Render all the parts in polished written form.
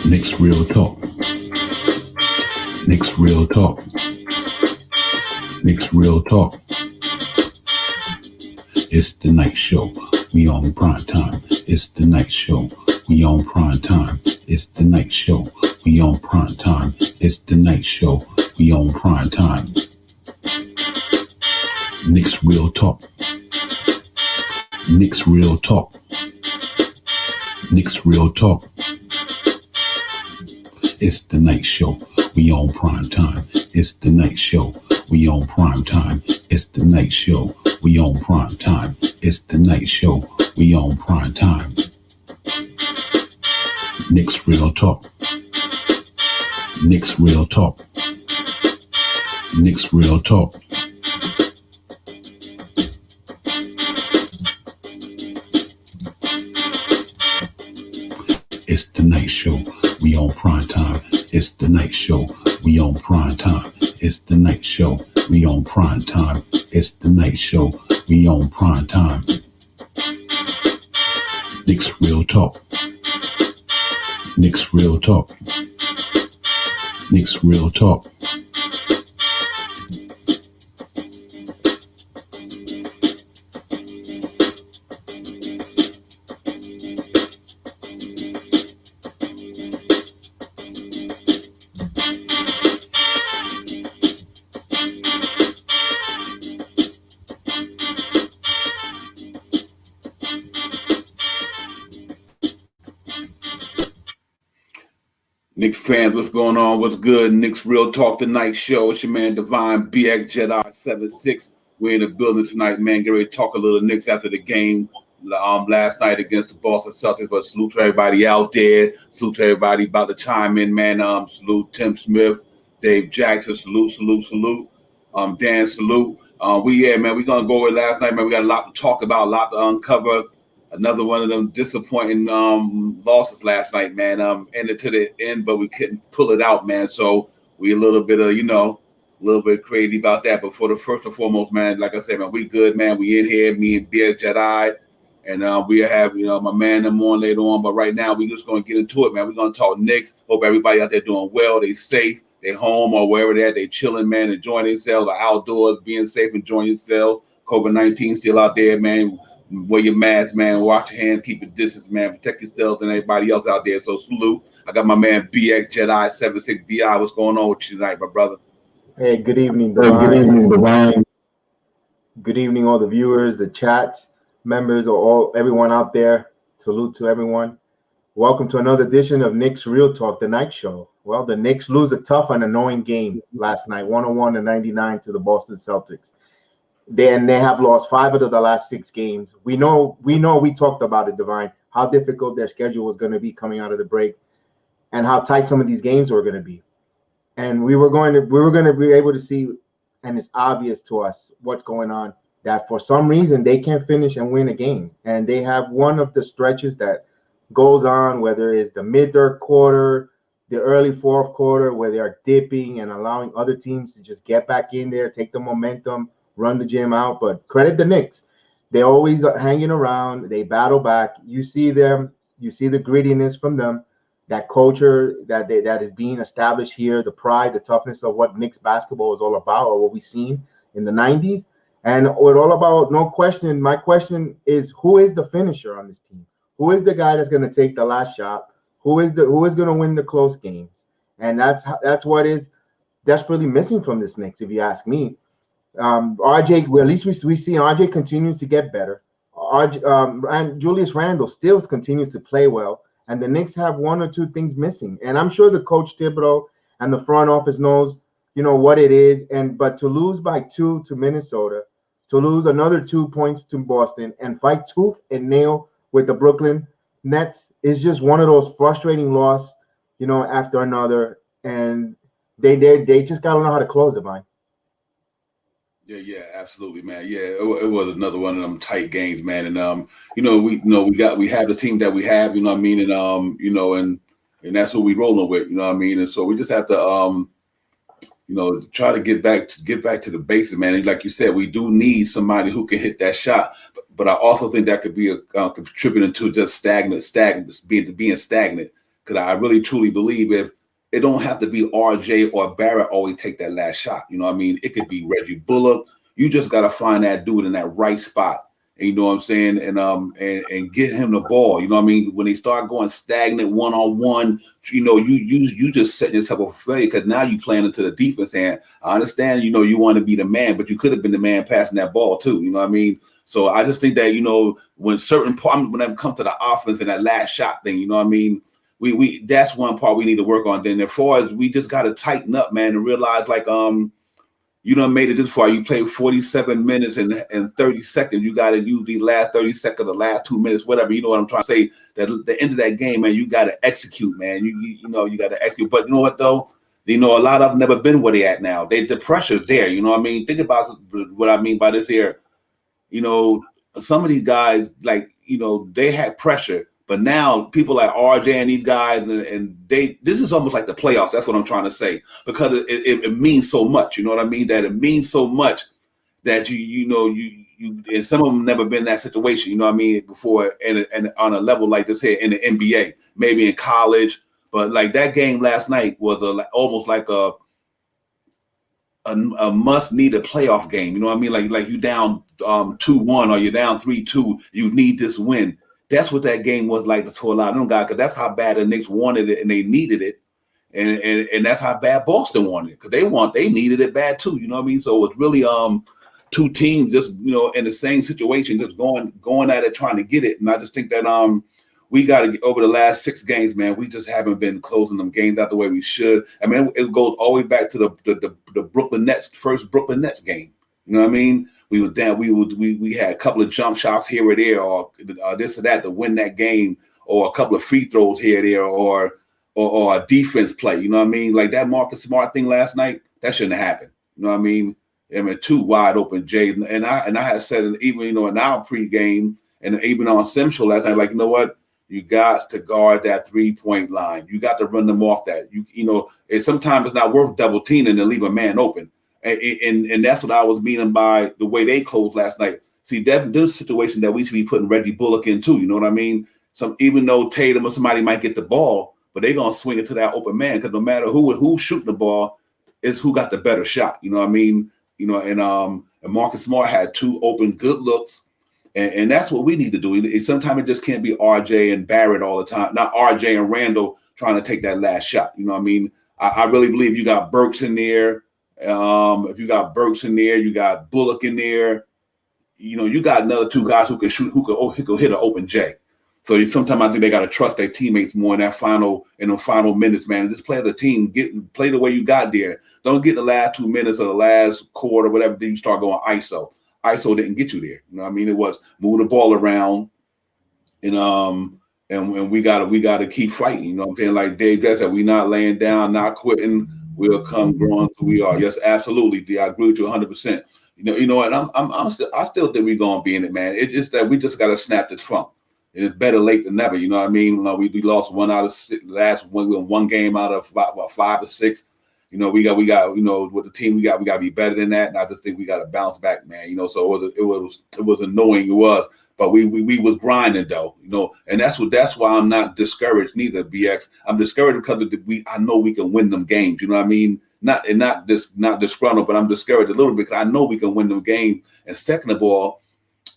Knicks Real Talk. Knicks Real Talk. Knicks Real Talk. It's the night show. We on prime time. It's the night show. We on prime time. It's the night show. We on prime time. It's the night show. We on prime time. Knicks Real Talk. Knicks Real Talk. Knicks Real Talk. It's the night show. We on prime time. It's the night show. We on prime time. It's the night show. We on prime time. It's the night show. We on prime time. Knicks Real Talk. Knicks Real Talk. Knicks Real Talk. It's the night show. We on prime time. It's the night show. We on prime time. It's the night show. We on prime time. It's the night show. We on prime time. Knicks Real Talk. Knicks Real Talk. Knicks Real Talk. Knicks fans, what's going on? What's good? Knicks Real Talk, the night show. It's your man Divine BX Jedi 76. We're in the building tonight, man. Get ready to talk a little Knicks after the game last night against the Boston Celtics. But salute to everybody out there. Salute to everybody about to chime in, man. Salute Tim Smith, Dave Jackson. Salute. Dan, salute. Man, we're gonna go over last night, man. We got a lot to talk about, a lot to uncover. Another one of them disappointing losses last night, man. Ended to the end, but we couldn't pull it out, man. So we a little bit of, a little bit crazy about that. But for the first and foremost, man, like I said, man, we good, man. We in here, me and Beer Jedi, and we have, my man them on later on. But right now, we just gonna get into it, man. We're gonna talk Knicks. Hope everybody out there doing well. They safe. They home or wherever they're at. They chilling, man, enjoying themselves. Or outdoors, being safe, enjoying yourself. COVID-19 still out there, man. Wear your mask, man. Wash your hands, keep your distance, man. Protect yourself and everybody else out there. So salute. I got my man BX Jedi 76 BI. What's going on with you tonight, my brother? Hey, good evening, Divine. Good evening, Divine. Good evening, all the viewers, the chat members, or everyone out there. Salute to everyone. Welcome to another edition of Knicks Real Talk, the night show. Well, the Knicks lose a tough and annoying game last night, 101-99 to the Boston Celtics. They have lost 5 of the last 6 games. We talked about it, Divine, how difficult their schedule was going to be coming out of the break and how tight some of these games were going to be. And we were going to be able to see, and it's obvious to us what's going on, that for some reason they can't finish and win a game. And they have one of the stretches that goes on, whether it's the mid-third quarter, the early fourth quarter, where they are dipping and allowing other teams to just get back in there, take the momentum, run the gym out. But credit the Knicks. They always are hanging around. They battle back. You see them. You see the grittiness from them, that culture that is being established here, the pride, the toughness of what Knicks basketball is all about, or what we've seen in the 90s. And we're all about, no question. My question is, who is the finisher on this team? Who is the guy that's going to take the last shot? Who is going to win the close games? And that's what is desperately missing from this Knicks, if you ask me. RJ, well, at least we see RJ continues to get better. And Julius Randle still continues to play well, and the Knicks have 1 or 2 things missing. And I'm sure the coach Thibodeau and the front office knows, what it is. But to lose by 2 to Minnesota, to lose another 2 points to Boston, and fight tooth and nail with the Brooklyn Nets is just one of those frustrating losses, after another. And they just gotta know how to close it, man. Yeah, absolutely, man. Yeah, it was another one of them tight games, man. And we have the team that we have, and and that's what we rolling with, And so we just have to try to get back to the basics, man. And like you said, we do need somebody who can hit that shot. But I also think that could be a contributing to just being stagnant. Because I really truly believe if it don't have to be RJ or Barrett always take that last shot. You know what I mean? It could be Reggie Bullock. You just got to find that dude in that right spot. And you know what I'm saying? And get him the ball. You know what I mean? When they start going stagnant one-on-one, you just setting yourself up for failure because now you playing into the defense. And I understand, you want to be the man, but you could have been the man passing that ball too. You know what I mean? So I just think that, when it comes to the offense and that last shot thing, you know what I mean? We that's one part we need to work on. Then as far as we just got to tighten up, man, and realize like you done made it this far. You played 47 minutes and 30 seconds. You got to use the last 30 seconds, the last 2 minutes, whatever. You know what I'm trying to say? That the end of that game, man, you got to execute, man. You got to execute. But you know what though? A lot of them never been where they at now. The pressure's there. You know what I mean? Think about what I mean by this here. Some of these guys, like, they had pressure. But now people like RJ and these guys, and this is almost like the playoffs. That's what I'm trying to say, because it means so much. You know what I mean? That it means so much that you and some of them never been in that situation. You know what I mean? Before and on a level like this here in the NBA, maybe in college, but like that game last night was almost like a must need a playoff game. You know what I mean? Like you down 2-1 or you're down 3-2. You need this win. That's what that game was like for a lot of them guys, because that's how bad the Knicks wanted it and they needed it, and that's how bad Boston wanted it, because they needed it bad too. You know what I mean? So it was really two teams just in the same situation, just going at it, trying to get it. And I just think that we got to get over the last 6 games, man. We just haven't been closing them games out the way we should. I mean, it goes all the way back to the Brooklyn Nets, first Brooklyn Nets game. You know what I mean? We were down. We had a couple of jump shots here or there, or this or that to win that game, or a couple of free throws here or there, or a defense play. You know what I mean? Like that Marcus Smart thing last night, that shouldn't have happened. You know what I mean? 2 wide open Jays, and I had said even in our pregame and even on Sim Show last night, like, you know what? You got to guard that 3-point line. You got to run them off that. Sometimes it's not worth double teaming and leave a man open. And that's what I was meaning by the way they closed last night. See, there's a situation that we should be putting Reggie Bullock in too. You know what I mean? Even though Tatum or somebody might get the ball, but they're gonna swing it to that open man, because no matter who's shooting the ball, is who got the better shot. You know what I mean? And Marcus Smart had 2 open good looks, and that's what we need to do. Sometimes it just can't be RJ and Barrett all the time. Not RJ and Randall trying to take that last shot. You know what I mean? I really believe you got Burks in there. If you got Burks in there, you got Bullock in there, you got another 2 guys who can shoot, who could hit an open J. So sometimes I think they got to trust their teammates more in the final minutes, man. Just play the team, play the way you got there. Don't get the last 2 minutes or the last quarter, whatever. Then you start going ISO. ISO didn't get you there. You know what I mean? It was move the ball around, and we gotta keep fighting. You know what I'm saying? Like Dave said, we not laying down, not quitting. We'll come growing who we are. Yes, absolutely, D. I agree with you 100%. And I still think we're gonna be in it, man. It's just that we just gotta snap this funk. And it's better late than never. You know what I mean? We lost 1 out of 6 last one game out of 5 or 6. We got with the team we got to be better than that. And I just think we got to bounce back, man. So it was annoying. It was, but we was grinding though. And that's why I'm not discouraged neither, BX. I'm discouraged because I know we can win them games. You know what I mean? Not disgruntled, but I'm discouraged a little bit because I know we can win them games. And second of all,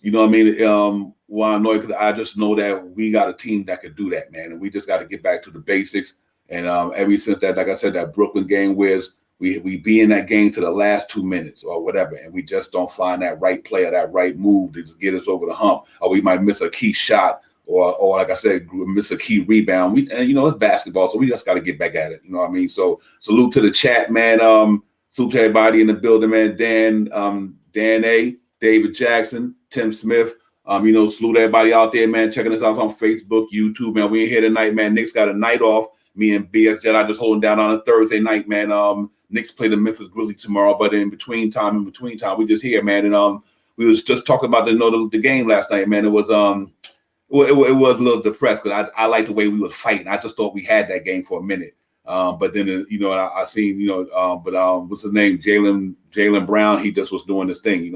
you know what I mean? Well, I'm annoyed because I just know that we got a team that could do that, man. And we just got to get back to the basics. And ever since that, like I said, that Brooklyn game where we be in that game to the last 2 minutes or whatever, and we just don't find that right play or that right move to just get us over the hump, or we might miss a key shot or like I said, miss a key rebound. It's basketball, so we just got to get back at it. You know what I mean? So salute to the chat, man. Salute to everybody in the building, man. Dan A, David Jackson, Tim Smith. Salute everybody out there, man, checking us out on Facebook, YouTube, man. We ain't here tonight, man. Knicks got a night off. Me and BS Jedi just holding down on a Thursday night, man. Knicks play the Memphis Grizzlies tomorrow, but in between time, we just here, man. And we was just talking about the game last night, man. It was it was a little depressed because I like the way we was fighting. I just thought we had that game for a minute. But then, I seen, what's his name? Jaylen Brown. He just was doing this thing,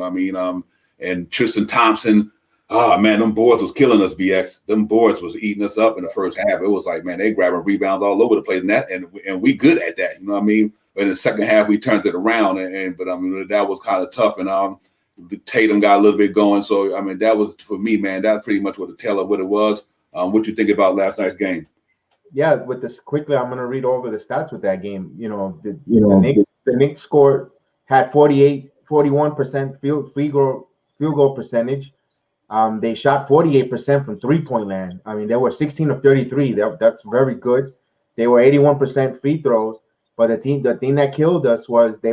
and Tristan Thompson. Oh man, them boards was killing us, BX. Them boards was eating us up in the first half. It was like, man, they grabbing rebounds all over the place, and we good at that, But in the second half, we turned it around, but that was kind of tough, and Tatum got a little bit going. So that was for me, man. That's pretty much what the tell of what it was. What you think about last night's game? Yeah, with this quickly, I'm gonna read over the stats with that game. The Knicks had 41% field goal percentage. They shot 48% from 3-point land. They were 16 of 33. That's very good. They were 81% free throws. But the thing that killed us was they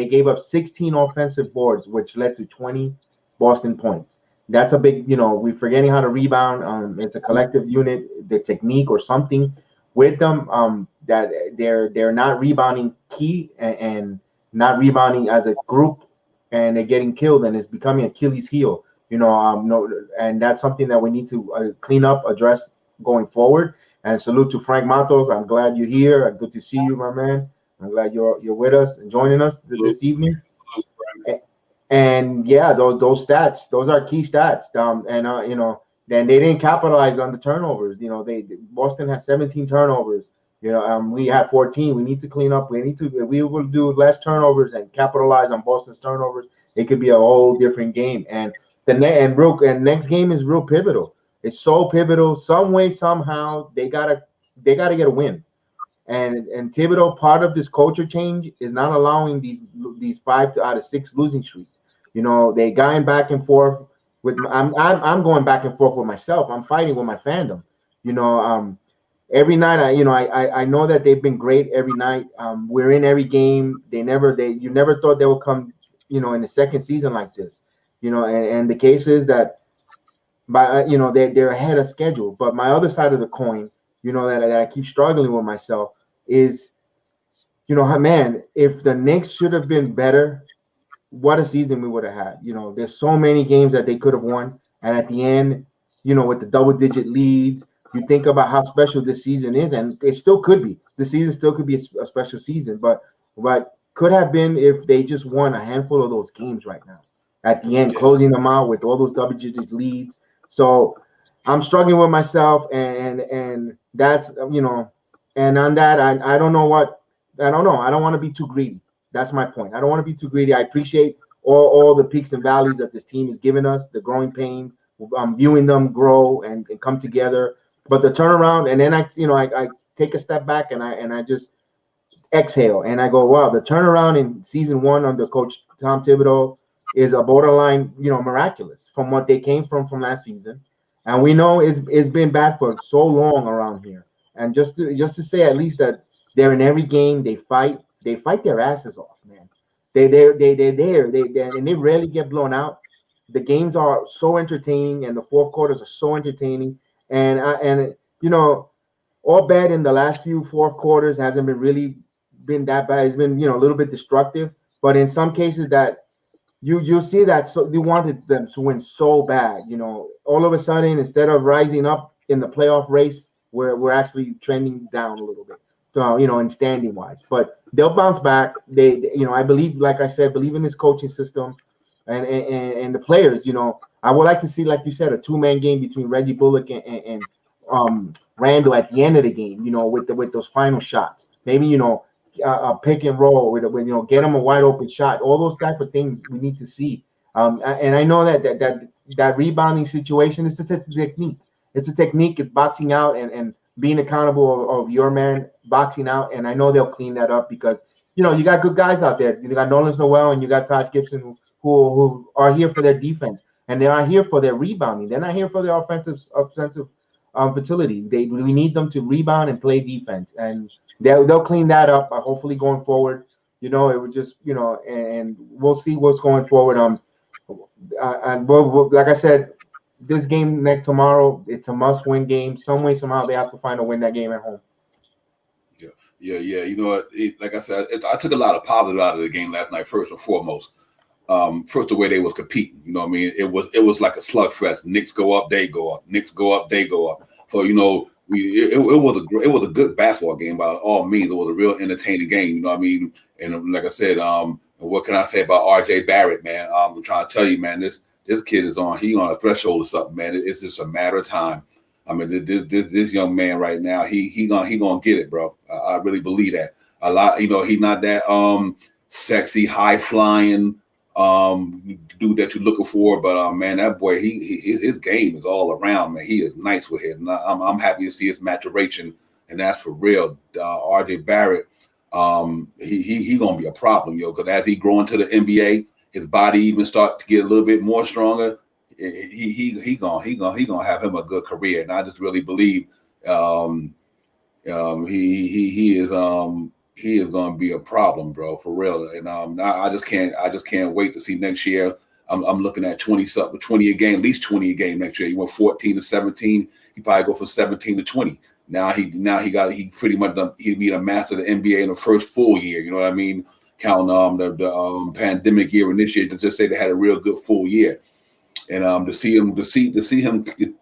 gave up 16 offensive boards, which led to 20 Boston points. That's a big, we're forgetting how to rebound. It's a collective unit, the technique or something with them that they're not rebounding key and not rebounding as a group, and they're getting killed, and it's becoming Achilles heel. And that's something that we need to clean up, address going forward. And salute to Frank Matos. I'm glad you're here. Good to see you, my man. I'm glad you're with us and joining us this evening. And yeah, those stats, those are key stats. Then they didn't capitalize on the turnovers. Boston had 17 turnovers. We had 14. We need to clean up. If we will do less turnovers and capitalize on Boston's turnovers, it could be a whole different game. And next game is real pivotal. It's so pivotal. Some way, somehow, they gotta get a win. And Thibodeau, part of this culture change is not allowing these 5 out of 6 losing streaks. They going back and forth with. I'm going back and forth with myself. I'm fighting with my fandom. Every night I know that they've been great every night. We're in every game. You never thought they would come in the second season like this. And the case is that they're ahead of schedule. But my other side of the coin, that I keep struggling with myself is, man, if the Knicks should have been better, what a season we would have had. There's so many games that they could have won. And at the end, with the double-digit leads, you think about how special this season is, and it still could be. The season still could be a special season, but could have been if they just won a handful of those games right now. At the end, closing them out with all those double-digit leads. So I'm struggling with myself, and that's, and on that, I don't know. I don't want to be too greedy. That's my point. I don't want to be too greedy. I appreciate all the peaks and valleys that this team has given us, the growing pains. I'm viewing them grow and come together. But the turnaround, and then I take a step back and I just exhale and I go, wow, the turnaround in season 1 under Coach Tom Thibodeau is a borderline, miraculous from what they came from last season. And we know it's been bad for so long around here. And just to say at least that they're in every game, they fight their asses off, man. They're there, and they rarely get blown out. The games are so entertaining, and the fourth quarters are so entertaining. And all bad in the last few fourth quarters hasn't been that bad. It's been a little bit destructive, but in some cases that you see that, so you wanted them to win so bad. All of a sudden, instead of rising up in the playoff race, we're actually trending down a little bit. In standing wise, but they'll bounce back. I believe, like I said, believe in this coaching system and the players. I would like to see, like you said, a 2-man game between Reggie Bullock and Randall at the end of the game. With those final shots, maybe a pick and roll with get them a wide open shot. All those type of things we need to see. And I know that rebounding situation is a technique. It's a technique. It's boxing out and being accountable of your man boxing out, and I know they'll clean that up because you got good guys out there. You got Nolan Noel and you got Taj Gibson who are here for their defense, and they are here for their rebounding. They're not here for their offensive fertility. We need them to rebound and play defense, and they'll clean that up. Hopefully going forward, it would just and we'll see what's going forward. And like I said, this game tomorrow, it's a must-win game. Some way, somehow, they have to find a win that game at home. Yeah. Like I said, I took a lot of positive out of the game last night. First and foremost, the way they was competing. It was like a slugfest. Knicks go up, they go up. Knicks go up, they go up. So it was a good basketball game by all means. It was a real entertaining game. You know what I mean? And like I said, what can I say about R.J. Barrett, man? I'm trying to tell you, man, this kid is on a threshold or something, man. It's just a matter of time. I mean, this young man right now, he gonna get it, bro. I really believe that. A lot, he's not that sexy, high flying dude that you're looking for, but man, that boy, his game is all around, man. He is nice with it, and I'm happy to see his maturation, and that's for real. R.J. Barrett, he gonna be a problem, because as he grow into the NBA, his body even start to get a little bit more stronger. He gonna have him a good career, and I just really believe he is going to be a problem, bro, for real. And I just can't wait to see next year. I'm looking at 20 a game, at least 20 a game next year. He went 14 to 17. He probably go from 17 to 20. Now he pretty much he'd be a master of the NBA in the first full year. You know what I mean? Counting the pandemic year and this year, to just say they had a real good full year. And to see him,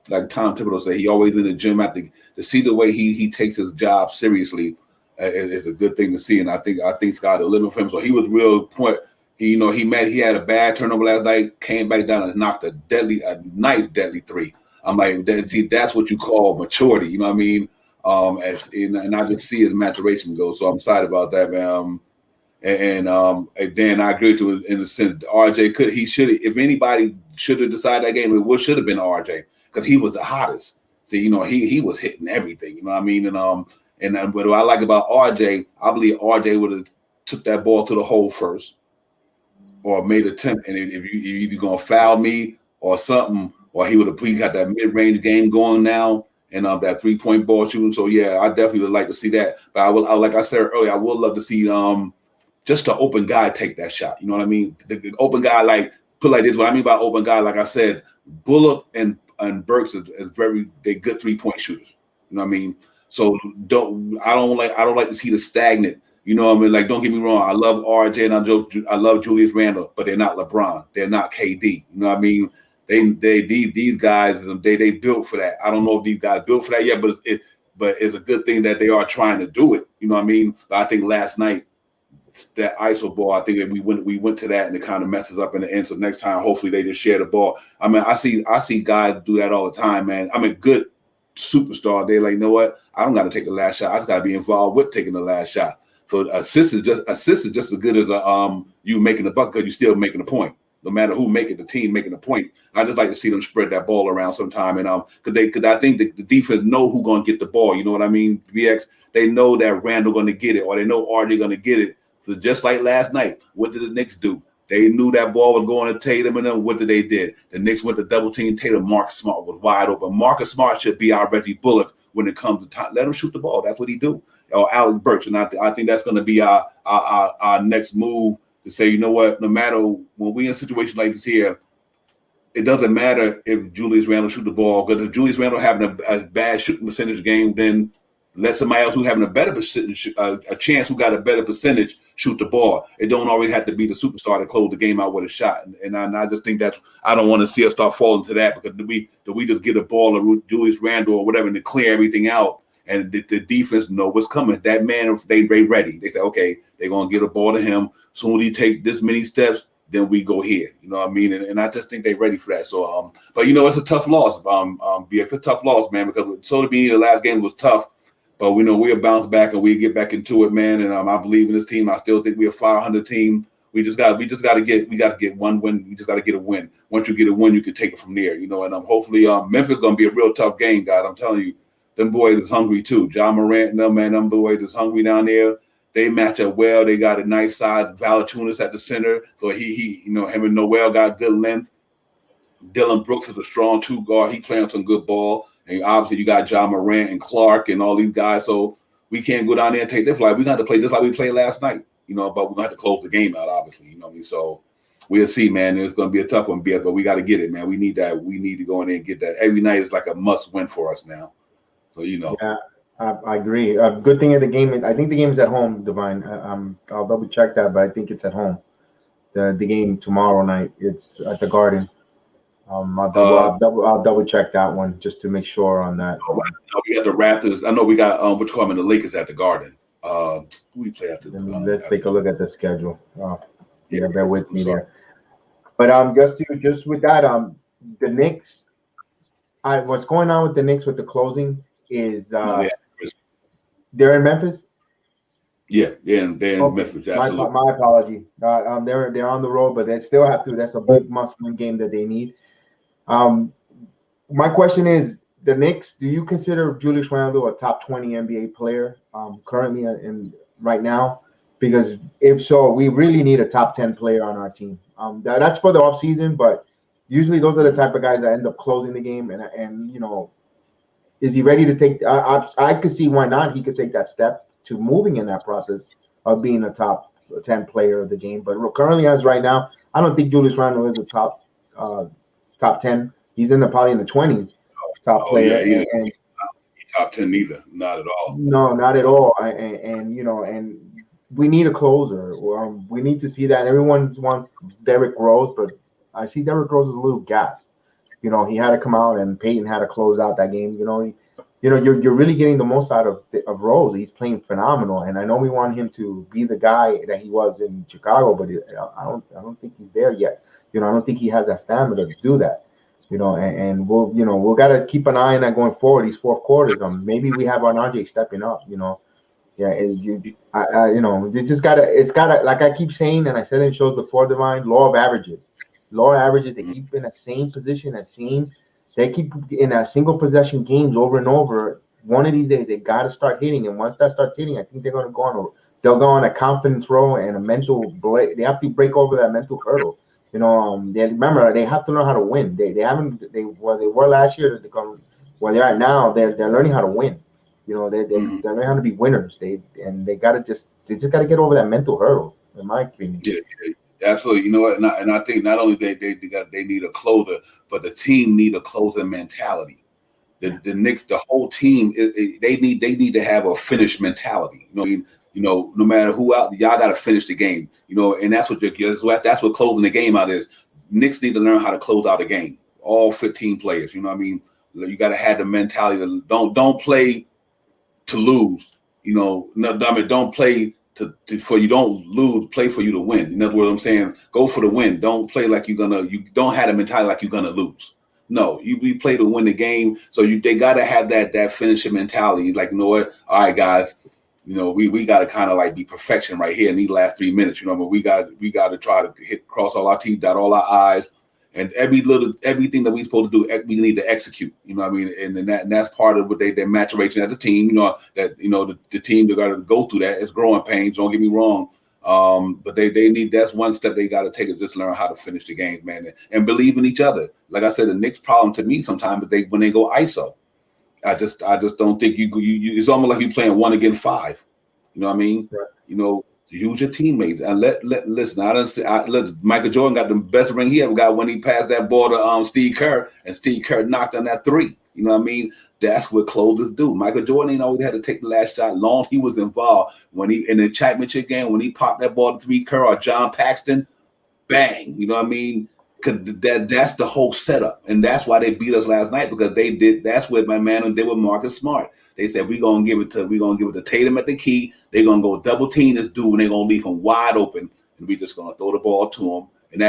like Tom Thibodeau said, he always in the gym. To see the way he takes his job seriously is a good thing to see. And I think Scott the limit for him. So he was real point. He had a bad turnover last night, came back down and knocked a nice deadly three. I'm like, that's what you call maturity. You know what I mean? And I just see his maturation go. So I'm excited about that, man. And Dan, I agree to in the sense RJ if anybody should have decided that game, it should have been RJ, because he was the hottest. See, he was hitting everything. You know what I mean? And what I like about RJ, I believe RJ would have took that ball to the hole first, or made an attempt. And if you're gonna foul me or something, or he got that mid-range game going now, and that 3-point ball shooting. So yeah, I definitely would like to see that. But like I said earlier, I would love to see just an open guy take that shot. You know what I mean? The open guy, like, put like this. What I mean by open guy, like I said, Bullock and Burks they good 3-point shooters. You know what I mean? So I don't like to see the stagnant. You know what I mean? Like, don't get me wrong. I love RJ and I love Julius Randle, but they're not LeBron. They're not KD. You know what I mean? These guys, they built for that. I don't know if these guys built for that yet, but it's a good thing that they are trying to do it. You know what I mean? But I think last night, that ISO ball, I think that we went to that, and it kind of messes up in the end. So next time, hopefully they just share the ball. I mean, I see guys do that all the time, man. I'm a good superstar. They're like, you know what? I don't got to take the last shot. I just got to be involved with taking the last shot. So assist is just as good as you making the bucket, because you're still making a point. No matter who make it, the team making a point. I just like to see them spread that ball around sometime, and because I think the defense know who's going to get the ball. You know what I mean? BX, they know that Randall going to get it, or they know RJ going to get it. So just like last night, what did the Knicks do? They knew that ball was going to Tatum, and then what did they did? The Knicks went to double team Tatum. Marcus Smart was wide open. Marcus Smart should be our Reggie Bullock when it comes to time. Let him shoot the ball. That's what he do. Or Alex Burks, and I think that's going to be our next move, to say, you know what? No matter when we in a situation like this here, it doesn't matter if Julius Randle shoot the ball, because if Julius Randle having a bad shooting percentage game, then let somebody else who having a better percentage, a chance who got a better percentage, shoot the ball. It don't always have to be the superstar to close the game out with a shot. And I just think I don't want to see us start falling to that, because we just get a ball of Julius Randle or whatever and to clear everything out, and the defense know what's coming. That man, they ready. They say, okay, they're gonna get a ball to him. Soon as he take this many steps, then we go here. You know what I mean? And I just think they're ready for that. So but it's a tough loss. It's a tough loss, man, because so to be the last game was tough. But we know we'll bounce back and we'll get back into it, man. And I believe in this team. I still think we're a 500 team. We got to get one win. We just got to get a win. Once you get a win, you can take it from there, And hopefully, Memphis gonna be a real tough game, guys. I'm telling you, them boys is hungry too. John Morant and them boys is hungry down there. They match up well. They got a nice size Valanciunas at the center, so he him and Noel got good length. Dylan Brooks is a strong 2 guard. He playing some good ball. And obviously, you got John Morant and Clark and all these guys. So we can't go down there and take their flight. We got to play just like we played last night, but we're going to have to close the game out, obviously. You know what I mean? So we'll see, man. It's going to be a tough one, but we got to get it, man. We need that. We need to go in there and get that. Every night is like a must win for us now. So, Yeah, I agree. Good thing in the game, I think the game's at home, Divine. I'll double check that, but I think it's at home. The game tomorrow night, it's at the Garden. I'll double check that one just to make sure on that. We got the Raptors. I know we got what you call them, the Lakers at the Garden. Who we play after? Let's take a look at the schedule. Yeah, bear with me there. But just with that, the Knicks. What's going on with the Knicks with the closing is they're in Memphis. Yeah, they're in Memphis. Absolutely. My apology. They're on the road, but they still have to. That's a big must-win game that they need. My question is, the Knicks. Do you consider Julius Randle a top 20 NBA player currently and right now? Because if so, we really need a top 10 player on our team. That's for the offseason, but usually those are the type of guys that end up closing the game. And is he ready to take? I could see why not. He could take that step to moving in that process of being a top 10 player of the game. But currently, as right now, I don't think Julius Randle is a top 10. He's probably in the 20s, top player. Yeah, and top 10 neither, not at all. No, not at all. And we need a closer. We need to see that. Everyone wants Derrick Rose, but I see Derrick Rose is a little gassed. He had to come out, and Peyton had to close out that game. You're really getting the most out of Rose. He's playing phenomenal, and I know we want him to be the guy that he was in Chicago, but I don't think he's there yet. I don't think he has that stamina to do that. And we'll gotta keep an eye on that going forward. These fourth quarters, maybe we have RJ stepping up. They just gotta, like I keep saying, and I said in shows before, Divine, law of averages. They keep in the same position, they keep in a single possession games over and over. One of these days, they got to start hitting, and once that starts hitting, I think they're going to they'll go on a confidence roll and a mental break. They have to break over that mental hurdle. They have to learn how to win. They were last year. Where they're at now, they're learning how to win. They're learning how to be winners. They just got to get over that mental hurdle, in my opinion. Yeah. Absolutely, you know what, and I think not only they need a closer, but the team need a closing mentality. The Knicks, the whole team, they need to have a finish mentality. No matter who out, y'all got to finish the game. And that's what closing the game out is. Knicks need to learn how to close out a game. All 15 players. You got to have the mentality to don't play to lose. Don't play. For you don't lose, play for you to win. In other words, I'm saying go for the win. Don't play like you don't have a mentality like you're gonna lose. No, you play to win the game. So they gotta have that finishing mentality. Like, you know what? All right, guys, we gotta kind of like be perfection right here in these last 3 minutes. We gotta try to cross all our T's, dot all our I's, and everything that we're supposed to do, we need to execute. And that's part of what their maturation as a team. The team they got to go through that. It's growing pains. Don't get me wrong, but they need. That's one step they got to take, is just learn how to finish the game, man, and believe in each other. Like I said, the Knicks' problem to me sometimes, but when they go ISO, I just don't think you. It's almost like you're playing 1 against 5. You know what I mean? Right. Use your teammates and listen. Michael Jordan got the best ring he ever got when he passed that ball to Steve Kerr, and Steve Kerr knocked on that 3. You know what I mean? That's what closers do. Michael Jordan ain't always had to take the last shot. Long he was involved when he in the championship game when he popped that ball to 3 Kerr or John Paxton, bang. You know what I mean? Because that's the whole setup, and that's why they beat us last night, because they did. That's what my man did with Marcus Smart. They said we're gonna give it to Tatum at the key. They're gonna go double team this dude, and they're gonna leave him wide open, and we're just gonna throw the ball to him. And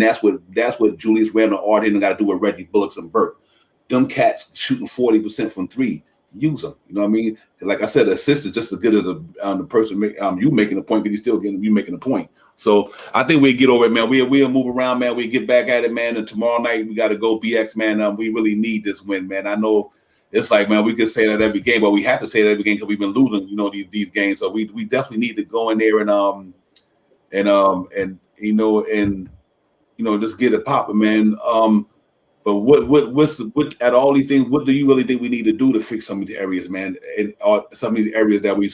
that's what Julius Randle or Arden got to do with Reggie Bullocks and Burke. Them cats shooting 40% from 3. Use them. You know what I mean? Like I said, the assist is just as good as the person you making a point, but you making a point. So I think we get over it, man. We'll move around, man. We get back at it, man. And tomorrow night we got to go BX, man. We really need this win, man. I know it's like, man, we could say that every game, but we have to say that every game because we've been losing, these games. So we definitely need to go in there and just get it popping, man. But what's at all these things? What do you really think we need to do to fix some of these areas, man? And some of these areas that we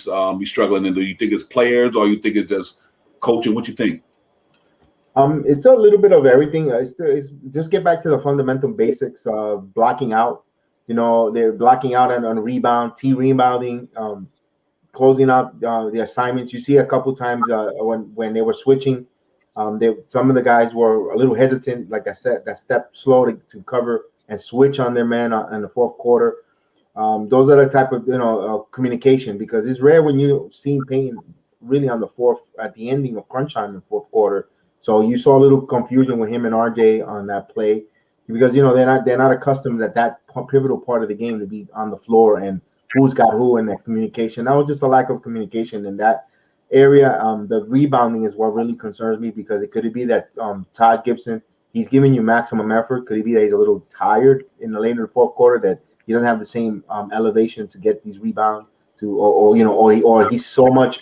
struggling in. Do you think it's players, or you think it's just coaching? What you think? It's a little bit of everything. It's just get back to the fundamental basics of blocking out. They're blocking out on rebound, rebounding, closing out the assignments. You see a couple times when they were switching Some of the guys were a little hesitant, like I said, that step slow to cover and switch on their man in the fourth quarter. Those are the type of communication, because it's rare when you see Payton really on the fourth at the ending of crunch time in the fourth quarter. So you saw a little confusion with him and RJ on that play, because they're not accustomed at that pivotal part of the game to be on the floor and who's got who in that communication. That was just a lack of communication in that area. The rebounding is what really concerns me, because it could be that Todd Gibson, he's giving you maximum effort. Could it be that he's a little tired in the later fourth quarter, that he doesn't have the same elevation to get these rebounds or he's so much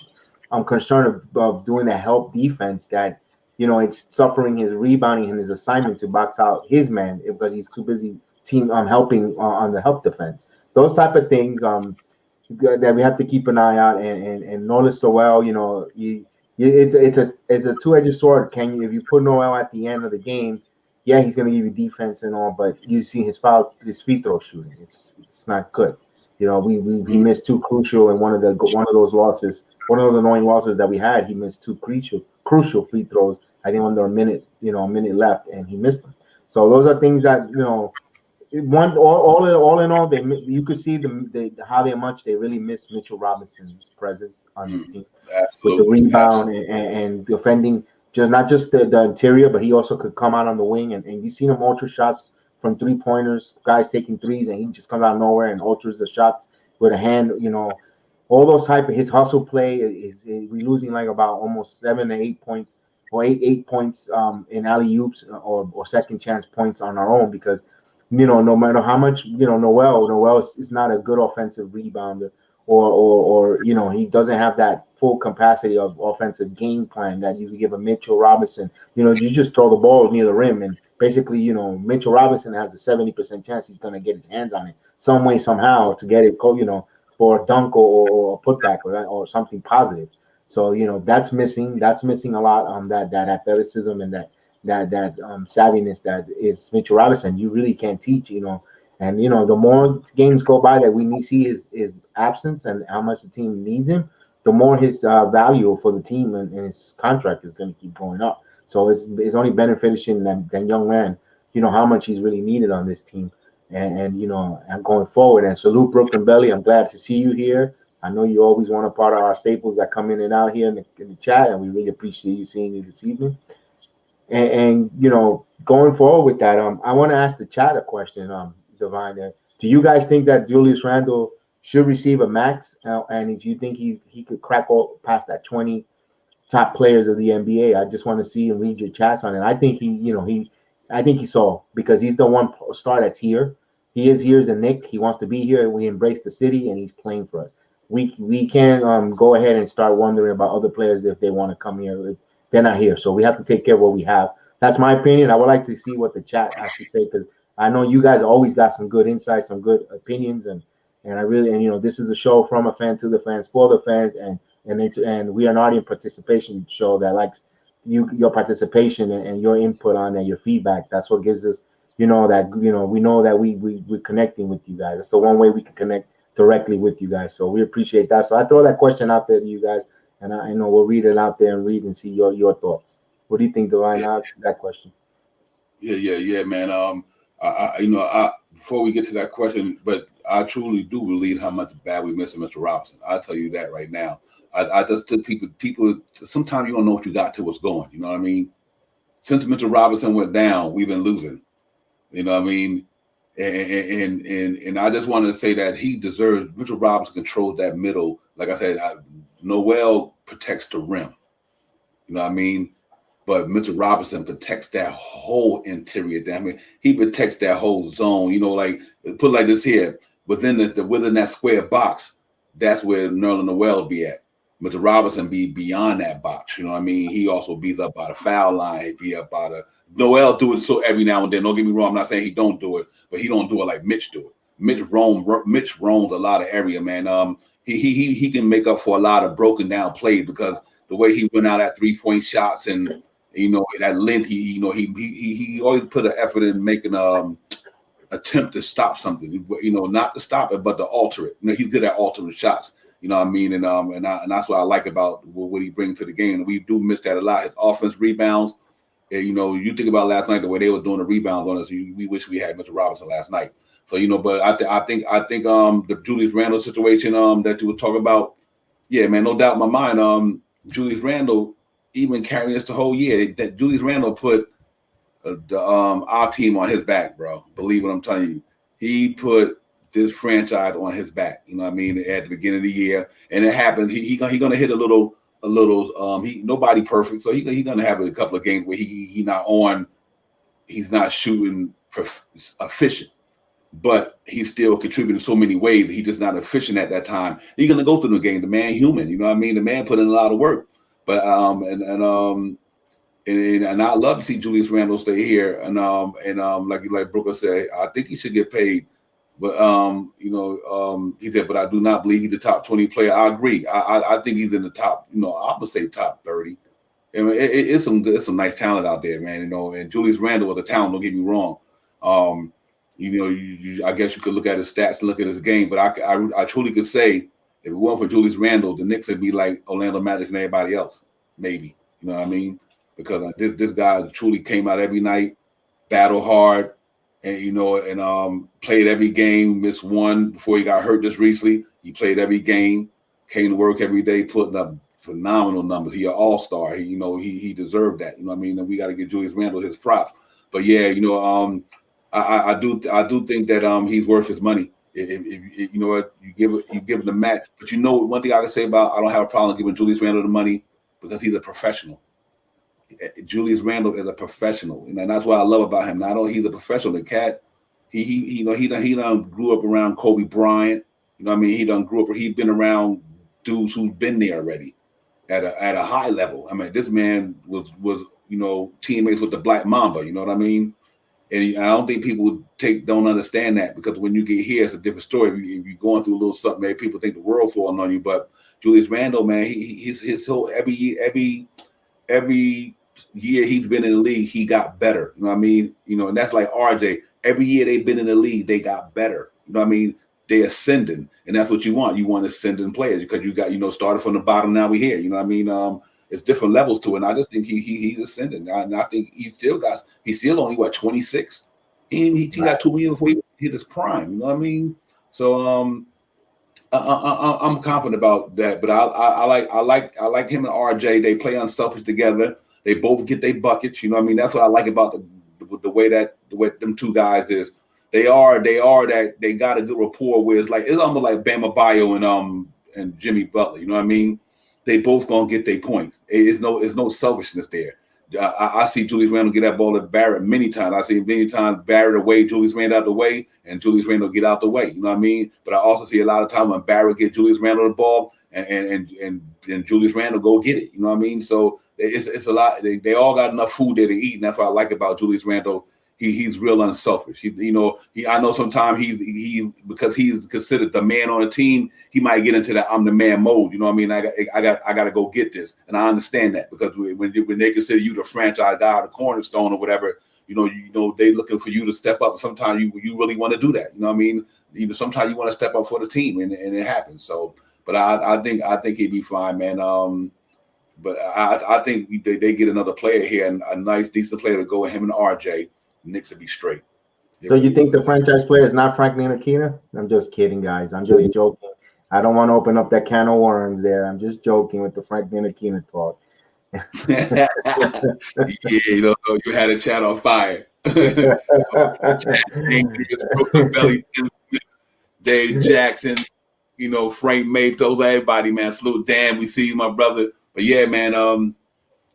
concerned of doing the help defense that it's suffering his rebounding and his assignment to box out his man because he's too busy helping on the help defense. Those type of things that we have to keep an eye out and notice Noel. It's a two-edged sword. If you put Noel at the end of the game, yeah, he's going to give you defense and all, but you see his free throw shooting. It's not good. We missed two crucial, and one of those losses, one of those annoying losses that we had. He missed two crucial free throws. I think under a minute left, and he missed them. So those are things that all in all, you could see how much they really miss Mitchell Robinson's presence on this team. Absolutely. With the rebound and defending. Not just the interior, but he also could come out on the wing, and you've seen him ultra shots from 3-pointers, guys taking threes, and he just comes out of nowhere and ultras the shots with a hand. All those type of his hustle play is we're losing like about almost 7 to 8 points or eight points in alley oops or second chance points on our own, because no matter how much Noel is not a good offensive rebounder. Or he doesn't have that full capacity of offensive game plan that you give a Mitchell Robinson. You just throw the ball near the rim, and basically, Mitchell Robinson has a 70% chance he's going to get his hands on it some way, somehow, to get it, for a dunk or a putback or something positive. So that's missing. That's missing a lot. That athleticism and that savviness that is Mitchell Robinson. You really can't teach. And the more games go by that we see his absence and how much the team needs him, the more his value for the team and his contract is going to keep going up. So it's only benefiting that young man, how much he's really needed on this team, and going forward. And salute Brooklyn Belly. I'm glad to see you here. I know you always want a part of our staples that come in and out here in the chat, and we really appreciate you seeing you this evening. And going forward with that, I want to ask the chat a question. Divine, do you guys think that Julius Randle should receive a max? And if you think he could crack past that 20 top players of the NBA, I just want to see and read your chats on it. I think he saw, because he's the one star that's here. He is here as a Knick. He wants to be here. We embrace the city, and he's playing for us. We can't go ahead and start wondering about other players if they want to come here. If they're not here, so we have to take care of what we have. That's my opinion. I would like to see what the chat has to say, because I know you guys always got some good insights, some good opinions, and I really, this is a show from a fan to the fans, for the fans, and we are an audience participation show that likes your participation and your input on and your feedback. That's what gives us, we know that we're connecting with you guys. That's the one way we can connect directly with you guys. So we appreciate that. So I throw that question out there to you guys, and I know we'll read it out there and read and see your thoughts. What do you think, Divine, on that question? Yeah, man. Before we get to that question, but I truly do believe how much bad we miss Mr. Robinson. I'll tell you that right now. I just tell people sometimes you don't know what you got till it's going. You know what I mean? Since Mr. Robinson went down, we've been losing. You know what I mean? And I just wanted to say that he deserves. Mitchell Robinson controls that middle. Like I said, Noel protects the rim. You know what I mean? But Mitchell Robinson protects that whole interior. I mean, he protects that whole zone. Like put it like this here, within that square box, that's where Nerlens Noel will be at. Mitchell Robinson be beyond that box. You know what I mean? He also beats up by the foul line. He be up by the Noel do it so every now and then. Don't get me wrong. I'm not saying he don't do it, but he don't do it like Mitch do it. Mitch roams a lot of area, man. He can make up for a lot of broken down plays because the way he went out at 3-point shots and that length, he always put an effort in making attempt to stop something. Not to stop it, but to alter it. He's good at altering shots. You know what I mean? And that's what I like about what he brings to the game. And we do miss that a lot. His offense rebounds. And, you know, you think about last night, the way they were doing the rebounds on us. We wish we had Mr. Robinson last night. So, you know, but I think the Julius Randle situation that you were talking about, yeah, man, no doubt in my mind. Julius Randle even carrying us the whole year. That Julius Randle put our team on his back, bro. Believe what I'm telling you. He put this franchise on his back. You know what I mean? At the beginning of the year, and it happened. He gonna hit a little. Nobody perfect, so he gonna have a couple of games where he's not shooting efficient, but he's still contributing so many ways. He's just not efficient at that time. He's gonna go through the game. The man human, you know what I mean? The man put in a lot of work, but and I love to see Julius Randle stay here. And like Brooker said, I think he should get paid. But he said, but I do not believe he's the top 20 player. I agree. I think he's in the top. You know, I'm gonna say top 30. I mean, it's some nice talent out there, man. You know, and Julius Randle was a talent. Don't get me wrong. I guess you could look at his stats and look at his game, but I truly could say if it weren't for Julius Randle, the Knicks would be like Orlando Magic and everybody else, maybe. You know what I mean? Because this guy truly came out every night, battle hard, and played every game. Missed one before he got hurt just recently. He played every game, came to work every day, putting up phenomenal numbers. He an all-star. He deserved that. You know what I mean? And we got to give Julius Randle his props. But yeah, I do think that he's worth his money. If you know what, you give him the max. But one thing I can say about, I don't have a problem giving Julius Randle the money because he's a professional. Julius Randle is a professional, and that's what I love about him. Not only he's a professional, the cat, he done grew up around Kobe Bryant. You know what I mean? He's been around dudes who've been there already at a high level. I mean, this man was teammates with the Black Mamba. You know what I mean? And I don't think people don't understand that, because when you get here, it's a different story. If you're going through a little something, maybe people think the world falling on you. But Julius Randle, man, his whole every year he's been in the league, he got better. You know what I mean? And that's like RJ. Every year they've been in the league, they got better. You know what I mean? They ascending, and that's what you want. You want ascending players because you got started from the bottom. Now we here. You know what I mean? It's different levels to it. And I just think he's ascending. And I think he's still only 26. He got 2 years before he hit his prime. You know what I mean? So I'm confident about that. But I like him and RJ. They play unselfish together. They both get their buckets. You know what I mean? That's what I like about the way them two guys is. They got a good rapport where it's almost like Bama Bio and Jimmy Butler. You know what I mean? They both gonna get their points. It's no selfishness there. I see Julius Randle get that ball to Barrett many times. I see many times Barrett away, Julius Randle out the way, and Julius Randle get out the way. You know what I mean? But I also see a lot of times when Barrett get Julius Randle the ball and Julius Randle go get it. You know what I mean? So it's a lot. They all got enough food there to eat, and that's what I like about Julius Randle. He's real unselfish. I know sometimes he because he's considered the man on the team, he might get into that I'm the man mode. You know what I mean? I got to go get this, and I understand that, because when they consider you the franchise guy, the cornerstone or whatever, they looking for you to step up. Sometimes you really want to do that. You know what I mean? Sometimes you want to step up for the team, and it happens. So, but I think he'd be fine, man. But I think they get another player here, and a nice decent player to go with him and RJ. Knicks would be straight. So you think the franchise player is not Frank Ntilikina? I'm just kidding, guys. I'm just joking. I don't want to open up that can of worms there. I'm just joking with the Frank Ntilikina talk. Yeah, you had a chat on fire. Dave Jackson, Frank Matos, everybody, man. Salute Dan. We see you, my brother. But yeah, man.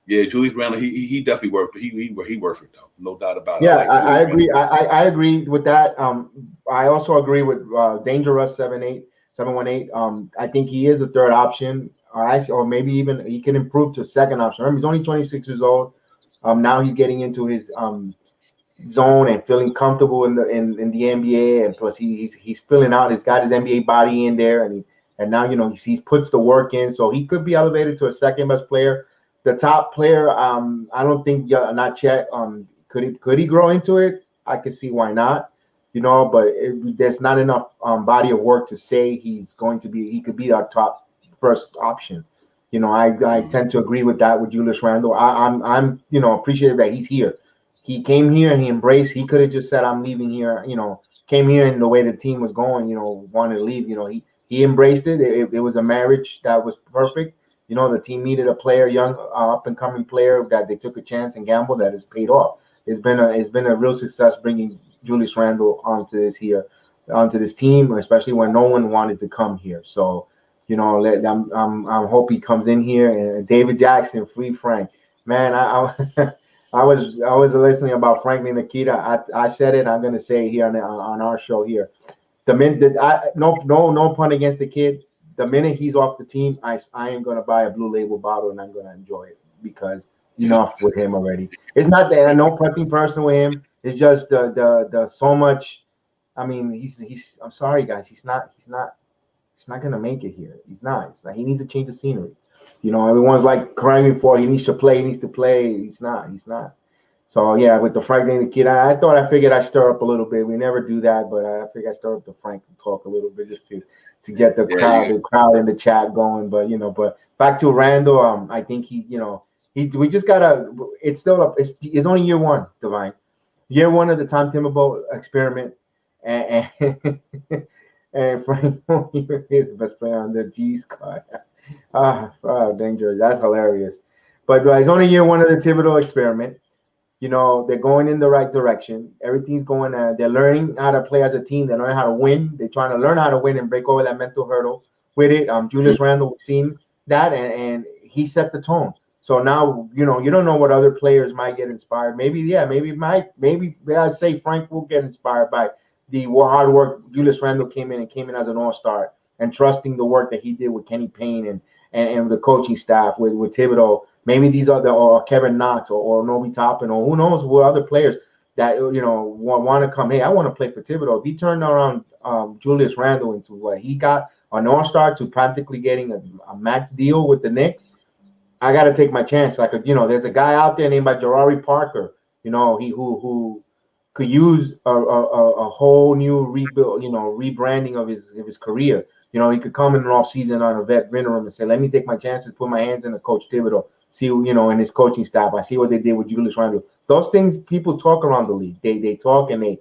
Yeah, Julius Randle, he definitely worth it. He worth it though, no doubt about it. Yeah, I agree. I agree with that. I also agree with Dangerous 718. I think he is a third option, or maybe even he can improve to a second option. Remember, he's only 26 years old. Now he's getting into his zone and feeling comfortable in the NBA, and plus he's filling out. He's got his NBA body in there, and now he puts the work in, so he could be elevated to a second best player. The top player, I don't think not Chet. Could he grow into it? I could see why not. but there's not enough body of work to say he could be our top first option. I tend to agree with that with Julius Randle. I'm appreciative that he's here. He came here and he embraced. He could have just said, "I'm leaving here." Came here and the way the team was going, wanted to leave. He embraced it. It was a marriage that was perfect. The team needed a player, young, up and coming player that they took a chance and gamble that has paid off. It's been a real success bringing Julius Randle onto this team, especially when no one wanted to come here. So, I'm hope he comes in here. And David Jackson, free Frank, man. I was listening about Frank Nikita. I said it. I'm gonna say it here on our show here. No pun against the kid. The minute he's off the team, I am gonna buy a Blue Label bottle and I'm gonna enjoy it because enough with him already. It's not that no nothing personal with him. It's just the so much. I mean, he's. I'm sorry, guys. He's not gonna make it here. He's not. It's like he needs to change the scenery. Everyone's like crying for he needs to play. He needs to play. He's not. So yeah, with the Frank the kid, I figured I'd stir up a little bit. We never do that, but I figured I'd stir up the Frank and talk a little bit just to get the crowd in the chat going. But but back to Randall, I think we just gotta. It's still it's only year one, Divine. Year one of the Tom Thibodeau experiment, and and Frank is the best player on the G's card. Dangerous. That's hilarious. But it's only year one of the Thibodeau experiment. They're going in the right direction. Everything's going. They're learning how to play as a team. They're learning how to win. They're trying to learn how to win and break over that mental hurdle with it. Julius Randle, we've seen that, and he set the tone. So now, you don't know what other players might get inspired. Maybe I say Frank will get inspired by the hard work. Julius Randle came in as an all-star and trusting the work that he did with Kenny Payne and the coaching staff with Thibodeau. Maybe these are or Kevin Knox or Nobi Toppin or who knows what other players that want to come. Hey, I want to play for Thibodeau. If he turned around Julius Randle into what he got, an all-star to practically getting a max deal with the Knicks, I got to take my chance. I could, there's a guy out there named by Jabari Parker, who could use a whole new rebuild, rebranding of his career. He could come in an off season on a veteran and say, let me take my chances, put my hands in the Coach Thibodeau, see, and his coaching staff. I see what they did with Julius Randle. Those things people talk around the league. They talk and they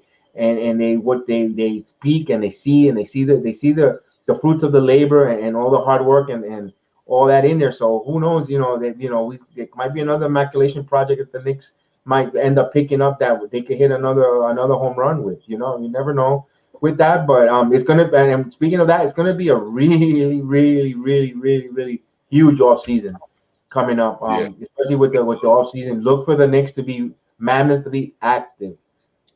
speak and they see the fruits of the labor and all the hard work and all that in there. So who knows, it might be another immaculation project if the Knicks might end up picking up that they could hit another home run with. You never know with that, but it's gonna. And speaking of that, it's gonna be a really, really, really, really, really huge off season coming up. Especially with the off season. Look for the Knicks to be mammothly active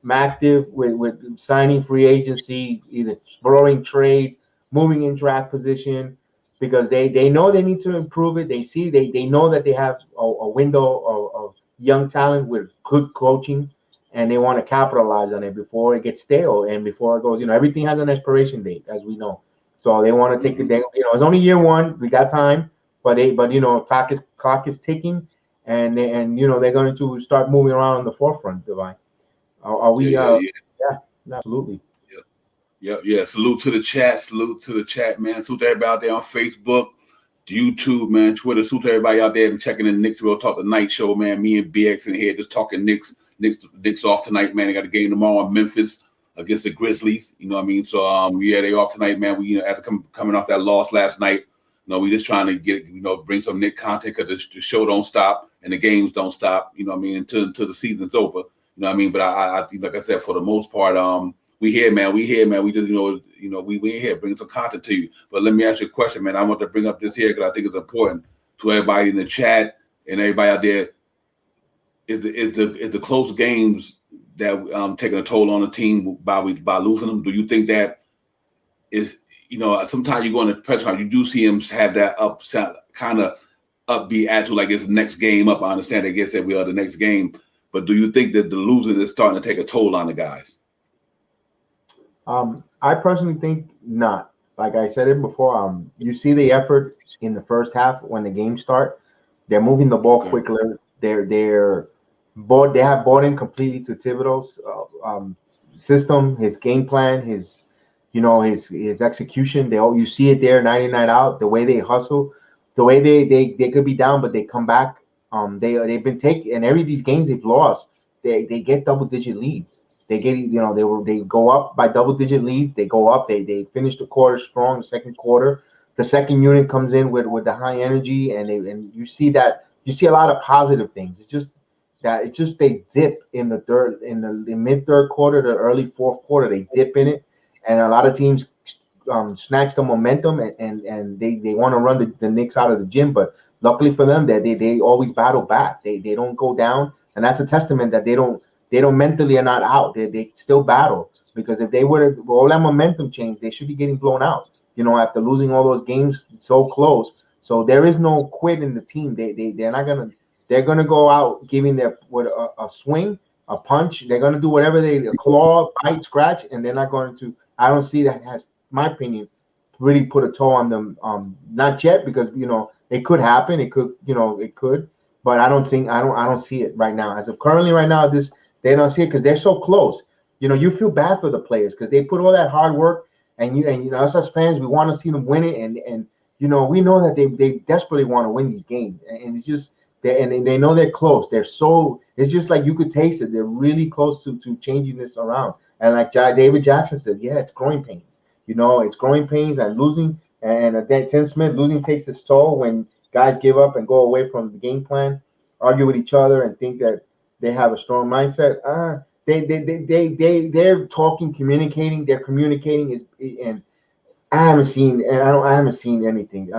with signing free agency, either exploring trades, moving in draft position, because they know they need to improve it. They know that they have a window of young talent with good coaching, and they want to capitalize on it before it gets stale and before it goes. Everything has an expiration date, as we know. So they want to take it. It's only year one. We got time, but clock is ticking, and they're going to start moving around on the forefront. Divine. Are we? Yeah, absolutely. Yeah. Salute to the chat, man. Salute to everybody out there on Facebook, YouTube, man, Twitter. Salute to everybody out there checking in the Knicks Real Talk the Night Show, man. Me and BX in here just talking Knicks. Knicks off tonight, man. They got a game tomorrow in Memphis against the Grizzlies. You know what I mean? So they off tonight, man. We after coming off that loss last night. We just trying to get bring some Knicks content because the show don't stop and the games don't stop. You know what I mean? Until the season's over. You know what I mean? But I think, like I said, for the most part, we here, man. We just we here bring some content to you. But let me ask you a question, man. I want to bring up this here because I think it's important to everybody in the chat and everybody out there. Is the close games that taking a toll on the team by losing them? Do you think that is sometimes you go in the press conference, you do see him have that kind of upbeat attitude like it's the next game up. I understand they guess that we are the next game, but do you think that the losing is starting to take a toll on the guys? I personally think not. Like I said it before, you see the effort in the first half when the games start. They're moving the ball quicker. They're They have bought in completely to Thibodeau's system, his game plan, his his execution. You see it there, 99 out. The way they hustle, the way they could be down, but they come back. They've been taking, and every these games they've lost, they get double-digit leads. They get they go up by double-digit leads. They go up. They finish the quarter strong. The second quarter, the second unit comes in with the high energy, and you see that. You see a lot of positive things. It's just they dip in the mid third quarter to early fourth quarter. They dip in it, and a lot of teams snatch the momentum, and they want to run the Knicks out of the gym. But luckily for them, that they always battle back. They don't go down, and that's a testament that they don't mentally are not out. They still battle, because if they were to all that momentum change, they should be getting blown out. After losing all those games so close. So there is no quit in the team. They're not gonna. They're gonna go out giving their with a swing, a punch. They're gonna do whatever a claw, bite, scratch, and they're not going to. I don't see that has, my opinion, really put a toll on them. Not yet, because it could happen. It could, it could, but I don't see it right now. As of currently right now, they don't see it because they're so close. You feel bad for the players because they put all that hard work, and us as fans, we want to see them win it, and we know that they desperately want to win these games, and it's just they know they're close. It's just like you could taste it. They're really close to changing this around. And like David Jackson said, yeah, it's growing pains. It's growing pains and losing. And Tim Smith, losing takes its toll when guys give up and go away from the game plan, argue with each other, and think that they have a strong mindset. They're talking, communicating. They're communicating and I haven't seen anything.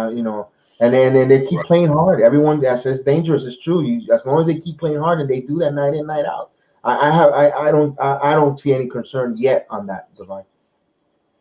And then they keep playing hard. Everyone that says dangerous is true. As long as they keep playing hard and they do that night in, night out, I don't see any concern yet on that, Divine.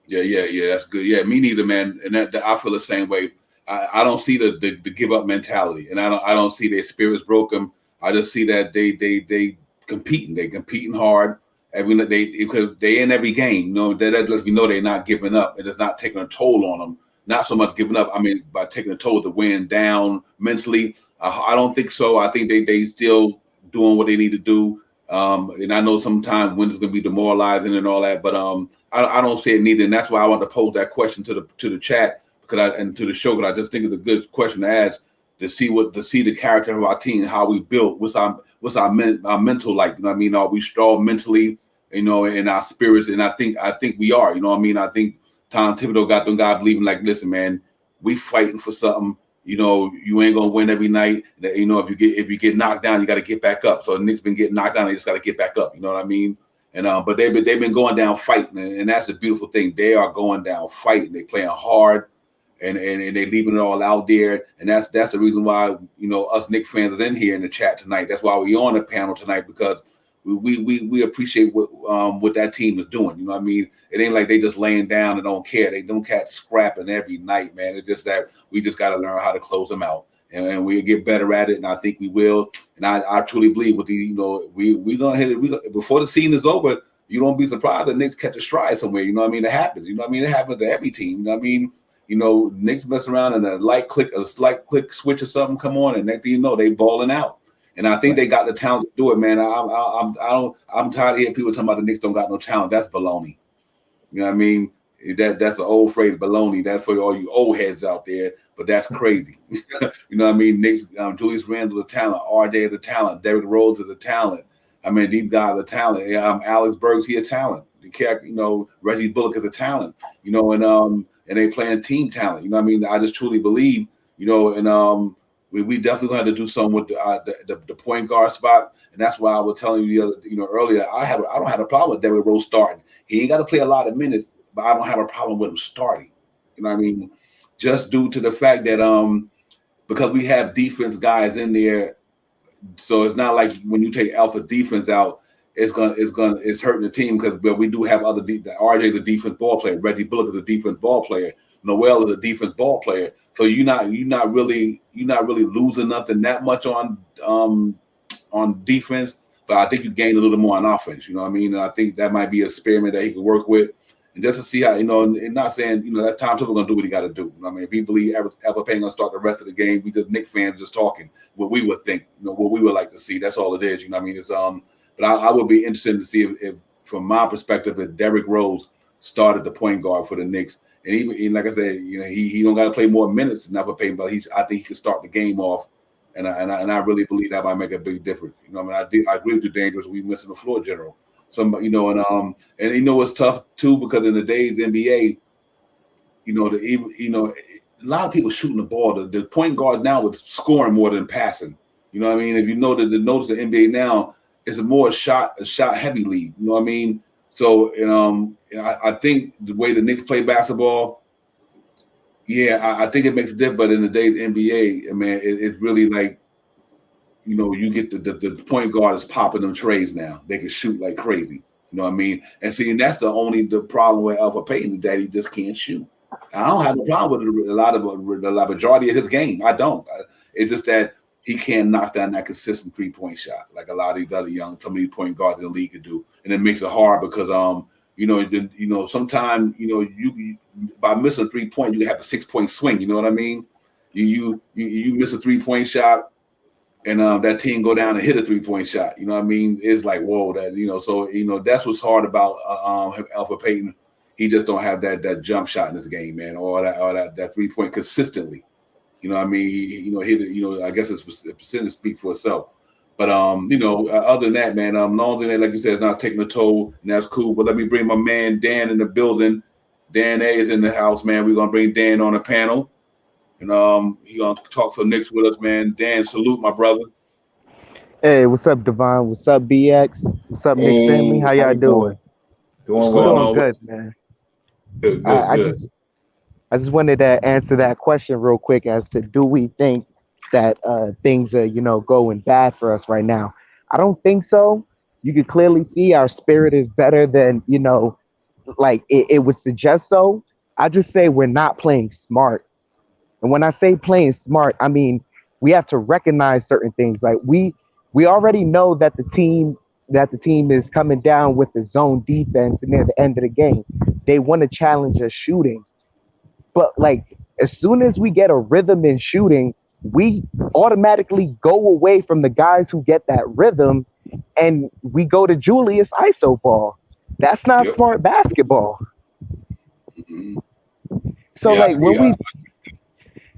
Yeah, that's good. Yeah, me neither, man. And that I feel the same way. I don't see the give up mentality, and I don't see their spirits broken. I just see that they competing. They competing hard. Because they in every game. That lets me know they're not giving up. It is not taking a toll on them. Not so much giving up. I mean, by taking a toll to win down mentally. I don't think so. I think they still doing what they need to do. And I know sometimes when it's going to be demoralizing and all that, but I don't see it neither. And that's why I want to pose that question to the chat and to the show, because I just think it's a good question to ask to see the character of our team, how we built, what's our mental like. You know what I mean? Are we strong mentally? In our spirits, and I think we are. You know what I mean? I think Tom Thibodeau got them guys believing like, listen, man, we fighting for something. You ain't gonna win every night. If you get knocked down, you got to get back up. So the Knicks been getting knocked down, they just got to get back up. You know what I mean? And but they've been going down fighting, and that's the beautiful thing. They are going down fighting. They playing hard, and they leaving it all out there. And that's the reason why us Knicks fans are in here in the chat tonight. That's why we on the panel tonight, because we appreciate what that team is doing. You know what I mean? It ain't like they just laying down and don't care. They don't catch scrapping every night, man. It's just that we just got to learn how to close them out, and we'll get better at it. And I think we will. And I truly believe with we gonna hit it. Before the season is over, you don't be surprised the Knicks catch a stride somewhere. You know what I mean? It happens. You know what I mean? It happens to every team. You know what I mean? Knicks mess around and a slight click switch or something come on, and next thing you know, they balling out. And I think they got the talent to do it, man. I'm tired of hearing people talking about the Knicks don't got no talent. That's baloney. You know what I mean? That's an old phrase, baloney. That's for all you old heads out there. But that's crazy. You know what I mean? Knicks, Julius Randle, the talent. RJ, the talent. Derrick Rose is the talent. I mean, these guys are talent. Alex Burks, he a talent. Reggie Bullock is a talent. And they playing team talent. You know what I mean? I just truly believe. We definitely going to have to do something with the point guard spot, and that's why I was telling you earlier. I don't have a problem with Derrick Rose starting. He ain't got to play a lot of minutes, but I don't have a problem with him starting. You know what I mean? Just due to the fact that because we have defense guys in there, so it's not like when you take alpha defense out, it's hurting the team, because we do have other RJ the defense ball player, Reggie Bullock is a defense ball player. Noel is a defense ball player, so you're not really losing nothing that much on defense, but I think you gain a little more on offense. You know what I mean? And I think that might be a experiment that he could work with, and just to see how, and not saying, that Tom Thibodeau going to do what he got to do. I mean, if he believe Alpha Payne going to start the rest of the game, we just Knicks fans just talking what we would think, what we would like to see. That's all it is. It's but I would be interested to see if from my perspective, if Derrick Rose started the point guard for the Knicks, and even like I said, he don't got to play more minutes than Alpha Payne, but I think he could start the game off, and I really believe that might make a big difference. I agree with you, Dangerous. We missing the floor general. So and it's tough too because in the days NBA, a lot of people shooting the ball. The point guard now is scoring more than passing. You know what I mean? If you know that the notes the NBA now is a more shot heavy league. You know what I mean? So I think the way the Knicks play basketball, I think it makes a difference. But in the days NBA, man, it's really like, you get the point guard is popping them trays now. They can shoot like crazy. You know what I mean? And that's the problem with Alpha Payton is that he just can't shoot. I don't have a problem with the majority of his game. I don't. It's just that he can't knock down that consistent 3-point shot like a lot of these other some of these point guards in the league could do, and it makes it hard because sometimes you by missing a 3-point you can have a 6-point swing. You know what I mean? You miss a 3-point shot, and that team go down and hit a 3-point shot. You know what I mean? It's like whoa, that So that's what's hard about Alpha Payton. He just don't have that jump shot in his game, man, or that 3-point consistently. You know what I mean? Hit it, I guess it's the percentage speak for itself. But other than that, man, long than that, like you said, it's not taking a toll, and that's cool. But let me bring my man Dan in the building. Dan A is in the house, man. We're gonna bring Dan on the panel. And he gonna talk some Knicks with us, man. Dan, salute, my brother. Hey, what's up, Devon? What's up, BX? What's up, Knicks family? How y'all doing? Doing well. Doing good, man. Good. I just wanted to answer that question real quick as to do we think that things are, going bad for us right now? I don't think so. You can clearly see our spirit is better than, like it would suggest so. I just say we're not playing smart. And when I say playing smart, I mean we have to recognize certain things. Like we already know that the team is coming down with the zone defense near the end of the game. They want to challenge us shooting. But like as soon as we get a rhythm in shooting, we automatically go away from the guys who get that rhythm and we go to Julius ISO ball. That's not smart basketball. Mm-hmm. So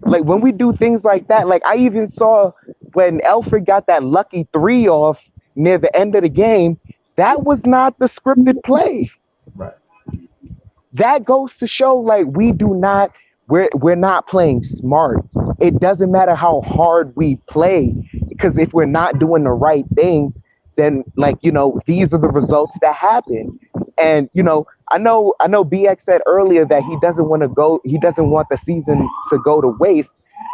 when we do things like that, like I even saw when Alfred got that lucky 3 off near the end of the game, that was not the scripted play. Right. That goes to show like we're not playing smart. It doesn't matter how hard we play, because if we're not doing the right things, then these are the results that happen. And I know BX said earlier that he doesn't want the season to go to waste.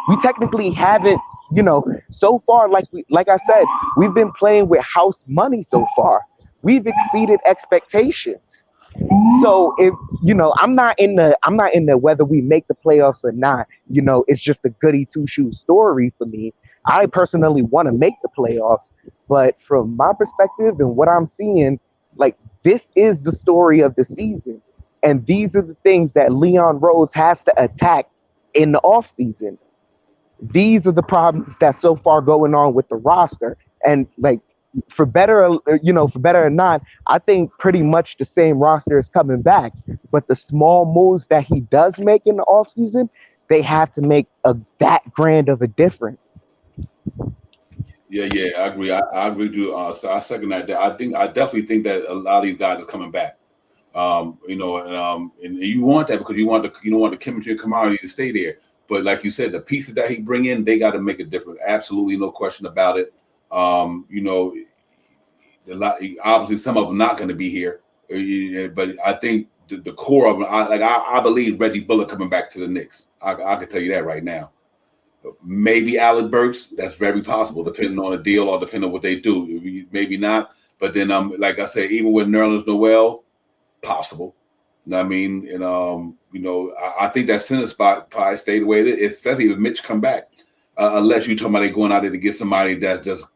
We technically haven't, so far, like I said, we've been playing with house money so far. We've exceeded expectations. So if I'm not in the whether we make the playoffs or not, it's just a goody two-shoes story for me. I personally want to make the playoffs, but from my perspective and what I'm seeing, like this is the story of the season. And these are the things that Leon Rose has to attack in the offseason. These are the problems that's so far going on with the roster. And like for better or not, I think pretty much the same roster is coming back. But the small moves that he does make in the offseason, they have to make that grand of a difference. Yeah, I agree. I agree with you. So I second that. I definitely think that a lot of these guys are coming back. And you want that because you want the chemistry and camaraderie to stay there. But like you said, the pieces that he bring in, they got to make a difference. Absolutely, no question about it. Obviously some of them not going to be here, but I think the core of them, I believe Reggie Bullock coming back to the Knicks. I can tell you that right now. Maybe Alec Burks, that's very possible, depending on the deal or depending on what they do. Maybe not, but then like I said, even with Nerlens Noel, possible. You know what I mean? And I think that center spot probably stay the way it is, especially if Mitch come back. Unless you're talking about they going out there to get somebody that just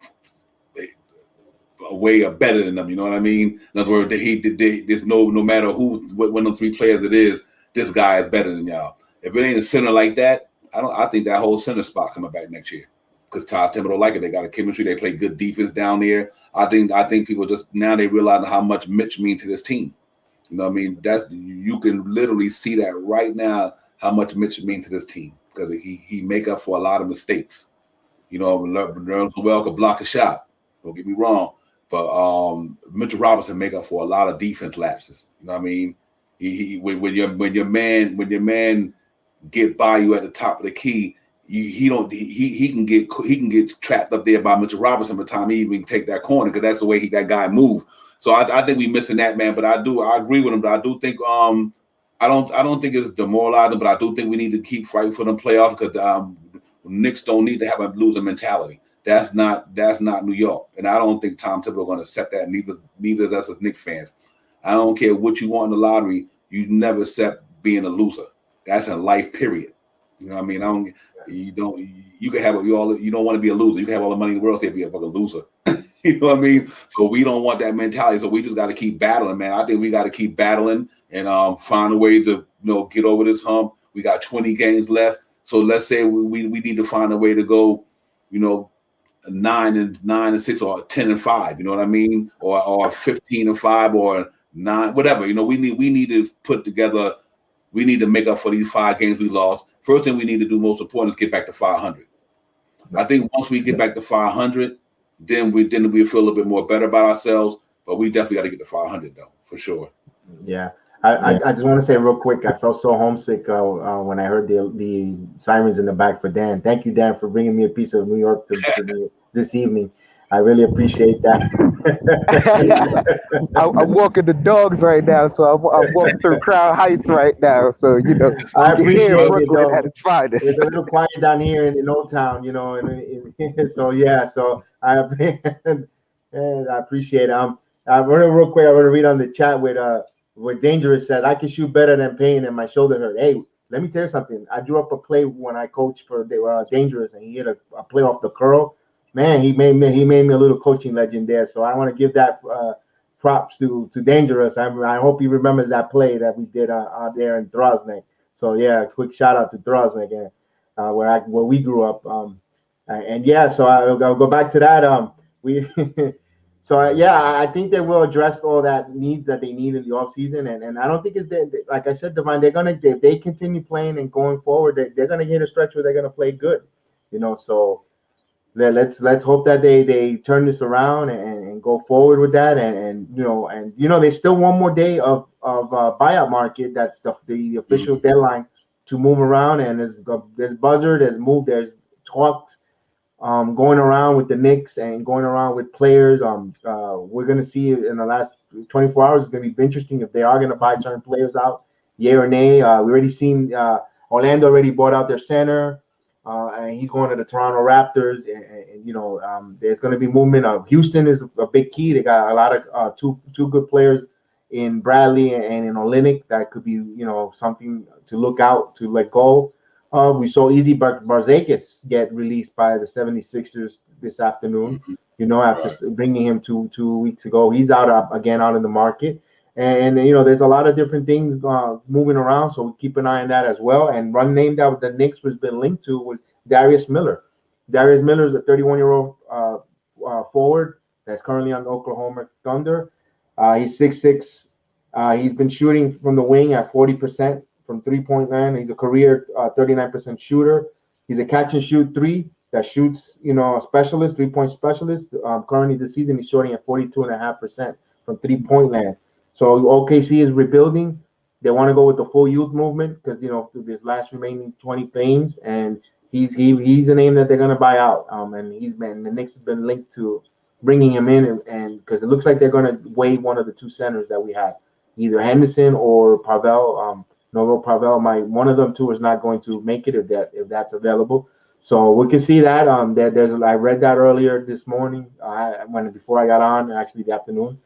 way better than them. You know what I mean? In other words, there's no matter one of the 3 players it is, this guy is better than y'all. If it ain't a center like that, I think that whole center spot coming back next year because Todd Thibodeau like it. They got a chemistry. They play good defense down there. I think people just now they realize how much Mitch means to this team. You know what I mean? You can literally see that right now how much Mitch means to this team because he make up for a lot of mistakes. You know, learns well could block a shot. Don't get me wrong, but Mitchell Robinson make up for a lot of defense lapses. You know what I mean? When your man get by you at the top of the key, he can get trapped up there by Mitchell Robinson by the time he even take that corner because that's the way that guy moves. So I think we missing that, man. But I agree with him. But I do think I don't think it's demoralizing, but I do think we need to keep fighting for them playoffs because Knicks don't need to have a losing mentality. That's not New York, and I don't think Tom Thibodeau going to accept that. Neither of us as Knicks fans. I don't care what you want in the lottery. You never accept being a loser. That's a life period. You know what I mean? You don't want to be a loser. You can have all the money in the world, say be a fucking loser. You know what I mean? So we don't want that mentality. So we just got to keep battling, man. I think we got to keep battling and find a way to get over this hump. We got 20 games left. So let's say we need to find a way to go, 9-6 or 10-5. You know what I mean? Or 15-5 or 9, whatever. We need to put together. We need to make up for these 5 games we lost. First thing we need to do, most important, is get back to 500. I think once we get back to 500, then we feel a little bit more better about ourselves. But we definitely got to get to 500 though, for sure. Yeah. I just want to say real quick, I felt so homesick when I heard the sirens in the back for Dan. Thank you, Dan, for bringing me a piece of New York to this evening. I really appreciate that. I'm walking the dogs right now, so I'm walking through Crown Heights right now. So I appreciate Brooklyn at its finest. It's a little quiet down here in Old Town, so yeah. So I appreciate it. Real quick, I want to read on the chat with Dangerous said, I can shoot better than Payne and my shoulder hurt. Hey, let me tell you something. I drew up a play when I coached for Dangerous, and he hit a play off the curl. Man, he made me a little coaching legend there. So I want to give that props to Dangerous. I hope he remembers that play that we did out there in Droznik. So yeah, quick shout out to Droznik, where we grew up. And yeah, so I'll go back to that. So I think they will address all that needs that they need in the offseason. And I don't think like I said, Divine, if they continue playing and going forward, they're gonna hit a stretch where they're gonna play good. So let's hope that they turn this around and go forward with that. And there's still one more day of buyout market. That's the official deadline to move around. And there's buzzer, there's talks going around with the Knicks and going around with players. We're going to see in the last 24 hours, it's going to be interesting if they are going to buy certain players out, yay or nay. We already seen Orlando already bought out their center, and he's going to the Toronto Raptors. And there's going to be movement. Houston is a big key. They got a lot of two good players in Bradley and in Olynyk that could be something to look out to let go. We saw Easy Barzakis get released by the 76ers this afternoon, after bringing him two weeks ago. He's out in the market. And there's a lot of different things moving around, so we keep an eye on that as well. And one name that the Knicks has been linked to was Darius Miller. Darius Miller is a 31-year-old forward that's currently on the Oklahoma Thunder. He's 6'6". He's been shooting from the wing at 40%. From 3-point land. He's a career 39% shooter. He's a catch and shoot 3 that shoots, a specialist, 3-point specialist. Currently this season, he's shooting at 42.5% from 3-point land. So OKC is rebuilding. They want to go with the full youth movement because, through this last remaining 20 games, and he's a name that they're going to buy out. And the Knicks have been linked to bringing him in, and because it looks like they're going to waive one of the 2 centers that we have, either Henderson or Pavel. Novo Pavel, one of them 2 is not going to make it if that's available. So we can see that. I read that earlier this morning before I got on, actually the afternoon.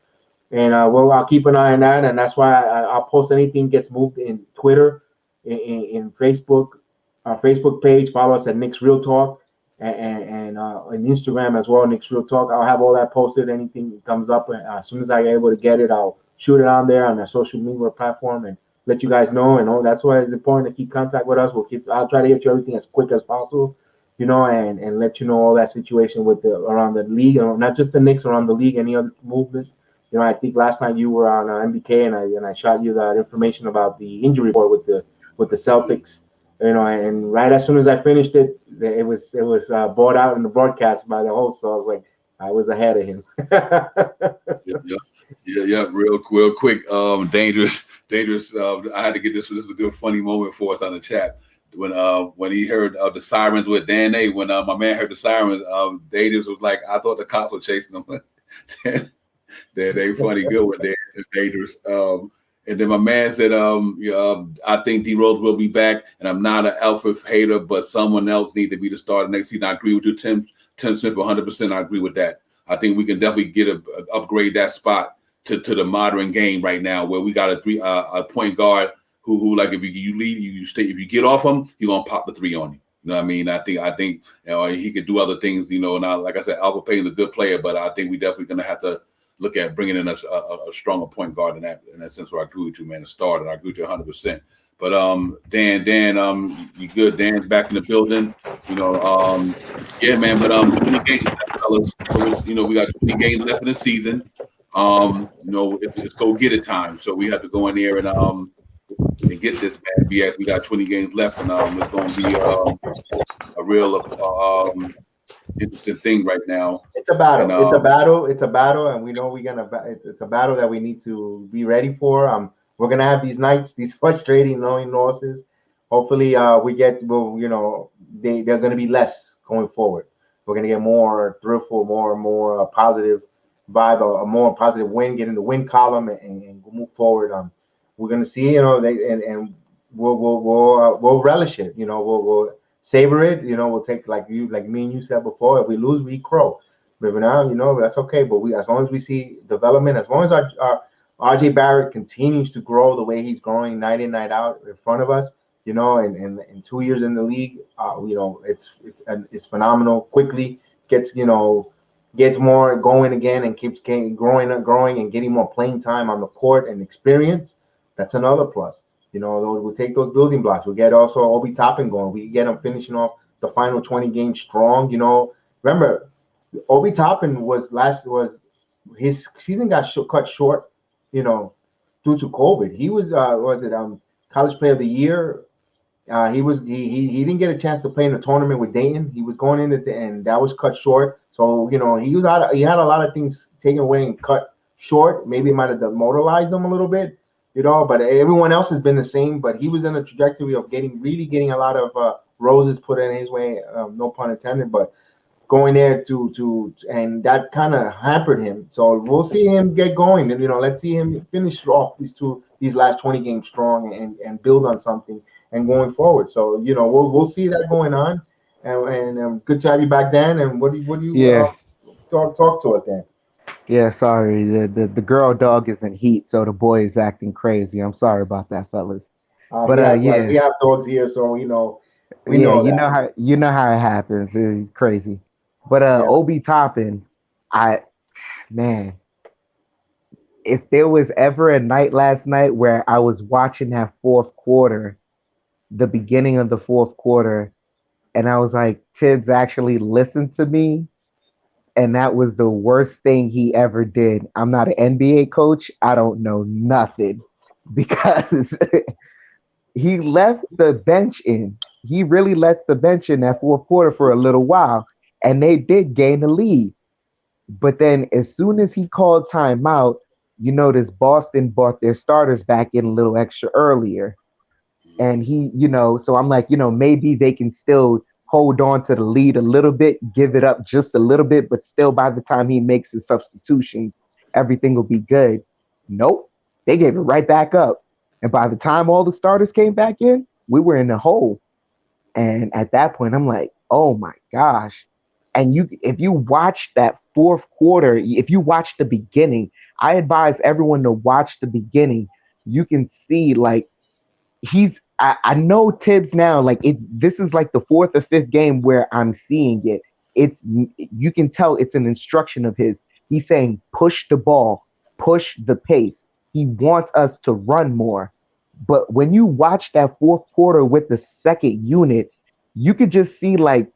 And I'll keep an eye on that, and that's why I'll post anything gets moved in Twitter, in Facebook, our Facebook page. Follow us at Knicks Real Talk, and on Instagram as well, Knicks Real Talk. I'll have all that posted. Anything that comes up, as soon as I'm able to get it, I'll shoot it on there on our social media platform and let you guys know. And that's why it's important to keep contact with us. I'll try to get you everything as quick as possible, and let you know all that situation with around the league, not just the Knicks, around the league, any other movement. I think last night you were on MBK, and I shot you that information about the injury report with the Celtics. And right as soon as I finished it, it was brought out in the broadcast by the host. So I was like, I was ahead of him. Yeah. Real quick. Dangerous. I had to get this. This is a good funny moment for us on the chat. When he heard the sirens with Dan A. When my man heard the sirens, Dangerous was like, I thought the cops were chasing him. They funny good with Dangerous. And then my man said, I think D Rose will be back, and I'm not an alpha hater, but someone else need to be the starter next season. I agree with you, Tim Smith, 100%. I agree with that. I think we can definitely upgrade that spot to the modern game right now, where we got a point guard who like if you lead, you stay. If you get off him, he's gonna pop the three on you. You know what I mean? I think he could do other things. Now like I said, Alpha Payne's a good player, but I think we definitely gonna have to look at bringing in a stronger point guard in that sense. Where I agree with you, man. The starter, I agree with you 100%. But Dan, you good? Dan's back in the building. Yeah, man. But 20 games left, fellas. So we got 20 games left in the season. It's go get it time. So we have to go in there and get this, man. BS. We got 20 games left, and it's going to be a real interesting thing right now. It's a battle. It's a battle, and we know it's a battle that we need to be ready for. We're gonna have these nights, these frustrating knowing losses. Hopefully, they're gonna be less going forward. We're gonna get more thrill, more positive vibe, a more positive win, get in the win column, and move forward. We're gonna see, and we'll relish it. We'll savor it. We'll take like me and you said before. If we lose, we crow. But now, that's okay. But as long as we see development, as long as our RJ Barrett continues to grow the way he's growing night in, night out in front of us, and 2 years in the league, it's phenomenal. Quickly gets more going again and keeps growing and getting more playing time on the court and experience. That's another plus. We'll take those building blocks. We'll get also Obi Toppin going. We get him finishing off the final 20 games strong. Remember, Obi Toppin was his season got cut short, due to COVID. He was college player of the year. He didn't get a chance to play in the tournament with Dayton. He was going into and that was cut short. So he had a lot of things taken away and cut short. Maybe it might have demoralized him a little bit. But everyone else has been the same. But he was in a trajectory of getting a lot of roses put in his way, no pun intended. But going there and that kind of hampered him. So we'll see him get going, and let's see him finish off these last 20 games strong and build on something and going forward. So we'll see that going on, and good to have you back, Dan. And what do you talk to us, Dan? Yeah, sorry. The girl dog is in heat, so the boy is acting crazy. I'm sorry about that, fellas. But we have dogs here, so we know. You know how it happens. It's crazy. But Obi Toppin, if there was ever a night last night where I was watching that fourth quarter, the beginning of the fourth quarter, and I was like, Tibbs actually listened to me. And that was the worst thing he ever did. I'm not an NBA coach. I don't know nothing because he left the bench in. He really left the bench in that fourth quarter for a little while, and they did gain the lead. But then as soon as he called timeout, this Boston brought their starters back in a little extra earlier. And he, so I'm like, maybe they can still hold on to the lead a little bit, give it up just a little bit, but still by the time he makes his substitutions, everything will be good. Nope. They gave it right back up. And by the time all the starters came back in, we were in the hole. And at that point, I'm like, oh my gosh. And if you watch that fourth quarter, if you watch the beginning, I advise everyone to watch the beginning. You can see like he's I know Tibbs now. Like this is like the fourth or fifth game where I'm seeing it. It's you can tell it's an instruction of his. He's saying push the ball, push the pace. He wants us to run more. But when you watch that fourth quarter with the second unit, you could just see like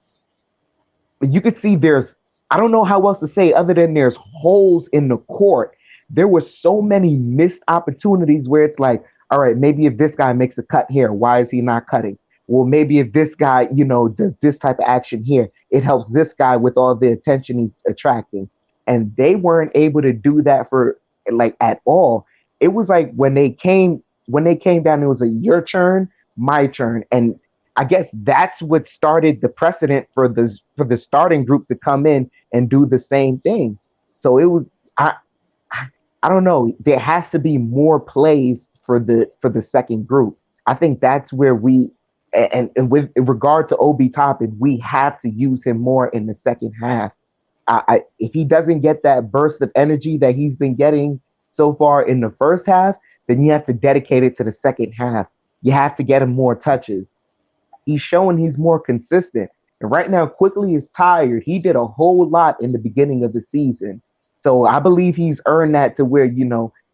you could see there's I don't know how else to say other than there's holes in the court. There were so many missed opportunities where it's like, all right, maybe if this guy makes a cut here, why is he not cutting? Well, maybe if this guy, does this type of action here, it helps this guy with all the attention he's attracting. And they weren't able to do that for like at all. It was like when they came down, it was a your turn, my turn. And I guess that's what started the precedent for the starting group to come in and do the same thing. So it was I don't know. There has to be more plays for the second group. I think that's where and with in regard to Obi Toppin, we have to use him more in the second half. If he doesn't get that burst of energy that he's been getting so far in the first half, then you have to dedicate it to the second half. You have to get him more touches. He's showing he's more consistent. And right now, quickly is tired. He did a whole lot in the beginning of the season. So I believe he's earned that to where,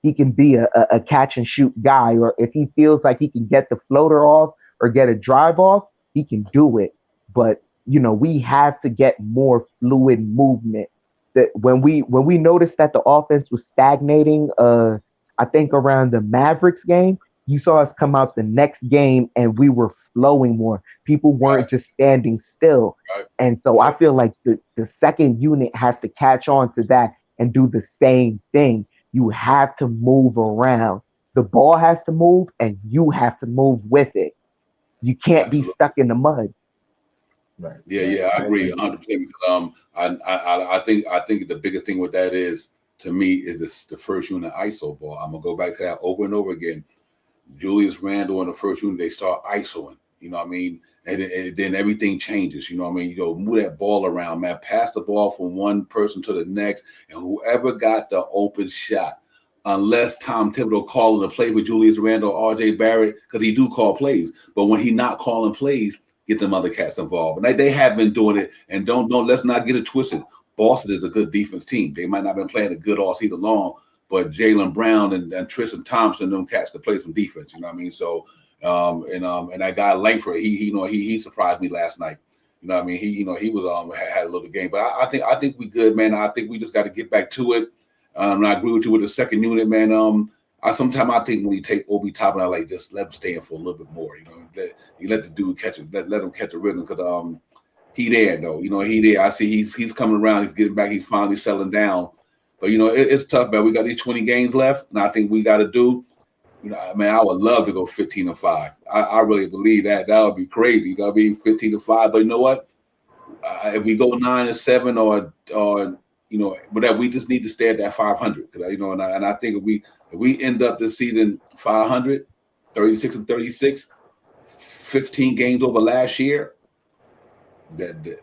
he can be a catch and shoot guy. Or if he feels like he can get the floater off or get a drive off, he can do it. But, we have to get more fluid movement. That when we noticed that the offense was stagnating, I think around the Mavericks game, you saw us come out the next game and we were flowing more. People weren't just standing still. Right. And so I feel like the second unit has to catch on to that and do the same thing. You have to move around. The ball has to move and you have to move with it. You can't be stuck in the mud. Right. Yeah, I agree 100%. Because I think the biggest thing with that is, to me, is the first unit ISO ball. I'm gonna go back to that over and over again. Julius Randle in the first unit, they start ISOing. You know what I mean? And then everything changes. You know what I mean? Move that ball around, man. Pass the ball from one person to the next, and whoever got the open shot, unless Tom Thibodeau calling a play with Julius Randle or R.J. Barrett, because he do call plays. But when he not calling plays, get them other cats involved. And they have been doing it. And don't let's not get it twisted. Boston is a good defense team. They might not have been playing a good all season long, but Jaylen Brown and Tristan Thompson, them cats can play some defense. You know what I mean? So and that guy Langford, he surprised me last night. You know what I mean? He was had a little game, but I think we good, man. I think we just got to get back to it. And I agree with you with the second unit, man. Sometimes I think when you take Obi Toppin, I like just let him stay in for a little bit more. You let the dude catch it, let him catch a rhythm, because he there though. He there. I see he's coming around. He's getting back. He's finally settling down. But it's tough, man. We got these 20 games left, and I think we got to do. Man, I would love to go 15-5. I really believe that would be crazy. You know what I mean, 15-5. But you know what? If we go 9-7 or whatever, we just need to stay at that 500. And I think if we end up this season 500, 36-36, 15 games over last year, that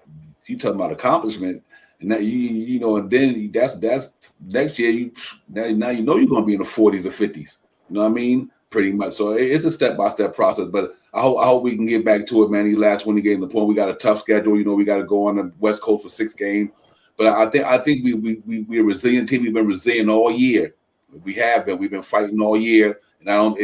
you talking about accomplishment. And that and then that's next year. Now you're going to be in the 40s or 50s. You know what I mean? Pretty much. So it's a step-by-step process. But I hope we can get back to it, man. These last 20 games, the point we got a tough schedule. We got to go on the West Coast for 6 games. But I think we're a resilient team. We've been resilient all year. We have been. We've been fighting all year. And I don't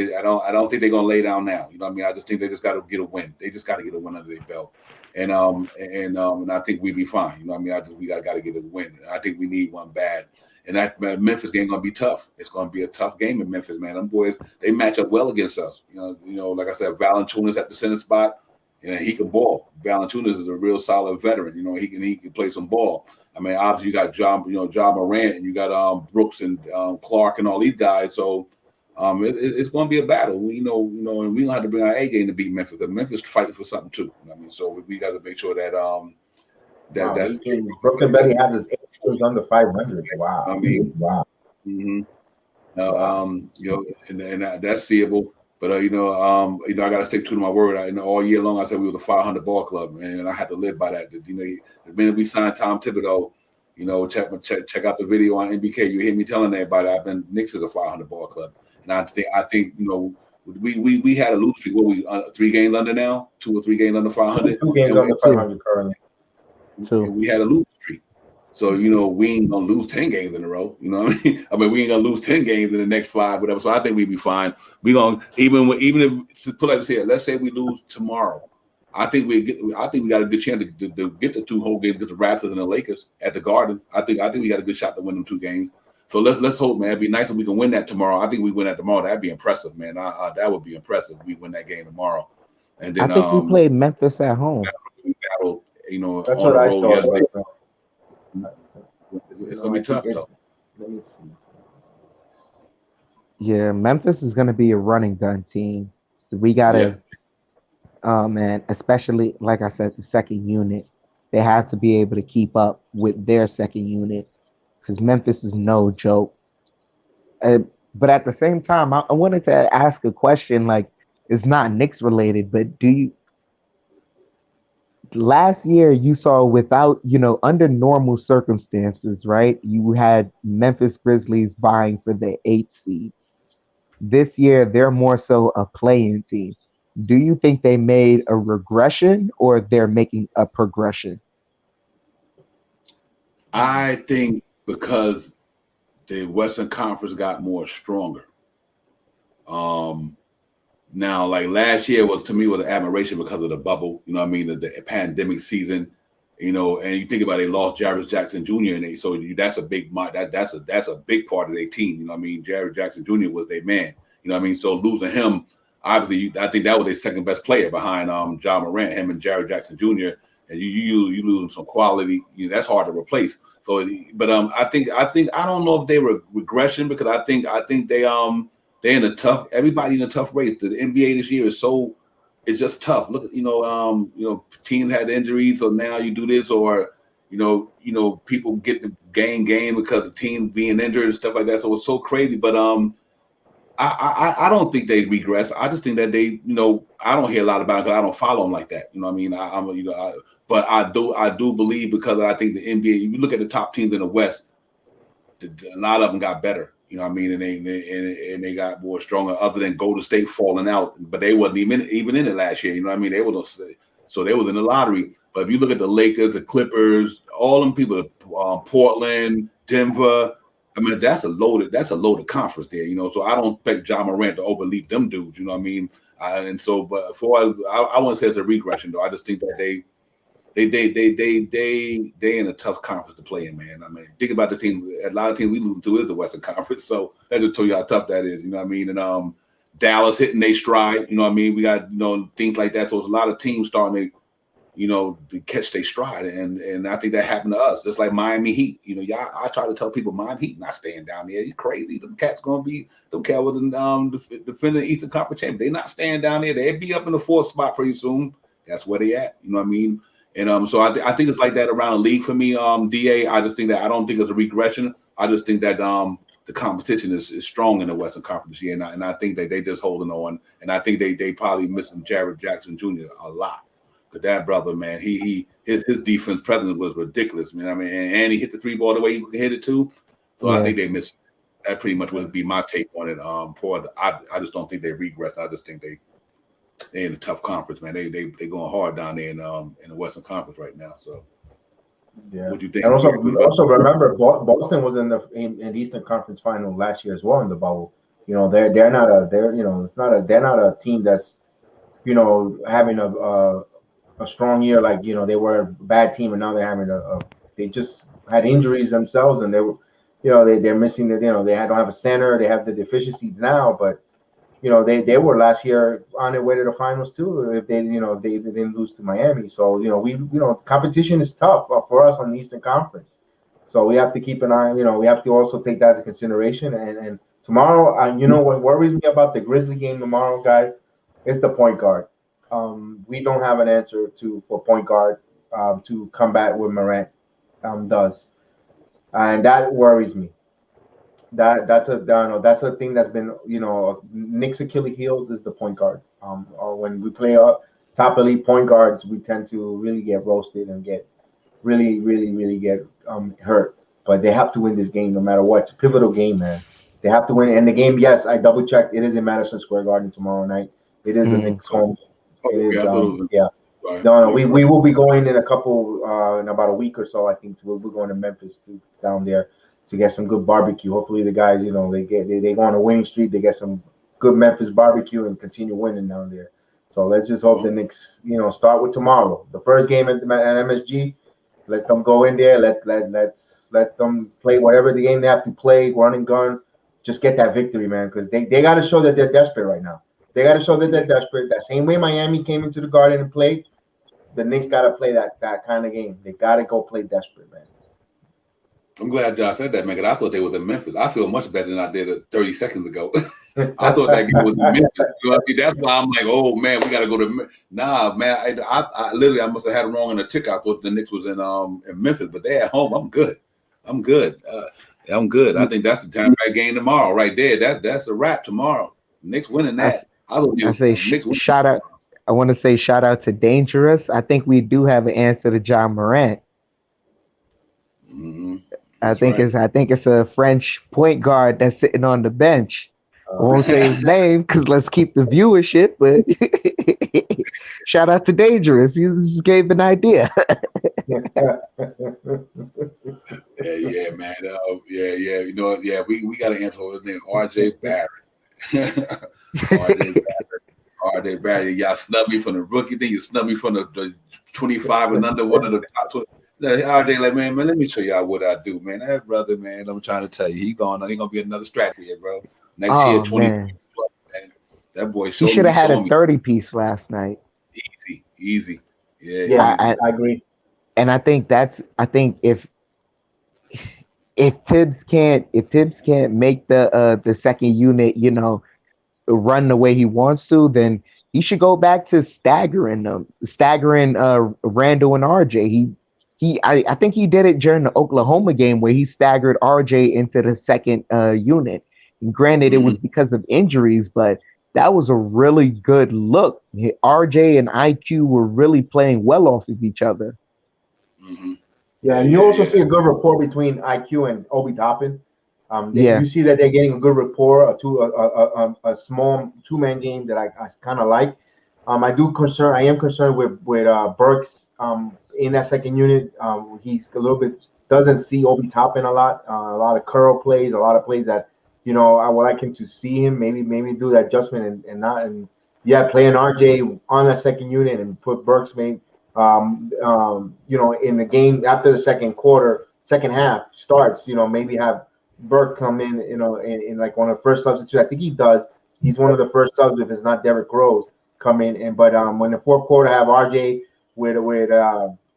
think they're going to lay down now. You know what I mean? I just think they just got to get a win. They just got to get a win under their belt. And I think we'd be fine. You know what I mean? We got to get a win. And I think we need one bad. And that Memphis game going to be tough. It's going to be a tough game in Memphis, man. Them boys, they match up well against us. Like I said, Valanciunas at the center spot. He can ball. Valanciunas is a real solid veteran. He can play some ball. I mean, obviously you got Ja Morant, and you got Brooks and Clark and all these guys. So it's going to be a battle. And we don't have to bring our A game to beat Memphis. And Memphis fighting for something too. I mean, so we got to make sure that that's Brooks and Betty has his 8 games under 500. Wow. I mean, wow. Mm-hmm. And that's seeable. But I got to stick true to my word. All year long I said we were the 500 ball club, and I had to live by that. The minute we signed Tom Thibodeau, check out the video on NBK. You hear me telling everybody Knicks is a 500 ball club, and I think We had a lose streak. What we 3 games under now? 2 or 3 games under 500. 2 games under 500 currently. And we had a lose streak. So, we ain't going to lose 10 games in a row. You know what I mean? We ain't going to lose 10 games in the next 5, whatever. So I think we'd be fine. We going to, even if, put like this here, let's say we lose tomorrow. I think we got a good chance to get the 2 whole games against the Raptors and the Lakers at the Garden. I think we got a good shot to win them 2 games. So let's hope, man. It'd be nice if we can win that tomorrow. I think we win that tomorrow. That'd be impressive, man. That would be impressive if we win that game tomorrow. And then I think we played Memphis at home. We battle, that's what I thought. It's gonna be tough though. Let me see. Yeah, Memphis is gonna be a running gun team. We gotta, man, especially like I said, the second unit. They have to be able to keep up with their second unit because Memphis is no joke. But at the same time, I wanted to ask a question. Like, it's not Knicks related, but last year you saw without, under normal circumstances, right? You had Memphis Grizzlies vying for the 8th seed. This year, they're more so a play-in team. Do you think they made a regression or they're making a progression? I think because the Western Conference got more stronger. Now, like last year was to me was an admiration because of the bubble, the pandemic season, and you think about it, they lost Jarrett Jackson Jr. and so that's a big that's a big part of their team. Jarrett Jackson Jr. was their man. So losing him, obviously, I think that was their second best player behind Ja Morant, him and Jarrett Jackson Jr. And you losing some quality, that's hard to replace. So, but I think I don't know if they were regression because I think they're in a tough. Everybody in a tough race. The NBA this year it's just tough. Look, teams had injuries, so now you do this, or people get to gain because the team being injured and stuff like that. So it's so crazy. But I don't think they regress. I just think that they, I don't hear a lot about it because I don't follow them like that. But I do believe because I think the NBA. If you look at the top teams in the West, a lot of them got better. And they got more stronger. Other than Golden State falling out, but they wasn't even in it last year. They were so they was in the lottery. But if you look at the Lakers, the Clippers, all them people, Portland, Denver. That's a loaded conference there, So I don't expect Ja Morant to overleap them dudes, but I wouldn't say it's a regression though. I just think that they in a tough conference to play in, man. Think about the team. A lot of teams we lose to is the Western Conference, so that just tell you how tough that is, And Dallas hitting their stride, We got things like that. So it's a lot of teams starting to catch their stride, and I think that happened to us. Just like Miami Heat, I try to tell people Miami Heat not staying down there. You crazy? Them cats gonna be them cat with the defending Eastern Conference champion. They not staying down there. They'll be up in the 4th spot pretty soon. That's where they at. And so I think it's like that around the league for me. DA, I just think that I don't think it's a regression. I just think that the competition is strong in the Western Conference here, and I think that they just holding on. And I think they probably missing Jarrett Jackson Jr. a lot. But that brother, man, his defense presence was ridiculous, man. And he hit the 3 ball the way he hit it too. So I think they missed. That pretty much would be my take on it. I just don't think they regress. I just think they're in a tough conference, man. They going hard down there in the Western Conference right now. So, yeah. What do you think? And also remember, Boston was in the Eastern Conference Final last year as well in the bubble. They're not a team that's having a strong year like they were a bad team and now they're having they just had injuries themselves and they were they're missing they don't have a center. They have the deficiencies now, but they were last year on their way to the finals too. If they didn't lose to Miami, so competition is tough for us on the Eastern Conference. So we have to keep an eye. We have to also take that into consideration. And tomorrow, what worries me about the Grizzly game tomorrow, guys, is the point guard. We don't have an answer for point guard to combat what Morant does, and that worries me. That's a thing that's been Knicks' Achilles heels is the point guard. Or when we play top elite point guards, we tend to really get roasted and get really get hurt. But they have to win this game no matter what. It's a pivotal game, man. They have to win. And the game, yes, I double checked. It is in Madison Square Garden tomorrow night. It is the Knicks home. Oh, it is, okay, I thought it was yeah. right. No, we will be going in in about a week or so. I think we'll be going to Memphis down there to get some good barbecue. Hopefully, the guys, they go on a winning streak. They get some good Memphis barbecue and continue winning down there. So let's just hope the Knicks, start with tomorrow. The first game at MSG, let them go in there. Let them play whatever the game they have to play, run and gun. Just get that victory, man, because they got to show that they're desperate right now. They got to show that they're desperate. That same way Miami came into the Garden and played, the Knicks got to play that kind of game. They got to go play desperate, man. I'm glad Josh said that, man, because I thought they was in Memphis. I feel much better than I did 30 seconds ago. I thought that game was in Memphis. That's why I'm like, oh, man, we got to go to – nah, man, I literally, I must have had it wrong on the ticket. I thought the Knicks was in Memphis, but they're at home. I'm good. I'm good. I think that's the time back game tomorrow right there. That's a wrap tomorrow. Knicks winning that. I want to say shout out to Dangerous. I think we do have an answer to John Morant. Mm-hmm. I think it's a French point guard that's sitting on the bench. I won't say his name because let's keep the viewership. But shout out to Dangerous. He just gave an idea. Yeah, man. Yeah. We got to answer his name, RJ Barrett. RJ Barrett. Y'all snub me from the rookie thing. You snub me from the 25 and under, one of the top 20. RJ, like, man, let me show y'all what I do, man. That brother, man, I'm trying to tell you, he gonna be another strap here, bro. Next year, 20 man. That boy He should have had a 30-piece last night. Easy. Yeah, I agree. And I think if Tibbs can't make the second unit, run the way he wants to, then he should go back to staggering Randall and RJ. I think he did it during the Oklahoma game where he staggered RJ into the second unit. And granted, it was because of injuries, but that was a really good look. RJ and IQ were really playing well off of each other. Mm-hmm. Yeah, and you also see a good rapport between IQ and Obi Toppin. You see that they're getting a good rapport, a small two-man game that I kind of like. I am concerned with Burks in that second unit. He's a little bit doesn't see Obi Toppin a lot of curl plays, a lot of plays that I would like him to see him maybe do that adjustment and playing RJ on that second unit and put Burks maybe in the game after the second half starts, maybe have Burke come in like one of the first substitutes. I think he does. He's one of the first subs if it's not Derrick Rose come in. But when the fourth quarter have RJ with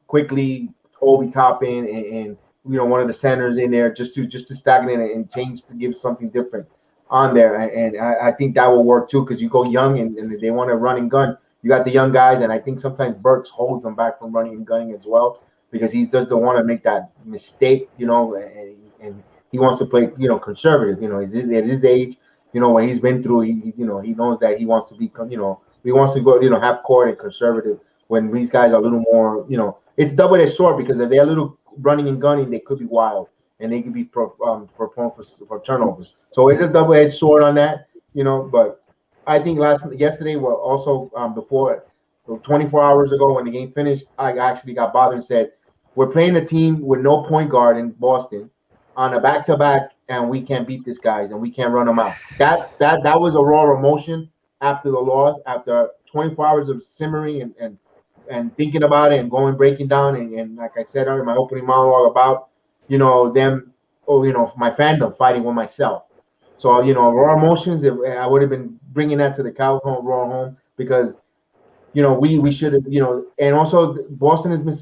quickly Obi Toppin and one of the centers in there just to stagnate and change to give something different on there. And I think that will work too because you go young and they want to run and gun. You got the young guys, and I think sometimes Burks holds them back from running and gunning as well because he doesn't want to make that mistake, and he wants to play, conservative. At his age, what he's been through, he knows that he wants to be, he wants to go, half court and conservative. When these guys are a little more, it's double-edged sword because if they're a little running and gunning, they could be wild and they could be prone for turnovers. So it's a double-edged sword on that, But I think yesterday, were also before 24 hours ago when the game finished, I actually got bothered and said, we're playing a team with no point guard in Boston on a back-to-back, and we can't beat these guys, and we can't run them out. That was a raw emotion after the loss, after 24 hours of simmering and thinking about it and breaking down, and like I said in my opening monologue about, my fandom fighting with myself. So, raw emotions, I would have been bringing that to the raw home because, we should have, and also Boston has been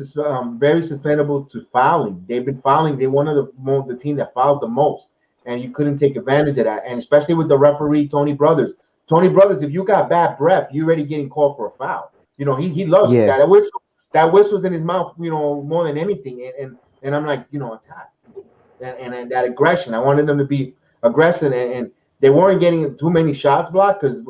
very susceptible to fouling. They've been fouling. They're one of the team that fouled the most, and you couldn't take advantage of that. And especially with the referee, Tony Brothers. Tony Brothers, if you got bad breath, you're already getting called for a foul. He loves that whistle. That whistle's in his mouth, more than anything. And I'm like, attack. And that aggression. I wanted them to be aggressive, and they weren't getting too many shots blocked because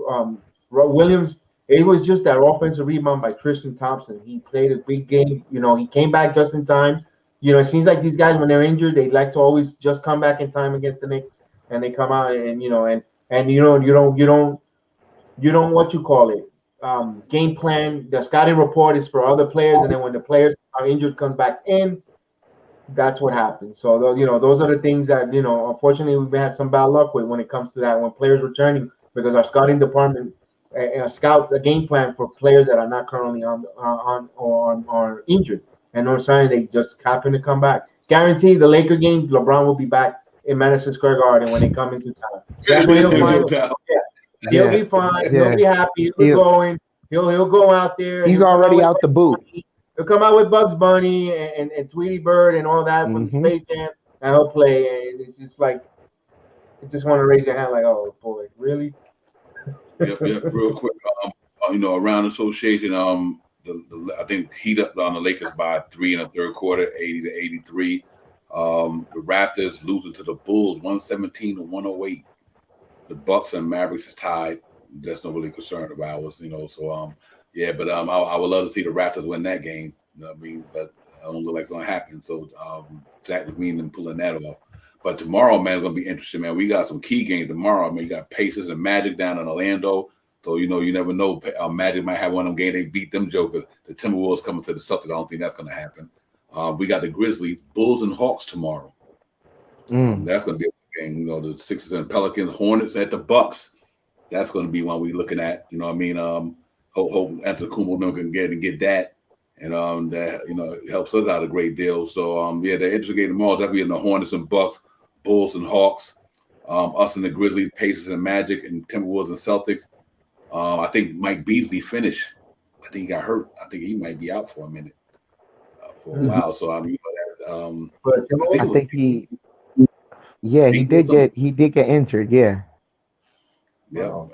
Williams. It was just that offensive rebound by Tristan Thompson. He played a big game. He came back just in time. It seems like these guys, when they're injured, they like to always just come back in time against the Knicks. and they come out and you don't what you call it, game plan. The scouting report is for other players, and then when the players are injured, come back in. That's what happens. So those are the things that unfortunately we've had some bad luck with when it comes to that when players returning because our scouting department scouts a game plan for players that are not currently on injured, and no sign they just happen to come back. Guaranteed, the Laker game, LeBron will be back in Madison Square Garden when they come into town. That's when he'll find. He'll be fine. Yeah. He'll be happy. He'll be going. He'll go out there. He's already out the boot. He'll come out with Bugs Bunny and Tweety Bird and all that from the Space Jam, and he'll play. And it's just like, you just want to raise your hand, like, oh boy, really? Yep. Real quick, around association, I think heat up on the Lakers by 3 in the third quarter, 80-83. The Raptors losing to the Bulls, 117-108. The Bucks and Mavericks is tied. That's no really concern of ours, So but I would love to see the Raptors win that game. You know what I mean? But I don't look like it's gonna happen. So Zach was meaning them pulling that off. But tomorrow, man, it's gonna be interesting, man. We got some key games tomorrow. I mean, you got Pacers and Magic down in Orlando. So you never know. Magic might have one of them games. They beat them jokers. The Timberwolves coming to the Celtics. I don't think that's gonna happen. We got the Grizzlies, Bulls, and Hawks tomorrow. That's gonna be a game. The Sixers and Pelicans, Hornets at the Bucks. That's gonna be one we're looking at. You know what I mean? Hope Antetokounmpo can get that, and that it helps us out a great deal. So the interesting game tomorrow is definitely in the Hornets and Bucks, Bulls and Hawks, us and the Grizzlies, Pacers and Magic, and Timberwolves and Celtics. I think Mike Beasley finished. I think he got hurt. I think he might be out for a minute, for a while. So I think he did get injured. Yeah. Yeah,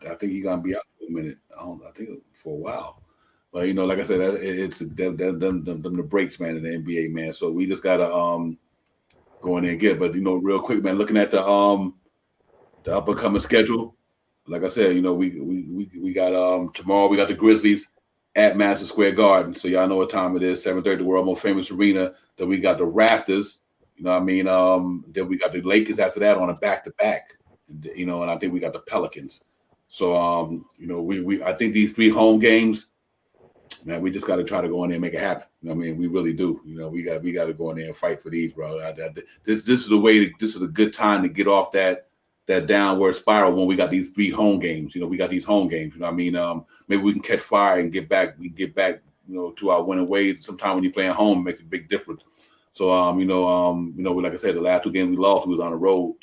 I think he's gonna be out for a minute. I think for a while, but like I said, it's them the breaks, man, in the NBA, man. So we just gotta go in there and get. But real quick, man, looking at the up and coming schedule, like I said, we got tomorrow we got the Grizzlies at Madison Square Garden. So y'all know what time it is, 7:30, the world most famous arena. Then we got the Raptors. Then we got the Lakers after that on a back-to-back. And I think we got the Pelicans. So, I think these 3 home games, man, we just got to try to go in there and make it happen. We really do. We got to go in there and fight for these, bro. This is the way. This is a good time to get off that downward spiral when we got these 3 home games. We got these home games. Maybe we can catch fire and get back. We can get back, to our winning ways. Sometimes when you're playing home, it makes a big difference. So, like I said, the last 2 games we lost, we was on the road.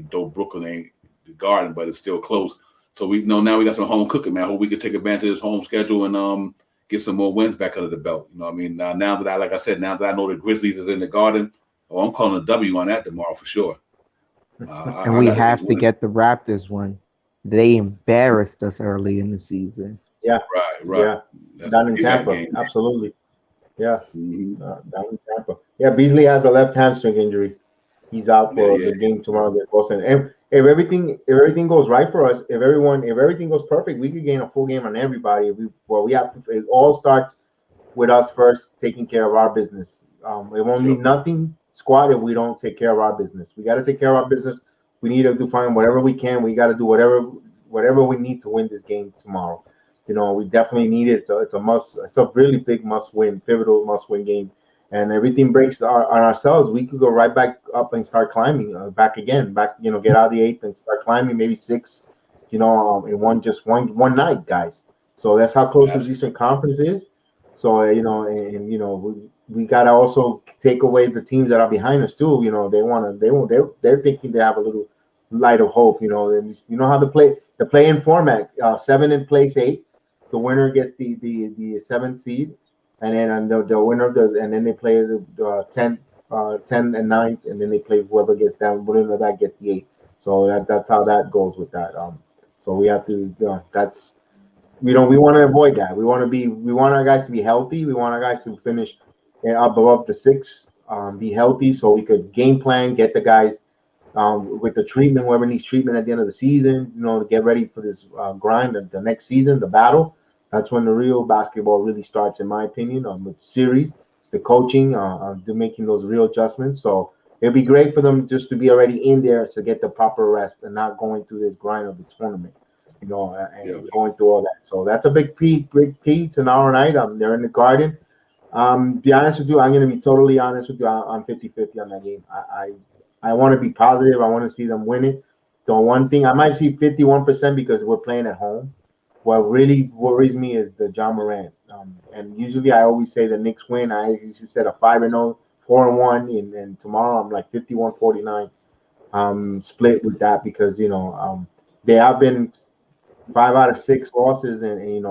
Though Brooklyn ain't the Garden, but it's still close. So we know now we got some home cooking, man. I hope we can take advantage of this home schedule and get some more wins back under the belt. Now that I know the Grizzlies is in the Garden, I'm calling a W on that tomorrow for sure. And we have to get the Raptors one. They embarrassed us early in the season. Yeah, right. Yeah, down in Tampa, absolutely. Yeah, down in Tampa. Yeah, Beasley has a left hamstring injury. He's out for the game tomorrow against Boston. And if everything goes right for us, if everything goes perfect, we could gain a full game on everybody. It all starts with us first taking care of our business. It won't mean nothing, squad, if we don't take care of our business. We got to take care of our business. We need to find whatever we can. We got to do whatever we need to win this game tomorrow. We definitely need it. So it's a must. It's a really big must-win, pivotal must-win game. And everything breaks on ourselves, we could go right back up and start climbing back, get out of the 8th and start climbing maybe 6, in one night, guys. So that's how close this Eastern Conference is. So we gotta also take away the teams that are behind us too. They're thinking they have a little light of hope. And how the play-in format, 7 in place 8, the winner gets the 7th seed. And then the winner of and then they play the 10 and 9th, and then they play whoever gets down, whatever that gets the 8th. So that's how that goes with that. So we have to, we want to avoid that. We want our guys to be healthy. We want our guys to finish up above the 6, be healthy, so we could game plan, get the guys with the treatment, whoever needs treatment at the end of the season, to get ready for this grind of the next season, the battle. That's when the real basketball really starts, in my opinion, with series, the coaching, making those real adjustments. So it'd be great for them just to be already in there to get the proper rest and not going through this grind of the tournament, and going through all that. So that's a big P tomorrow night. They're in the Garden. Be honest with you, I'm going to be totally honest with you. I'm 50-50 on that game. I want to be positive. I want to see them win it. The one thing I might see 51% because we're playing at home. What really worries me is the John Morant. And usually I always say the Knicks win. I usually said a 5-0, 4-1, and tomorrow I'm like 51-49. Split with that because they have been 5 out of 6 losses, and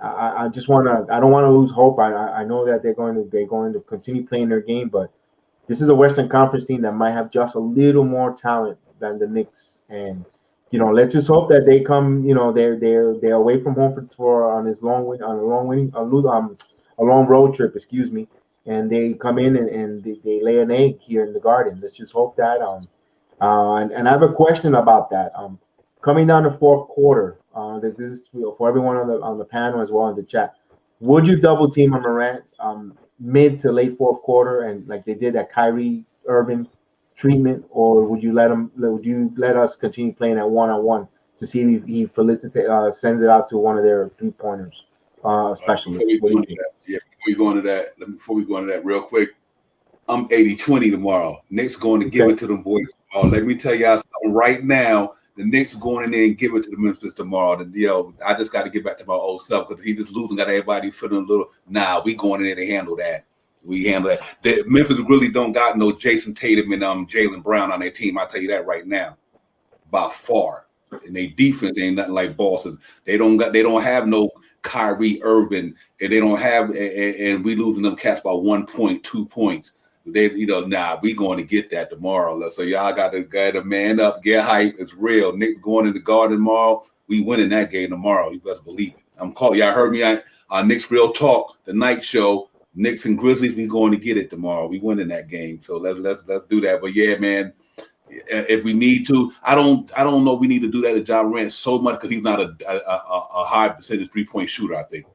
I just I don't want to lose hope. I know that they're going to continue playing their game, but this is a Western Conference team that might have just a little more talent than the Knicks, and let's just hope that they come. They're away from home for on this a long road trip. Excuse me, and they come in and they lay an egg here in the Garden. Let's just hope that. And I have a question about that. Coming down the fourth quarter, this is for everyone on the panel as well in the chat. Would you double team on Morant mid to late fourth quarter, and like they did that Kyrie Irving treatment, or would you let us continue playing at 1-on-1 to see if he sends it out to one of their 3-pointers, specialists? Before we go into that real quick, I'm 80-20 tomorrow. Knicks going to give it to them boys. Let me tell y'all something right now. The Knicks going in there and give it to the Memphis tomorrow. I just got to get back to my old self because he just losing, got everybody feeling a little. Nah, we going in there to handle that. We handle that. The Memphis really don't got no Jason Tatum and Jaylen Brown on their team. I'll tell you that right now, by far. And their defense ain't nothing like Boston. They don't have no Kyrie Irving, and they don't have and we losing them cats by 1 point, 2 points. They, we going to get that tomorrow. So y'all got to man up, get hype. It's real. Knicks going in the Garden tomorrow. We winning that game tomorrow. You better believe it. I'm calling. Y'all heard me on Knicks Real Talk, the night show. Knicks and Grizzlies, we going to get it tomorrow. We winning that game. So let's do that. But yeah, man, if we need to, I don't know. We need to do that to John Morant so much because he's not a high percentage 3-point shooter. I think.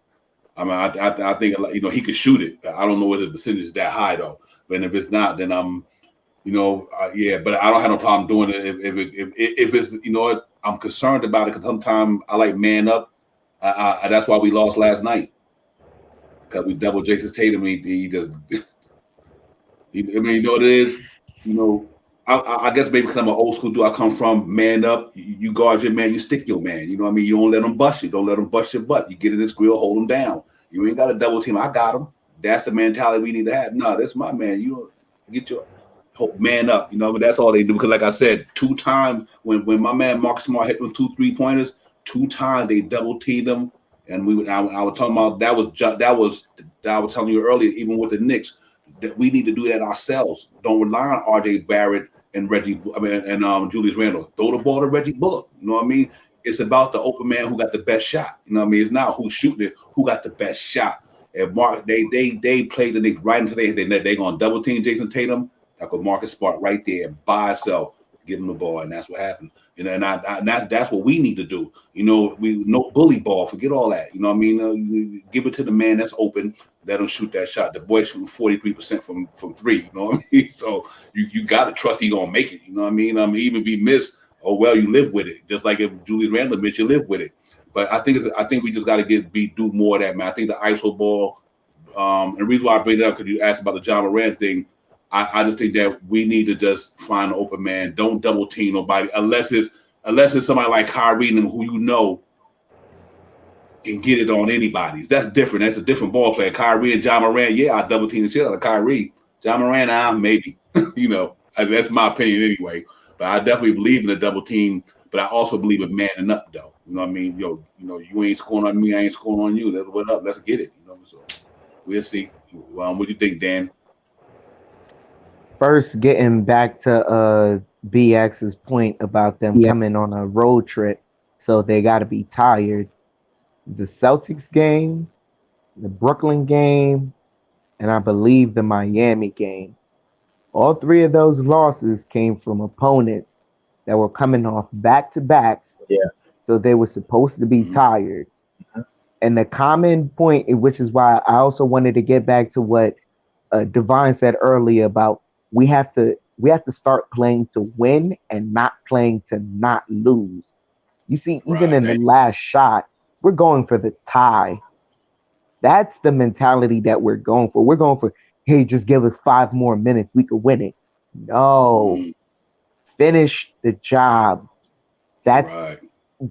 I mean, I think he could shoot it. I don't know whether the percentage is that high though. And if it's not, then I'm, but I don't have no problem doing it. If it's, I'm concerned about it because sometimes I like man up. That's why we lost last night because we doubled Jason Tatum. He just, you know what it is. I guess maybe because I'm an old school dude. I come from man up. You guard your man. You stick your man. You know what I mean. You don't let them bust you. Don't let them bust your butt. You get in this grill, hold them down. You ain't got a double team. I got him. That's the mentality we need to have. No, that's my man. You get your man up. But that's all they do. Because like I said, 2 times when my man Marcus Smart hit those 2 3-pointers, 2 times they double teamed them. And I was talking about that was I was telling you earlier, even with the Knicks, that we need to do that ourselves. Don't rely on RJ Barrett and Julius Randle. Throw the ball to Reggie Bullock. You know what I mean? It's about the open man who got the best shot. You know what I mean? It's not who's shooting it, who got the best shot. And Mark, they played the Knicks right into they're going to double team Jason Tatum. That could Marcus Smart right there by himself, give him the ball, and that's what happened. And that's what we need to do. We no bully ball, forget all that. You know what I mean? Give it to the man that's open, let him shoot that shot. The boy shooting 43% from 3. You know what I mean? So you got to trust he gonna make it. You know what I mean? Even if he missed, oh well, you live with it. Just like if Julius Randle missed, you live with it. But I think we just got to do more of that, man. I think the ISO ball, and the reason why I bring it up because you asked about the John Morant thing. I just think that we need to just find an open man. Don't double team nobody unless it's somebody like Kyrie who can get it on anybody. That's different. That's a different ball player. Kyrie and John Morant, yeah, I double team the shit out of Kyrie. John Morant, maybe. That's my opinion anyway. But I definitely believe in the double team. But I also believe in manning up though. You know what I mean? You ain't scoring on me, I ain't scoring on you. That's what up. Let's get it. So we'll see. What do you think, Dan? First, getting back to BX's point about them coming on a road trip, so they got to be tired. The Celtics game, the Brooklyn game, and I believe the Miami game. All 3 of those losses came from opponents that were coming off back-to-backs. Yeah. So they were supposed to be tired. And the common point, which is why I also wanted to get back to what Divine said earlier about we have to start playing to win and not playing to not lose. You see, even Right. in the last shot, we're going for the tie. That's the mentality that we're going for. We're going for, hey, just give us 5 more minutes. We could win it. No, Mhm. finish the job. That's Right.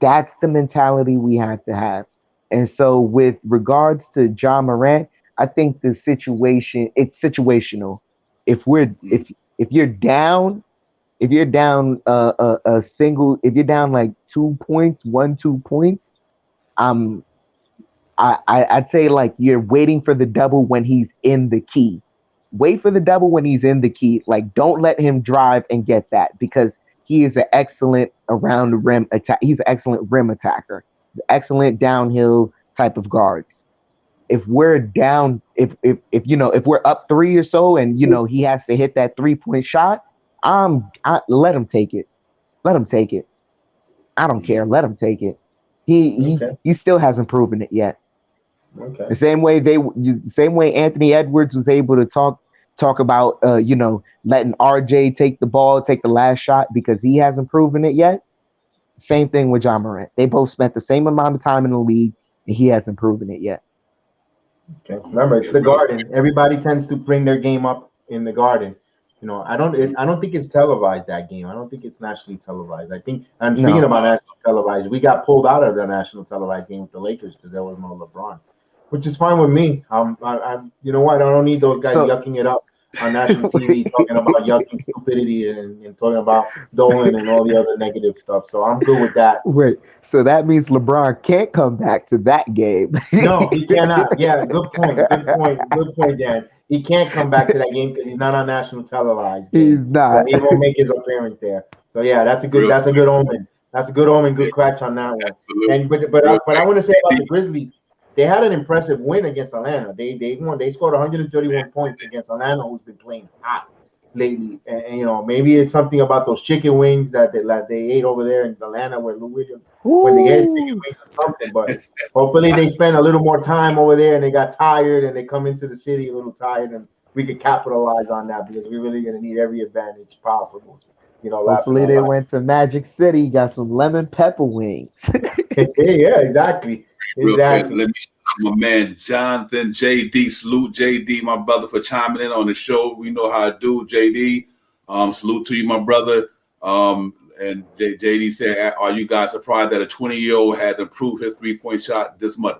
that's the mentality we have to have. And so with regards to John Morant, I think the situation it's situational. If we're Mhm. if you're down, a single, if you're down like 2 points, 1 2 points, um I'd say like you're waiting for the double when he's in the key. Wait for the double when he's in the key. Like don't let him drive and get that because he is an excellent around the rim attack. He's an excellent rim attacker. He's an excellent downhill type of guard. If we're down, if you know if we're up three or so, and you know he has to hit that 3 point shot, let him take it. Let him take it. I don't care. Mhm. Let him take it. He Okay. he still hasn't proven it yet. Okay. The same way Anthony Edwards was able to talk about letting RJ take the ball, take the last shot because he hasn't proven it yet. Same thing with John Morant. They both spent the same amount of time in the league and he hasn't proven it yet. Okay. Remember, it's Yeah, the real. Garden. Everybody tends to bring their game up in the Garden. You know, Mhm. I don't think it's televised that game. I don't think it's nationally televised. I think I'm speaking No. about national televised. We got pulled out of the national televised game with the Lakers because there was no LeBron, which is fine with me. You know what? I don't need those guys So yucking it up on national TV, talking about yucking stupidity and talking about Dolan and all the other negative stuff. So I'm good with that. wait, so that means LeBron can't come back to that game. No, he cannot. Yeah, good point. Good point. Good point, Dan. He can't come back to that game because he's not on national televised He's game, so not. he won't make his appearance there. So yeah, Real. that's a good omen. That's a good omen. Yeah, Good catch on that one. absolutely. And Real but I quick. want to say about AD. the Grizzlies, they had an impressive win against Atlanta. They won. They scored 131 points against Atlanta, who's been playing hot lately. And you know maybe it's something about those chicken wings that they ate over there in Atlanta where Lou Williams when they get his chicken Woo! wings or something, but. Hopefully they spend a little more time over there and they got tired and they come into the city a little tired and we could capitalize on that because we're really gonna need every advantage possible. You know, laughing Hopefully out they loud. went to Magic City, got some lemon pepper wings. Yeah, exactly. Real quick. Exactly. Let me my man Jonathan JD. Salute JD, my brother, for chiming in on the show. We know how to do, JD. Salute to you, my brother. And JD said, "Are you guys surprised that a 20-year-old had improved his 3-point shot this month?"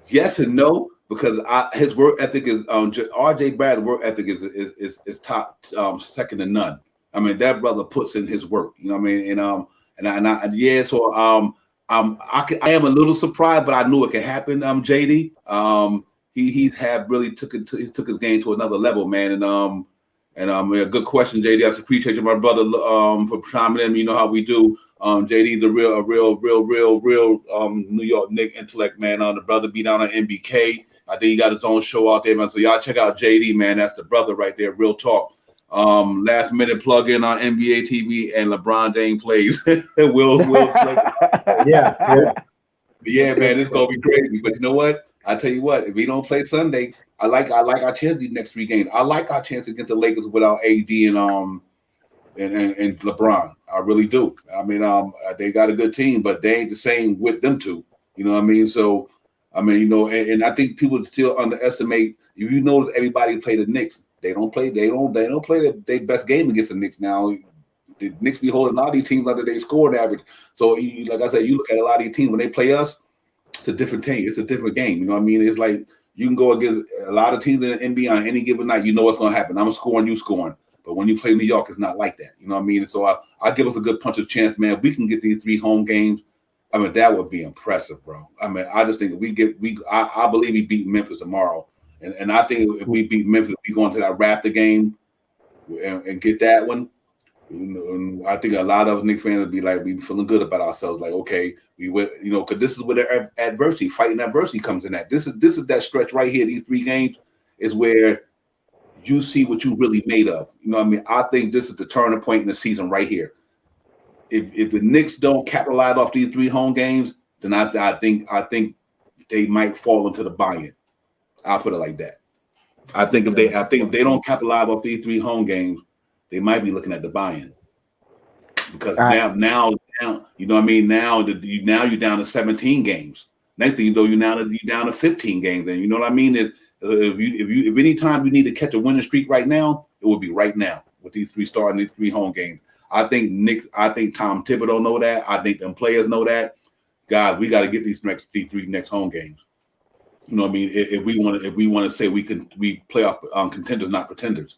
Yes and no, because his work ethic is RJ Barrett's work ethic is top, second to none. I mean, that brother puts in his work. You know what I mean? Yeah. So I am a little surprised, but I knew it could happen. JD. He's had really he took his game to another level, man. Yeah, good question, JD. I appreciate you, my brother, for chiming in. You know how we do. JD's a real New York Knicks intellect, man. The brother be down on NBK. I think he got his own show out there, man. So y'all check out JD, man. That's the brother right there. Real talk. Last minute plug in on NBA TV and LeBron James plays. Will Slade. Yeah, yeah. Yeah, man, it's gonna be crazy. But you know what? I tell you what, if we don't play Sunday, I like our chance these next 3 games. I like our chance against the Lakers without AD and LeBron. I really do. I mean, they got a good team, but they ain't the same with them two. You know what I mean? So, I mean, and I think people still underestimate. If you know everybody play the Knicks, they don't play. They don't play their best game against the Knicks now. The Knicks be holding a lot of these teams under their scoring average. So, like I said, you look at a lot of these teams when they play us, it's a different team. It's a different game. You know what I mean? It's like you can go against a lot of teams in the NBA on any given night. You know what's going to happen. I'm scoring, you scoring. But when you play New York, it's not like that. You know what I mean? And so I give us a good punch of chance, man. If we can get these 3 home games, I mean, that would be impressive, bro. I mean, I just think if I believe we beat Memphis tomorrow. And I think if we beat Memphis, we go into that Raptor game and get that one. And I think a lot of Knicks fans would be like, we feeling good about ourselves. Like, okay, we went, because this is where the adversity, fighting adversity comes in at. This is that stretch right here. These 3 games is where you see what you really made of. You know what I mean? I think this is the turning point in the season right here. If the Knicks don't capitalize off these 3 home games, then I think they might fall into the buy-in. I'll put it like that. I think if they don't capitalize off these 3 home games, they might be looking at the buy-in. Because now, you know what I mean. Now you're down to 17 games. Next thing you know, you're down to 15 games. And you know what I mean. If any time you need to catch a winning streak right now, it would be right now with these 3 starting these 3 home games. I think Tom Thibodeau know that. I think them players know that. God, we got to get these 3 next home games. You know what I mean. If we want to say we play off contenders, not pretenders.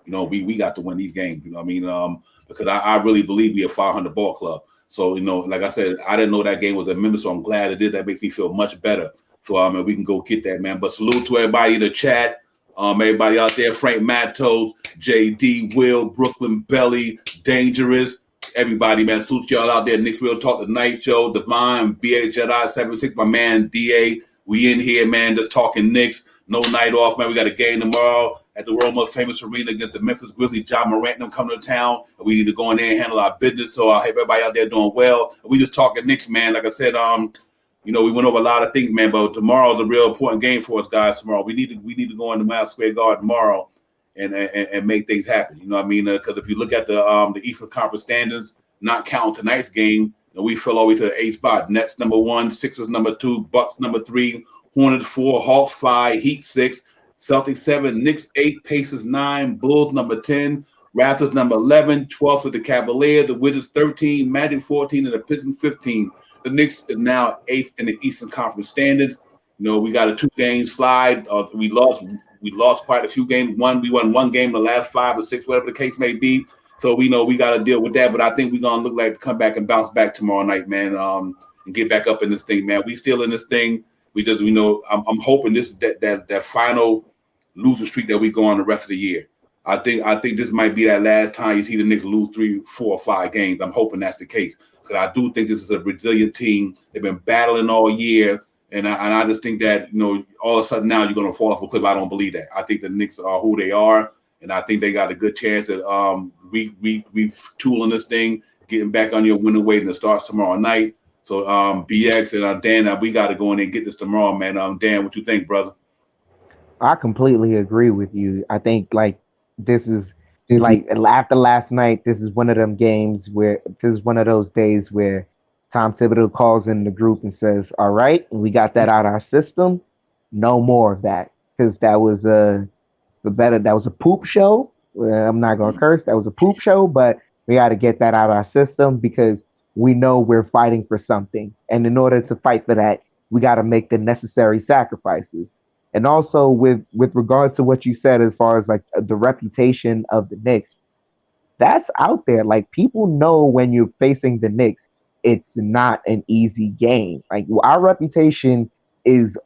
You know, we got to win these games. You know what I mean. Because I really believe we're a 500 ball club. So, you know, like I said, I didn't know that game was a Memphis, so I'm glad it did. That makes me feel much better. So, we can go get that, man. But salute to everybody in the chat, everybody out there, Frank Matos, JD, Will, Brooklyn Belly, Dangerous, everybody, man. Salute to y'all out there. Knicks Real Talk, The Night Show, Divine, BA Jedi 76, my man, DA. We in here, man, just talking Knicks. No night off, man. We got a game tomorrow at the world most famous arena against the Memphis Grizzlies. Ja Morant and them coming to town. And we need to go in there and handle our business. So I hope everybody out there doing well. We just talking Knicks, man. Like I said, you know, we went over a lot of things, man. But tomorrow's a real important game for us, guys. Tomorrow, we need to go into Madison Square Garden tomorrow and make things happen. You know what I mean? Because if you look at the Eastern Conference standings, not counting tonight's game, we fell all the way to the 8th spot. Nets number 1, Sixers number 2, Bucks number 3, Hornets 4, Hawks 5, Heat 6, Celtics 7, Knicks 8, Pacers 9, Bulls number 10, Raptors number 11, 12th with the Cavaliers, the Wizards 13, Magic 14, and the Pistons 15. The Knicks are now 8th in the Eastern Conference standings. You know, we got a 2-game slide. We lost quite a few games. We won 1 game in the last 5 or 6, whatever the case may be. So we know we got to deal with that. But I think we're gonna look like to come back and bounce back tomorrow night, man. And get back up in this thing, man. We still in this thing. I'm hoping that final losing streak that we go on the rest of the year. I think this might be that last time you see the Knicks lose 3, 4, or 5 games. I'm hoping that's the case because I do think this is a resilient team. They've been battling all year, and I just think that, you know, all of a sudden now you're going to fall off a cliff. I don't believe that. I think the Knicks are who they are, and I think they got a good chance at retooling this thing, getting back on your winning way, and it starts tomorrow night. So BX and Dan, we got to go in and get this tomorrow, man. Dan, what you think, brother? I completely agree with you. I think this is after last night, this is one of them games where this is one of those days where Tom Thibodeau calls in the group and says, "All right, we got that out of our system. No more of that," because that was a poop show. I'm not gonna curse. That was a poop show, but we got to get that out of our system because we know we're fighting for something, and in order to fight for that, we got to make the necessary sacrifices. And also with regards to what you said, as far as the reputation of the Knicks, that's out there. Like, people know when you're facing the Knicks, it's not an easy game. Like, our reputation is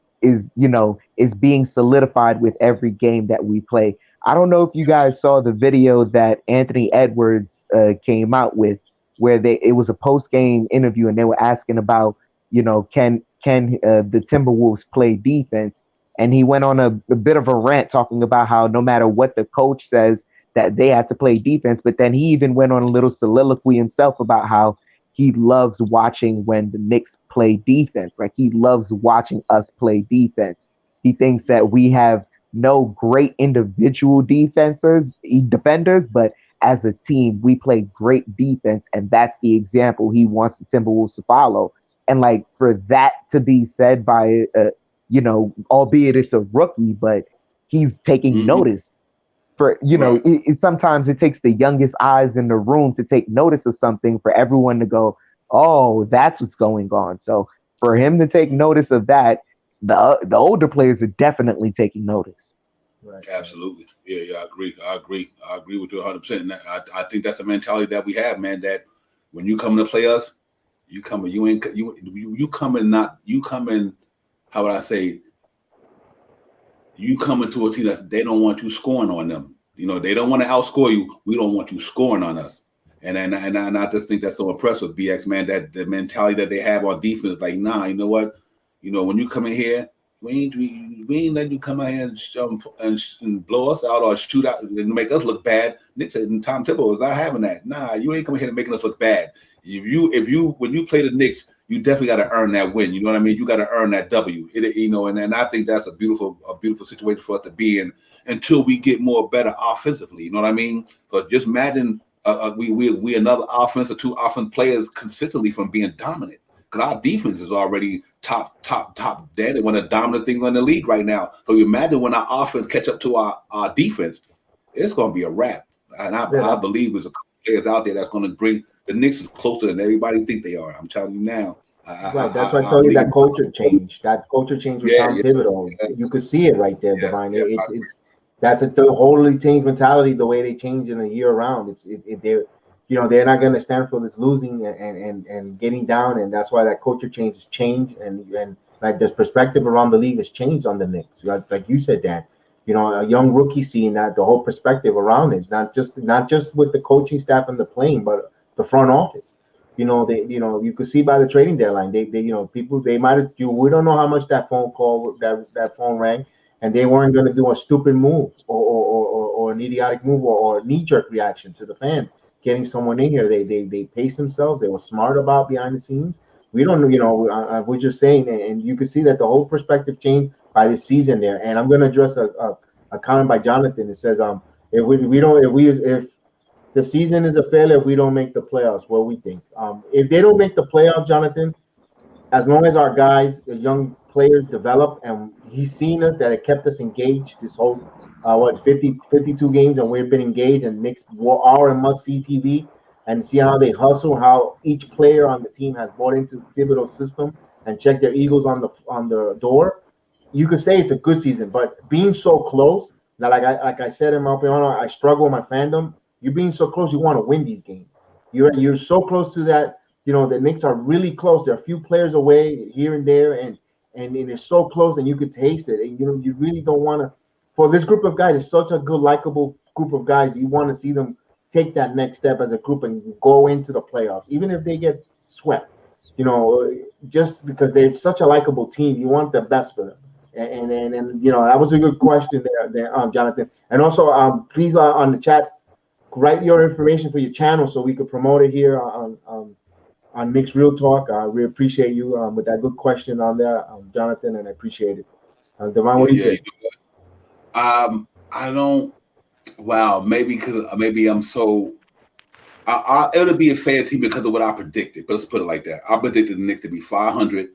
being solidified with every game that we play. I don't know if you guys saw the video that Anthony Edwards came out with, where it was a post-game interview and they were asking about, can the Timberwolves play defense? And he went on a bit of a rant talking about how no matter what the coach says, that they have to play defense. But then he even went on a little soliloquy himself about how he loves watching when the Knicks play defense. Like, he loves watching us play defense. He thinks that we have no great individual defenders, but as a team, we play great defense. And that's the example he wants the Timberwolves to follow. And for that to be said by albeit it's a rookie, but he's taking notice. For sometimes it takes the youngest eyes in the room to take notice of something for everyone to go, "Oh, that's what's going on." So for him to take notice of that, the older players are definitely taking notice. Right. Absolutely, yeah, I agree with you 100%. And I think that's a mentality that we have, man. That when you come to play us, you come in. How would I say? You come into a team that they don't want you scoring on them. They don't want to outscore you. We don't want you scoring on us. And I just think that's so impressive, BX, man, that the mentality that they have on defense, like, nah, you know what? When you come in here, we ain't letting you come out here and blow us out or shoot out and make us look bad. Knicks and Tom Thibodeau is not having that. Nah, you ain't coming here and making us look bad. When you play the Knicks, you definitely got to earn that win. You know what I mean? You got to earn that W. And I think that's a beautiful situation for us to be in until we get more better offensively. You know what I mean? But just imagine we another offense or two offense players consistently from being dominant. Because our defense is already top dead and one of the dominant things in the league right now. So you imagine when our offense catch up to our defense, it's going to be a wrap. And I believe there's a couple players out there that's going to bring the Knicks is closer than everybody think they are. I'm telling you now. Right, that's why I told you that culture change. That culture change with Tom Thibodeau. You could see it right there, Divine. It's that's a totally changed mentality. The way they change in a year round. They're not going to stand for this losing and getting down, and that's why that culture change has changed, and like this perspective around the league has changed on the Knicks. Like you said, Dan, a young rookie seeing that the whole perspective around it, not just with the coaching staff and the playing, but the front office. You could see by the trading deadline, people they might have. We don't know how much that phone call that phone rang, and they weren't going to do a stupid move or an idiotic move or a knee jerk reaction to the fans. Getting someone in here, they paced themselves. They were smart about behind the scenes. We don't, we're just saying, and you can see that the whole perspective changed by this season there. And I'm going to address a comment by Jonathan. It says, if the season is a failure, if we don't make the playoffs, what we think. If they don't make the playoffs, Jonathan, as long as our guys, the young players develop, and he's seen us that it kept us engaged this whole 52 games, and we've been engaged, and Knicks are a must-see TV, and see how they hustle, how each player on the team has bought into Thibodeau's system and checked their egos on the door. You could say it's a good season, but being so close, that like I said in my opinion, I struggle with my fandom. You're being so close, you want to win these games. You're so close to that. The Knicks are really close. They're a few players away here and there, and it's so close, and you could taste it. And you really don't want to. For this group of guys, it's such a good, likable group of guys. You want to see them take that next step as a group and go into the playoffs, even if they get swept. Just because they're such a likable team, you want the best for them. And that was a good question there, Jonathan. And also, please on the chat, write your information for your channel so we could promote it here on Knicks Real Talk. We appreciate you with that good question on there, Jonathan, and I appreciate it. Devon, what do you think? I don't. Wow, maybe I'm so. It'll be a fair team because of what I predicted. But let's put it like that. I predicted the Knicks to be 500.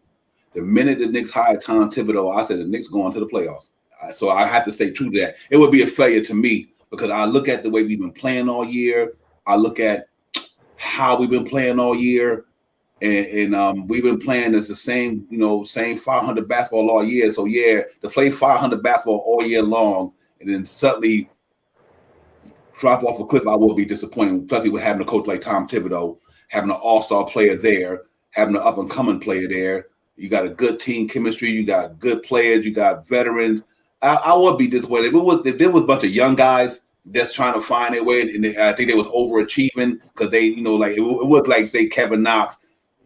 The minute the Knicks hired Tom Thibodeau, I said the Knicks going to the playoffs. So I have to stay true to that. It would be a failure to me because I look at the way we've been playing all year. I look at how we've been playing all year. And we've been playing as the same 500 basketball all year. So yeah, to play 500 basketball all year long and then suddenly drop off a cliff, I will be disappointed, especially with having a coach like Tom Thibodeau, having an all-star player there, having an up-and-coming player there. You got a good team chemistry. You got good players. You got veterans. I would be disappointed if there was a bunch of young guys that's trying to find their way, and I think they was overachieving because they, it was like say Kevin Knox,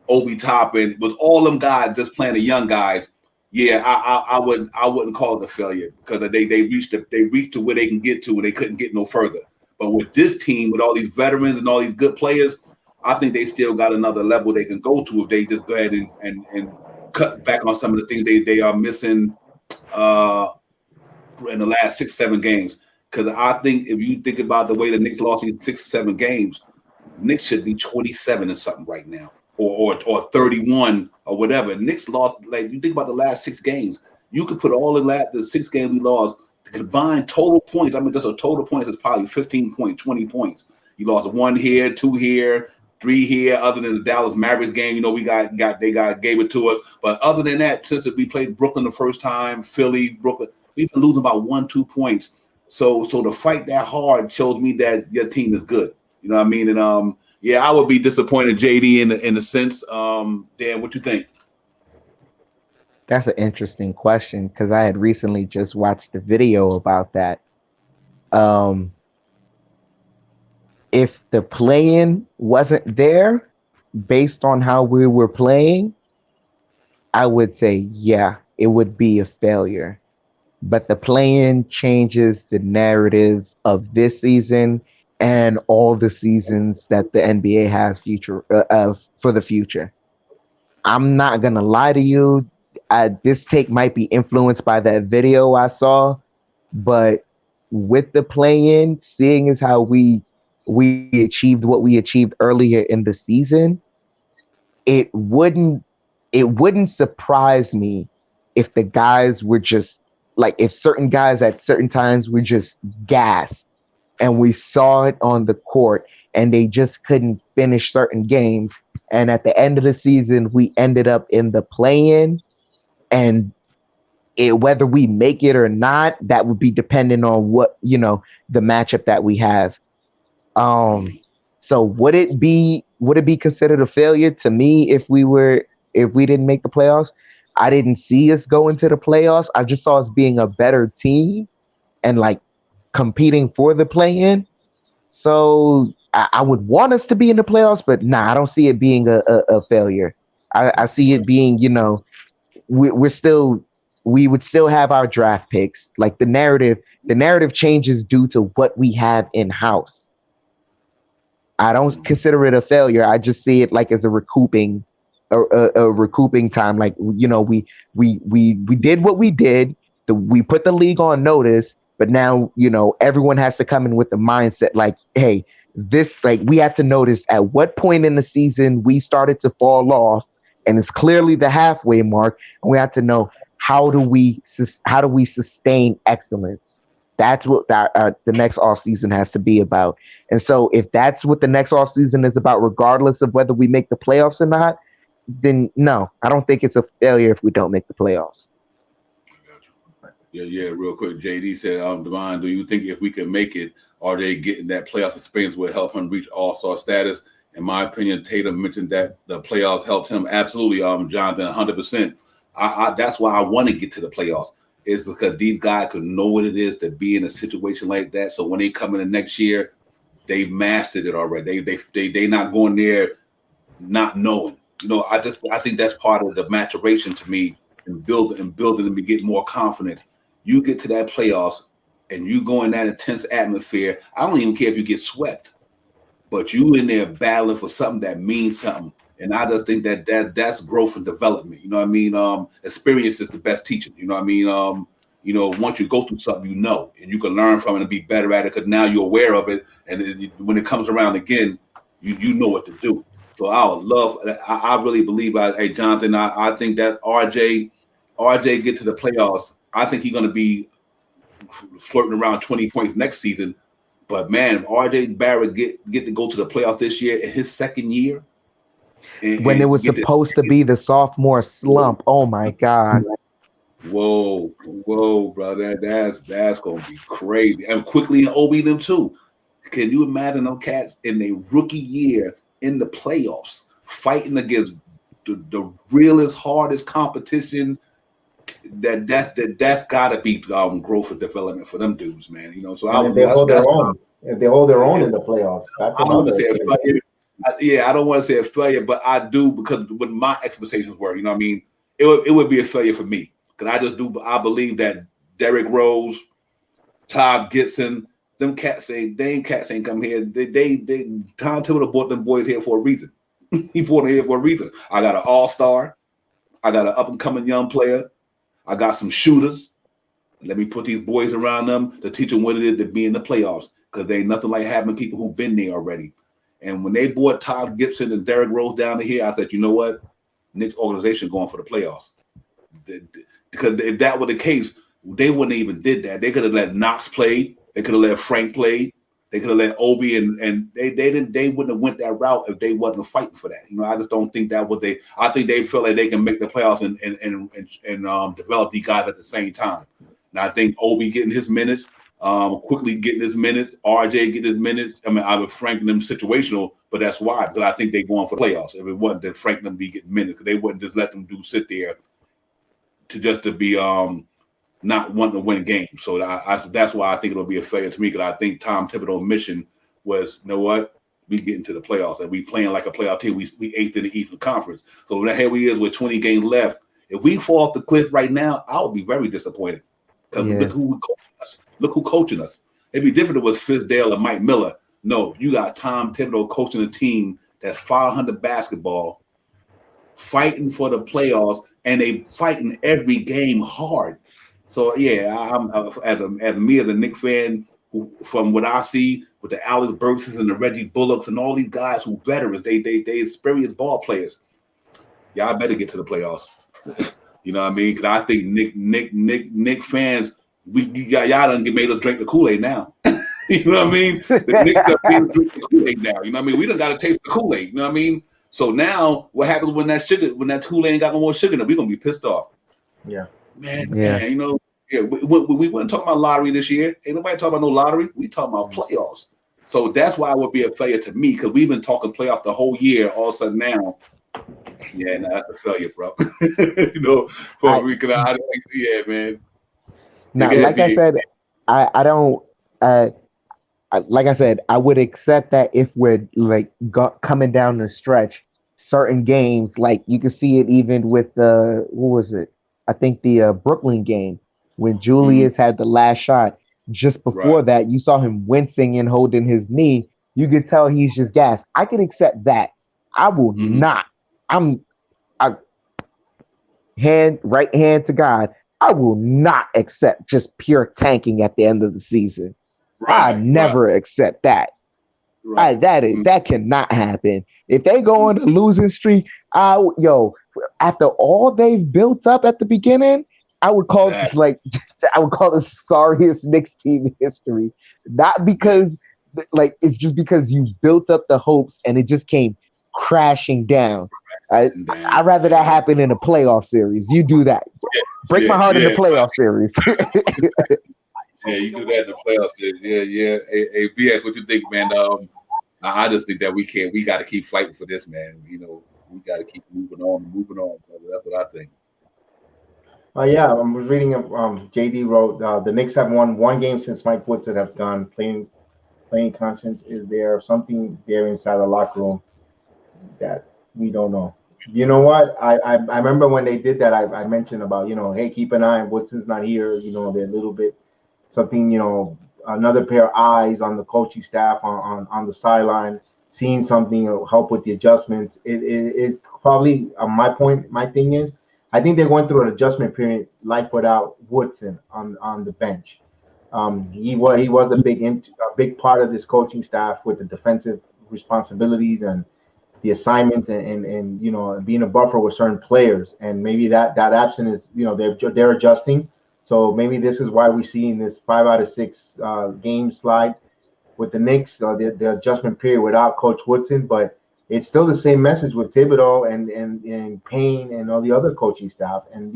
Obi Toppin, with all them guys just playing the young guys. Yeah, I wouldn't call it a failure because they reached to where they can get to, and they couldn't get no further. But with this team, with all these veterans and all these good players, I think they still got another level they can go to if they just go ahead and cut back on some of the things they are missing in the last 6-7 games. Because I think if you think about the way the Knicks lost these 6-7 games, Knicks should be 27 or something right now, or 31 or whatever. Knicks lost, like you think about the last 6 games, you could put all the 6 games we lost, the combined total points. I mean, just a total points is probably 15 points, 20 points. You lost 1 here, 2 here, 3 here. Other than the Dallas Mavericks game, they gave it to us. But other than that, since we played Brooklyn the first time, Philly, Brooklyn, we've been losing about 1-2 points. So to fight that hard shows me that your team is good. You know what I mean? And yeah, I would be disappointed, JD, in a sense. Dan, what you think? That's an interesting question because I had recently just watched a video about that. If the play-in wasn't there, based on how we were playing, I would say, yeah, it would be a failure. But the play-in changes the narrative of this season and all the seasons that the NBA has for the future. I'm not gonna lie to you. This take might be influenced by that video I saw, but with the play-in, seeing as how we achieved what we achieved earlier in the season, it wouldn't it wouldn't surprise me if the guys were just like if certain guys at certain times were just gassed and we saw it on the court and they just couldn't finish certain games. And at the end of the season, we ended up in the play-in, and whether we make it or not, that would be dependent on what the matchup that we have. Um, so would it be considered a failure to me if we didn't make the playoffs? I didn't see us go into the playoffs. I just saw us being a better team and like competing for the play-in. So I would want us to be in the playoffs, but nah, I don't see it being a failure. I see it being, we're still we would still have our draft picks. Like the narrative changes due to what we have in house. I don't consider it a failure. I just see it like as a recouping time. Like we did what we did. We put the league on notice, but now everyone has to come in with the mindset like, hey, this like we have to notice at what point in the season we started to fall off, and it's clearly the halfway mark, and we have to know how do we sustain excellence. That's what the next off season has to be about. And so if that's what the next off season is about, regardless of whether we make the playoffs or not, then no, I don't think it's a failure if we don't make the playoffs. Yeah, real quick. JD said, Devon, do you think if we can make it, are they getting that playoff experience will help him reach all-star status? In my opinion, Tatum mentioned that the playoffs helped him. Absolutely, Jonathan, 100%. That's why I want to get to the playoffs. Is because these guys could know what it is to be in a situation like that. So when they come in the next year, they mastered it already. They not going there not knowing. I think that's part of the maturation to me and building them to get more confidence. You get to that playoffs and you go in that intense atmosphere. I don't even care if you get swept, but you in there battling for something that means something. And I just think that's growth and development. You know what I mean? Experience is the best teacher. You know what I mean? Once you go through something, and you can learn from it and be better at it because now you're aware of it. And when it comes around again, you know what to do. So I really believe, hey, Jonathan, I think that RJ get to the playoffs. I think he's going to be flirting around 20 points next season. But, man, if RJ Barrett get to go to the playoffs this year in his second year, when it was supposed to be the sophomore slump. Oh my God. Whoa, brother. That's gonna be crazy. And quickly and OB them too. Can you imagine them cats in their rookie year in the playoffs fighting against the realest, hardest competition? That's gotta be growth and development for them dudes, man. So if they hold their own in the playoffs, that's another thing. I don't want to say a failure, but I do, because what my expectations were, it would be a failure for me, because I believe that Derrick Rose, Todd Gibson, them cats ain't come here. Tom Thibodeau brought them boys here for a reason. He brought them here for a reason. I got an all-star, I got an up-and-coming young player, I got some shooters. Let me put these boys around them to teach them what it is to be in the playoffs, because they ain't nothing like having people who've been there already. And when they brought Todd Gibson and Derrick Rose down to here, I said, you know what? Knicks organization going for the playoffs. Because if that were the case, they wouldn't have even did that. They could have let Knox play. They could have let Frank play. They could have let Obi, and they wouldn't have went that route if they wasn't fighting for that. I just don't think that was I think they feel like they can make the playoffs and develop these guys at the same time. And I think Obi getting his minutes, quickly getting his minutes, RJ getting his minutes. I would Frank and them situational, but that's why, because I think they're going for the playoffs. If it wasn't, then Frank and them be getting minutes, because they wouldn't just let them sit there to be not wanting to win games. So that's why I think it'll be a failure to me, because I think Tom Thibodeau's mission was, you know what, we get into the playoffs and we playing like a playoff team. We eighth in the Eastern Conference. So here we is with 20 games left. If we fall off the cliff right now, I would be very disappointed. Because look who coaching us. It'd be different if it was Fizdale or Mike Miller. No, you got Tom Thibodeau coaching a team that's 500 basketball, fighting for the playoffs, and they fighting every game hard. So yeah, I'm as me as a Knicks fan, from what I see with the Alex Burks and the Reggie Bullocks and all these guys who veterans, they experienced ball players. Y'all better get to the playoffs. You know what I mean? Because I think Nick fans, y'all done made us drink the Kool-Aid now. You know what I mean? The Knicks done made us drink the Kool-Aid now. You know what I mean? We done got to taste the Kool-Aid. You know what I mean? So now, what happens when that Kool-Aid ain't got no more sugar in it? We're gonna be pissed off. Yeah, man. You know, we weren't talking about lottery this year. Ain't nobody talking about no lottery. We talking about playoffs. So that's why it would be a failure to me, because we've been talking playoffs the whole year. All of a sudden now, yeah, no, that's a failure, bro. You know, yeah, man. Now, like I said, I don't. Like I said, I would accept that if we're like coming down the stretch, certain games, like you can see it even with the what was it? I think the Brooklyn game when Julius had the last shot. Just before that, you saw him wincing and holding his knee. You could tell he's just gassed. I can accept that. I will not. Right hand to God. I will not accept just pure tanking at the end of the season. I never accept that. That cannot happen. If they go on a losing streak, after all they've built up at the beginning, I would call the sorriest Knicks team in history. Not because it's just because you built up the hopes and it just came crashing down. I'd rather that happen in a playoff series. You do that. Break my heart in the playoff series. Yeah, you do that in the playoff series. Yeah. Hey, BX, what you think, man? I just think that we got to keep fighting for this, man. You know, we got to keep moving on. Brother. That's what I think. Yeah, I was reading. JD wrote the Knicks have won one game since Mike Woodson has gone. Playing conscience, is there something there inside the locker room that we don't know? You know what? I remember when they did that. I mentioned about hey, keep an eye. Woodson's not here. They're a little bit something. Another pair of eyes on the coaching staff on the sideline, seeing something help with the adjustments. It probably my thing is, I think they're going through an adjustment period, like without Woodson on the bench. He was a big part of this coaching staff with the defensive responsibilities and the assignments and being a buffer with certain players. And maybe that absence is they're adjusting. So maybe this is why we're seeing this 5 out of 6 game slide with the Knicks, the adjustment period without Coach Woodson. But it's still the same message with Thibodeau and Payne and all the other coaching staff. And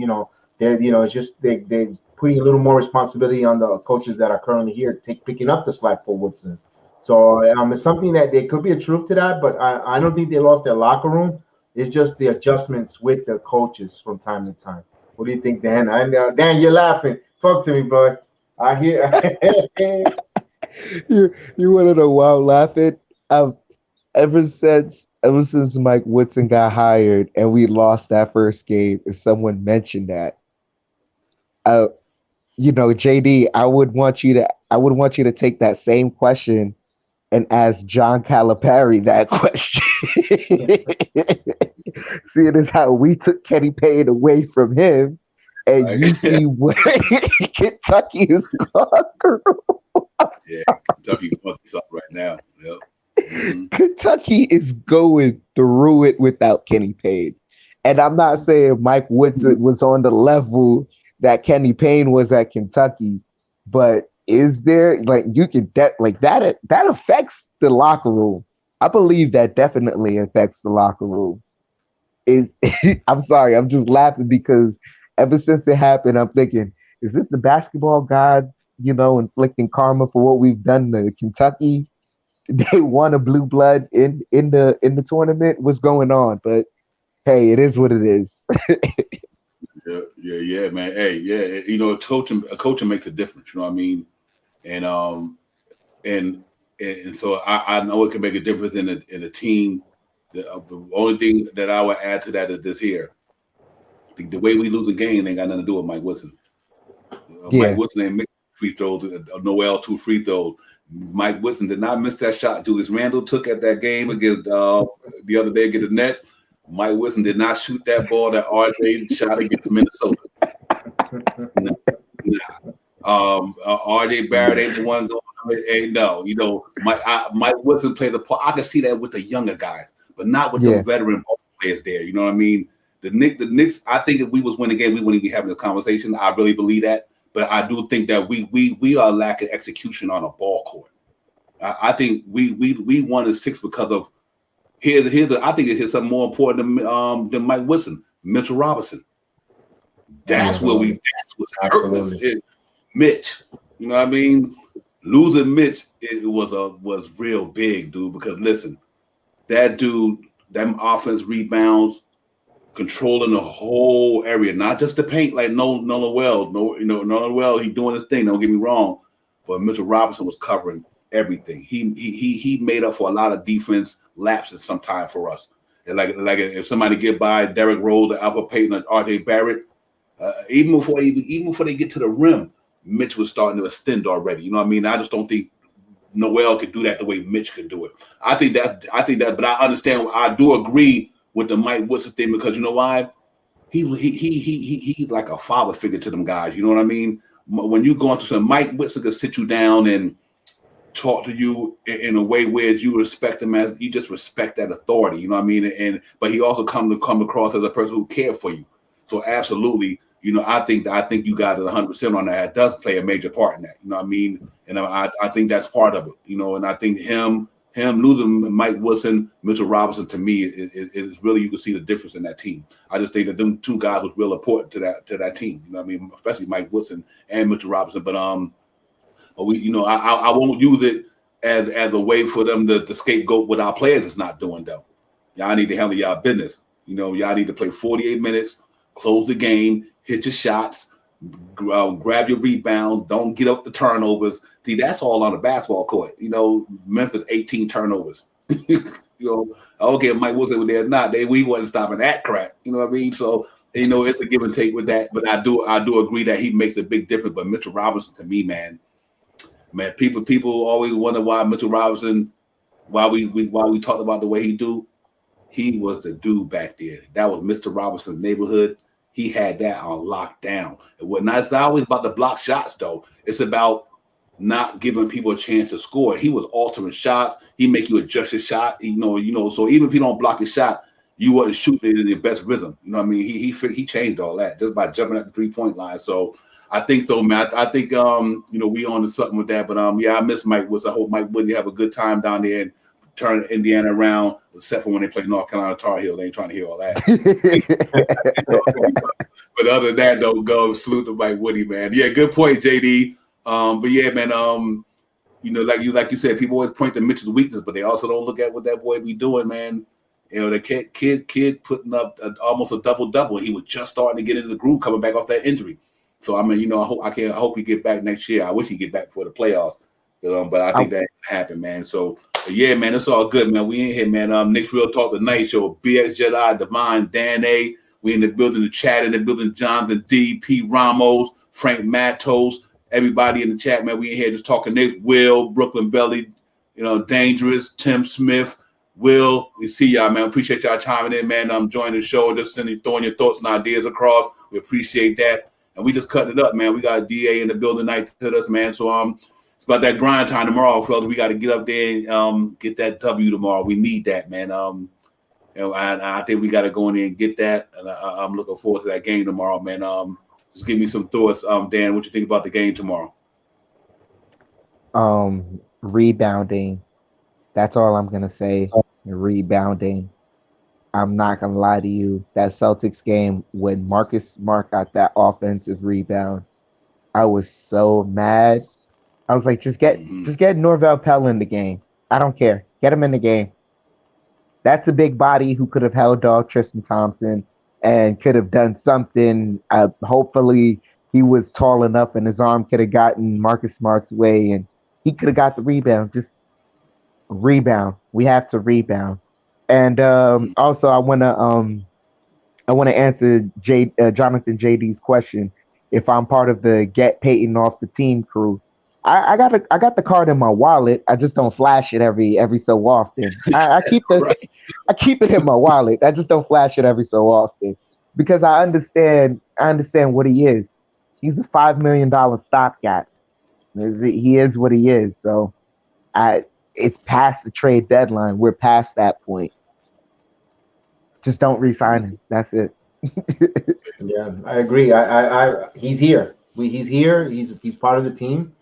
it's just they're putting a little more responsibility on the coaches that are currently here, picking up the slack for Woodson. So it's something that there could be a truth to that, but I don't think they lost their locker room. It's just the adjustments with the coaches from time to time. What do you think, Dan? I know, Dan, you're laughing. Talk to me, bud. I hear. You want to know why I'm laughing? Ever since Mike Woodson got hired and we lost that first game, and someone mentioned that, JD, I would want you to take that same question and ask John Calipari that question. Seeing as how we took Kenny Payne away from him, and you see where Kentucky is gone through. Yeah, Kentucky going through something right now. Yep. Mm-hmm. Kentucky is going through it without Kenny Payne. And I'm not saying Mike Woodson was on the level that Kenny Payne was at Kentucky, but is there that affects the locker room? I believe that definitely affects the locker room. I'm sorry, I'm just laughing because ever since it happened, I'm thinking, is it the basketball gods, inflicting karma for what we've done to Kentucky? They won a blue blood in the tournament. What's going on? But hey, it is what it is. Yeah, man. Hey, yeah, coaching makes a difference. You know what I mean? And so I know it can make a difference in a team. The only thing that I would add to that is this here: the way we lose a game ain't got nothing to do with Mike Woodson. Mike Woodson ain't make free throws. Noel 2 free throws. Mike Woodson did not miss that shot Julius Randle took at that game against the other day against the Nets. Mike Wilson did not shoot that ball that RJ shot against Minnesota. No. RJ Barrett ain't the one going. No, Mike Wilson played the part. I can see that with the younger guys, but not with the veteran ball players there. You know what I mean? The Knicks. I think if we was winning the game, we wouldn't be having this conversation. I really believe that, but I do think that we are lacking execution on a ball court. I think we won in 6 because of I think here's something more important than Mike Wilson, Mitchell Robinson. That's what's hurting us. Mitch, you know what I mean? Losing Mitch was real big, dude. Because listen, that dude, that offense rebounds, controlling the whole area, not just the paint. Like Noel, he doing his thing. Don't get me wrong, but Mitchell Robinson was covering everything. He made up for a lot of defense lapses sometimes for us. And like if somebody get by Derrick Rose, or Alpha Payton, or RJ Barrett, even before they get to the rim, Mitch was starting to extend already. You know what I mean? I just don't think Noel could do that the way Mitch could do it. I think that, but I understand. I do agree with the Mike Wilson thing because you know why? He's like a father figure to them guys. You know what I mean? When you go into some, Mike Wilson could sit you down and talk to you in a way where you respect him as you just respect that authority. You know what I mean? But he also come across as a person who cared for you. So absolutely. I think you guys are 100% on that. It does play a major part in that. You know what I mean? And I think that's part of it. And I think him losing Mike Wilson, Mitchell Robinson, to me, is really, you can see the difference in that team. I just think that them two guys was real important to that team. You know what I mean? Especially Mike Wilson and Mitchell Robinson. But I won't use it as a way for them to scapegoat what our players is not doing though. Y'all need to handle y'all business. Y'all need to play 48 minutes, close the game, hit your shots, grab your rebound, don't get up the turnovers. See, that's all on the basketball court. Memphis 18 turnovers. Okay, Mike Wilson was there or not. We wasn't stopping that crap. You know what I mean? So it's a give and take with that. But I do agree that he makes a big difference. But Mitchell Robinson, to me, man, people always wonder why Mitchell Robinson, why we talked about the way he do. He was the dude back there. That was Mr. Robinson's neighborhood. He had that on lockdown. It's not always about the block shots, though. It's about not giving people a chance to score. He was altering shots. He make you adjust your shot. So even if you don't block his shot, you wasn't shooting it in your best rhythm. You know what I mean? He changed all that just by jumping at the 3-point line. So I think so, man. I think we on to something with that. But I miss Mike Wilson. I hope Mike Wilson have a good time down there and turn Indiana around, except for when they play North Carolina Tar Heels. They ain't trying to hear all that. But other than that, though, go salute to Mike Woody, man. Yeah, good point, JD. But yeah, man. Like you said, people always point to Mitchell's weakness, but they also don't look at what that boy be doing, man. The kid putting up almost a double. He was just starting to get into the groove, coming back off that injury. So I mean, I hope he get back next year. I wish he get back for the playoffs. But I think that ain't happen, man. So yeah, man, it's all good, man. We in here, man. Knicks Real Talk Tonight Show. BX Jedi, Divine, Dan A. We in the building, the chat in the building. Jonathan D, P Ramos, Frank Matos, everybody in the chat, man. We in here just talking Knicks. Will, Brooklyn Belly, Dangerous, Tim Smith, Will. We see y'all, man. Appreciate y'all chiming in, man. Joining the show and just throwing your thoughts and ideas across. We appreciate that. And we just cutting it up, man. We got a DA in the building tonight to us, man. So it's about that grind time tomorrow, fellas. We got to get up there and get that W tomorrow. We need that, man. And I think we got to go in there and get that. And I'm looking forward to that game tomorrow, man. Just give me some thoughts, Dan. What you think about the game tomorrow? Rebounding. That's all I'm gonna say. Rebounding. I'm not gonna lie to you. That Celtics game when Marcus Smart got that offensive rebound, I was so mad. I was like, just get Norvell Pell in the game. I don't care. Get him in the game. That's a big body who could have held off Tristan Thompson and could have done something. Hopefully, he was tall enough and his arm could have gotten Marcus Smart's way and he could have got the rebound. Just rebound. We have to rebound. And also, I want to answer Jonathan JD's question. If I'm part of the get Peyton off the team crew, I got the card in my wallet. I just don't flash it every so often. I keep the I keep it in my wallet. I just don't flash it every so often because I understand. I understand what he is. He's a $5 million stopgap. He is what he is. So I, it's past the trade deadline. We're past that point. Just don't re-sign him. That's it. Yeah, I agree. He's here. He's here. He's part of the team.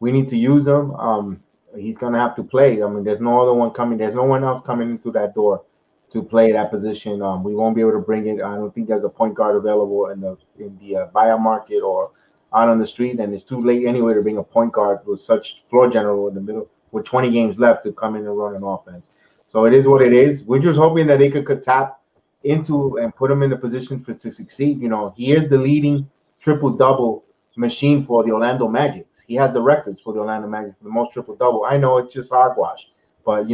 We need to use him. He's gonna have to play. I mean, there's no other one coming. There's no one else coming into that door to play that position. We won't be able to bring it. I don't think there's a point guard available in the buyout market or out on the street, and it's too late anyway to bring a point guard with such floor general in the middle with 20 games left to come in and run an offense. So it is what it is. We're just hoping that they could tap into and put him in a position to succeed. He is the leading triple double machine for the Orlando Magic. He has the records for the Orlando Magic for the most triple double. I know it's just hogwash, but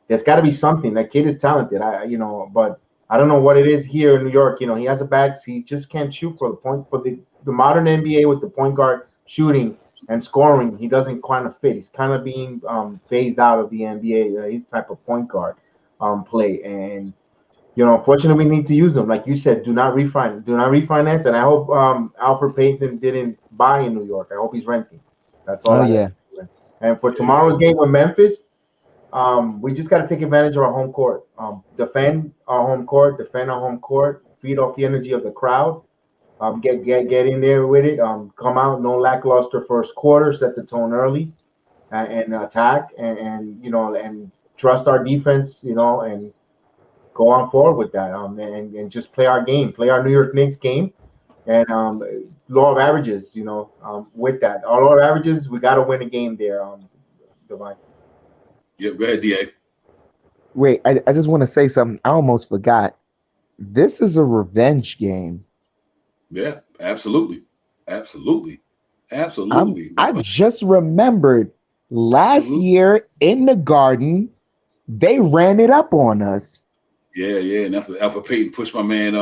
there's got to be something. That kid is talented. But I don't know what it is here in New York. He has a bad. He just can't shoot for the point for the modern NBA with the point guard shooting and scoring. He doesn't kind of fit. He's kind of being phased out of the NBA. His type of point guard play and. Unfortunately, we need to use them. Like you said, do not refinance. And I hope Alfred Payton didn't buy in New York. I hope he's renting. That's all. Oh yeah. And for tomorrow's game with Memphis, we just got to take advantage of our home court. Defend our home court. Feed off the energy of the crowd. Get in there with it. Come out, no lackluster first quarter. Set the tone early, and attack, and trust our defense. And go on forward with that, and just play our game, play our New York Knicks game, and law of averages, with that. Our law of averages, we got to win a game there, Divine. Yeah, go ahead, DA. Wait, I just want to say something. I almost forgot. This is a revenge game. Yeah, absolutely. I just remembered last year in the Garden, they ran it up on us. Yeah, and that's what Alpha Payton pushed my man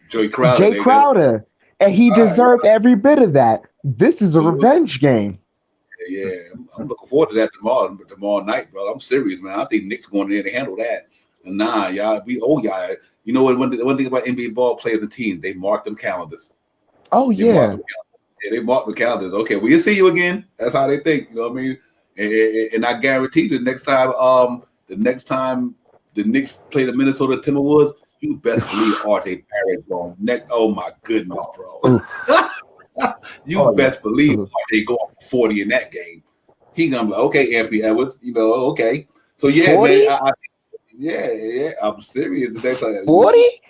Jay Crowder. Jay Crowder. And he deserved every bit of that. This is a revenge game. Yeah, I'm looking forward to that tomorrow night, bro. I'm serious, man. I think Knicks going in to handle that. And y'all, y'all. You know what? One thing about NBA ball players and teams, they mark them calendars. Oh, yeah. They mark the calendars. Okay, we'll see you again. That's how they think. You know what I mean? And I guarantee the next time the Knicks play the Minnesota Timberwolves, you best believe RJ Barrett's going neck. Oh my goodness, bro! You best believe RJ going 40 in that game. He gonna be like, okay, Anthony Edwards. Okay. So yeah, 40? Man. Yeah. I'm serious. 40?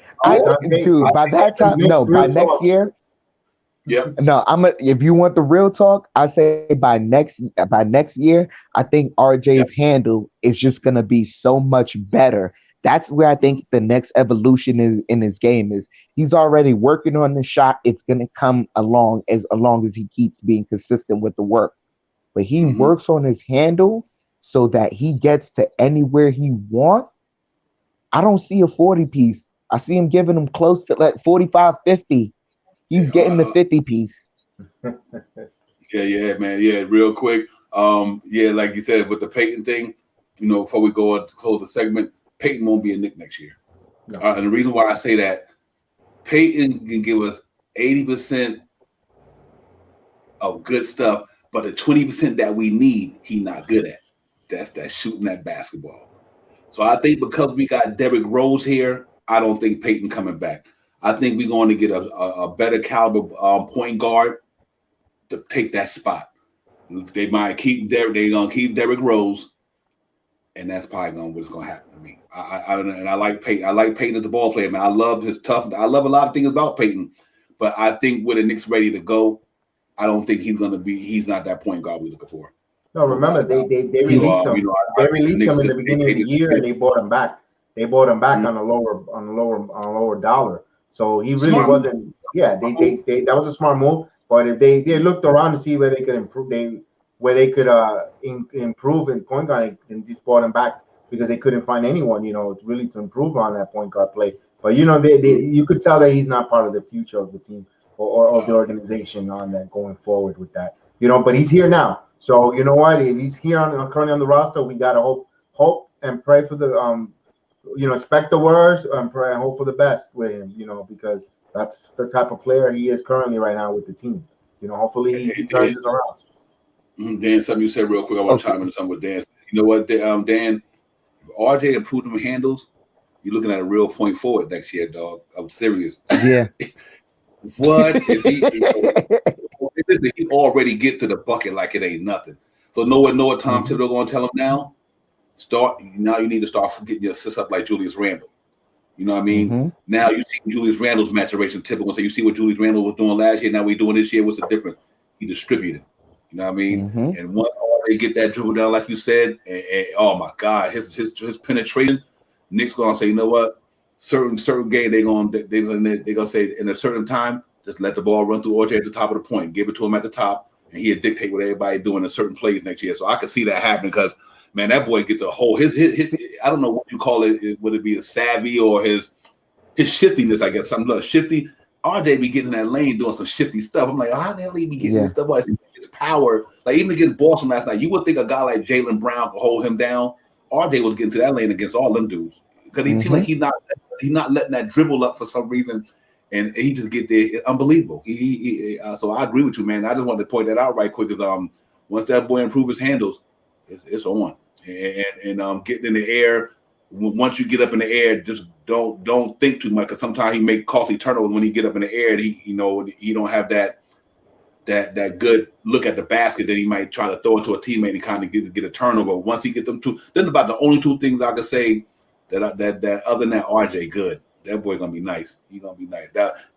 Dude, by that time, by next year. Yep. No, if you want the real talk, I say by next year, I think RJ's handle is just gonna be so much better. That's where I think the next evolution is in his game is he's already working on the shot. It's gonna come along as he keeps being consistent with the work. But he works on his handle so that he gets to anywhere he wants. I don't see a 40 piece. I see him giving him close to like 45, 50. He's getting the 50 piece. Yeah, man. Yeah, real quick. Like you said, with the Payton thing, before we go on to close the segment, Payton won't be a Knick next year. No. And the reason why I say that, Payton can give us 80% of good stuff, but the 20% that we need, he's not good at. That's that shooting that basketball. So I think because we got Derrick Rose here, I don't think Payton coming back. I think we're going to get a better caliber point guard to take that spot. They might keep Derrick. They're gonna keep Derrick Rose, and that's probably what's gonna happen to me. I like Payton. I like Payton as the ball player, man. I love his tough. I love a lot of things about Payton, but I think with the Knicks ready to go, I don't think he's gonna be. He's not that point guard we're looking for. No, remember they released him. They released him in the beginning of the year, and they bought him back. They bought him back on a lower dollar. So he really wasn't. Yeah, they that was a smart move. But if they looked around to see where they could improve, improve in point guard, and just brought him back because they couldn't find anyone, really to improve on that point guard play. But you could tell that he's not part of the future of the team or of the organization on that going forward with that. But he's here now. So you know what? If he's here currently on the roster, we gotta hope and pray for the expect the worst and pray and hope for the best with him. Because that's the type of player he is currently right now with the team. Hopefully he turns this around. Dan, something you said real quick. I want to Okay. chime in something with Dan. You know what, Dan? If RJ improved him handles, you're looking at a real point forward next year, dog. I'm serious. Yeah. What if he already get to the bucket like it ain't nothing? So know what Tom Thibodeau going to tell him now? You need to start getting your assists up like Julius Randle. You know what I mean? Now you see Julius Randle's maturation. Typical. So you see what Julius Randle was doing last year. Now we're doing this year. What's the difference? He distributed. You know what I mean? And once they get that dribble down, like you said, and oh my God, his penetration. Knicks gonna say, you know what? Certain game they're gonna say in a certain time, just let the ball run through RJ at the top of the point, give it to him at the top, and he'll dictate what everybody doing in certain plays next year. So I can see that happening because. Man, that boy get the whole his I don't know what you call it. Would it be a savvy or his shiftiness? I guess something shifty. RJ be getting in that lane doing some shifty stuff. I'm like, how the hell he be getting this stuff? His power, like even against Boston last night, you would think a guy like Jaylen Brown could hold him down. RJ was getting to that lane against all them dudes because he feel like he's not letting that dribble up for some reason, and he just get there. It's unbelievable. So I agree with you, man. I just wanted to point that out right quick because once that boy improves his handles, it's on. And getting in the air. Once you get up in the air, just don't think too much because sometimes he make costly turnovers when he get up in the air. And he don't have that good look at the basket that he might try to throw it to a teammate and kind of get a turnover. Once he get them two, then about the only two things I could say that other than that, RJ good. That boy gonna be nice. He gonna be nice.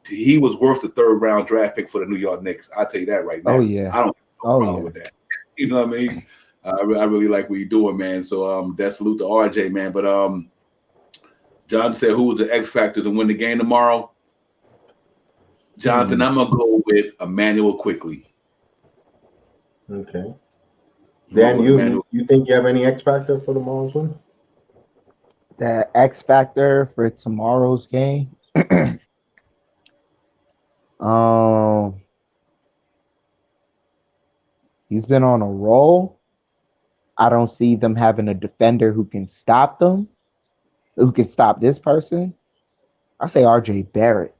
He was worth the 3rd round draft pick for the New York Knicks. I tell you that right now. Oh yeah. I don't have no problem with that. You know what I mean? I really like what you're doing, man. So that salute to RJ, man. But John said, who was the X factor to win the game tomorrow? Jonathan, I'm gonna go with Emmanuel Quickly. Okay. Dan, you think you have any X factor for tomorrow's one? The X factor for tomorrow's game. He's been on a roll. I don't see them having a defender who can stop them, who can stop this person. I say RJ Barrett.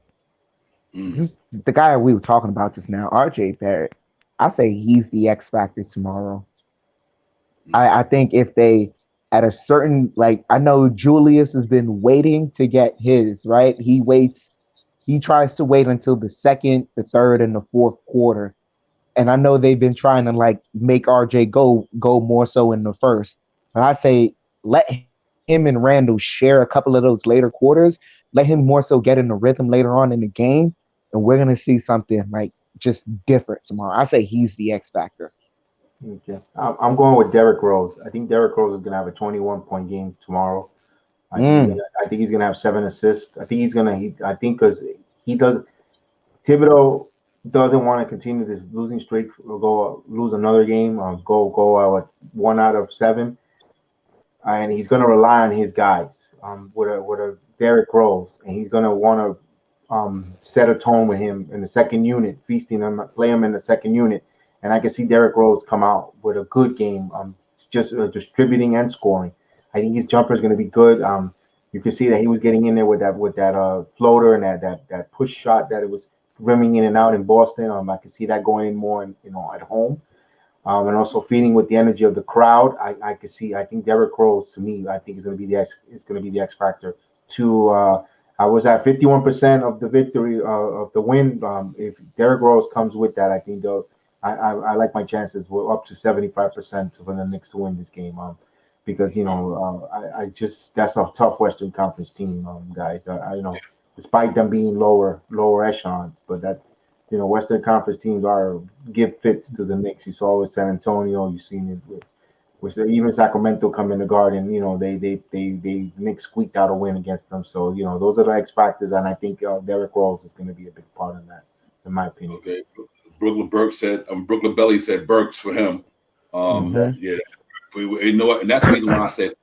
The guy we were talking about just now, RJ Barrett. I say he's the X factor tomorrow. I think if they at a certain, like, I know Julius has been waiting to get his, right? He tries to wait until the 2nd, the 3rd, and the 4th quarter. And I know they've been trying to like make RJ go more so in the 1st. But I say let him and Randall share a couple of those later quarters. Let him more so get in the rhythm later on in the game, and we're gonna see something like just different tomorrow. I say he's the X factor. Okay, I'm going with Derrick Rose. I think Derrick Rose is gonna have a 21-point game tomorrow. I think he's gonna have 7 assists. I think because he does. Thibodeau doesn't want to continue this losing streak or go lose another game or go 1 out of 7, and he's going to rely on his guys with a Derrick Rose, and he's going to want to set a tone with him in the second unit, feasting him, play him in the second unit, and I can see Derrick Rose come out with a good game, just distributing and scoring. I think his jumper is going to be good. You can see that he was getting in there with that floater and that push shot that it was rimming in and out in Boston. I can see that going in more, at home, and also feeding with the energy of the crowd. I think Derrick Rose, to me, I think is going to be the X factor. I was at 51% of the victory of the win. If Derrick Rose comes with that, I think I like my chances. We're up to 75% for the Knicks to win this game. Because that's a tough Western Conference team, guys. I despite them being lower echelons, but that Western Conference teams give fits to the Knicks. You saw with San Antonio, you've seen it with even Sacramento come in the Garden. They Knicks squeaked out a win against them. So those are the X factors, and I think Derrick Rose is going to be a big part of that, in my opinion. Okay, Brooklyn Belly said Burks for him. Yeah, you know what, and that's the reason why I said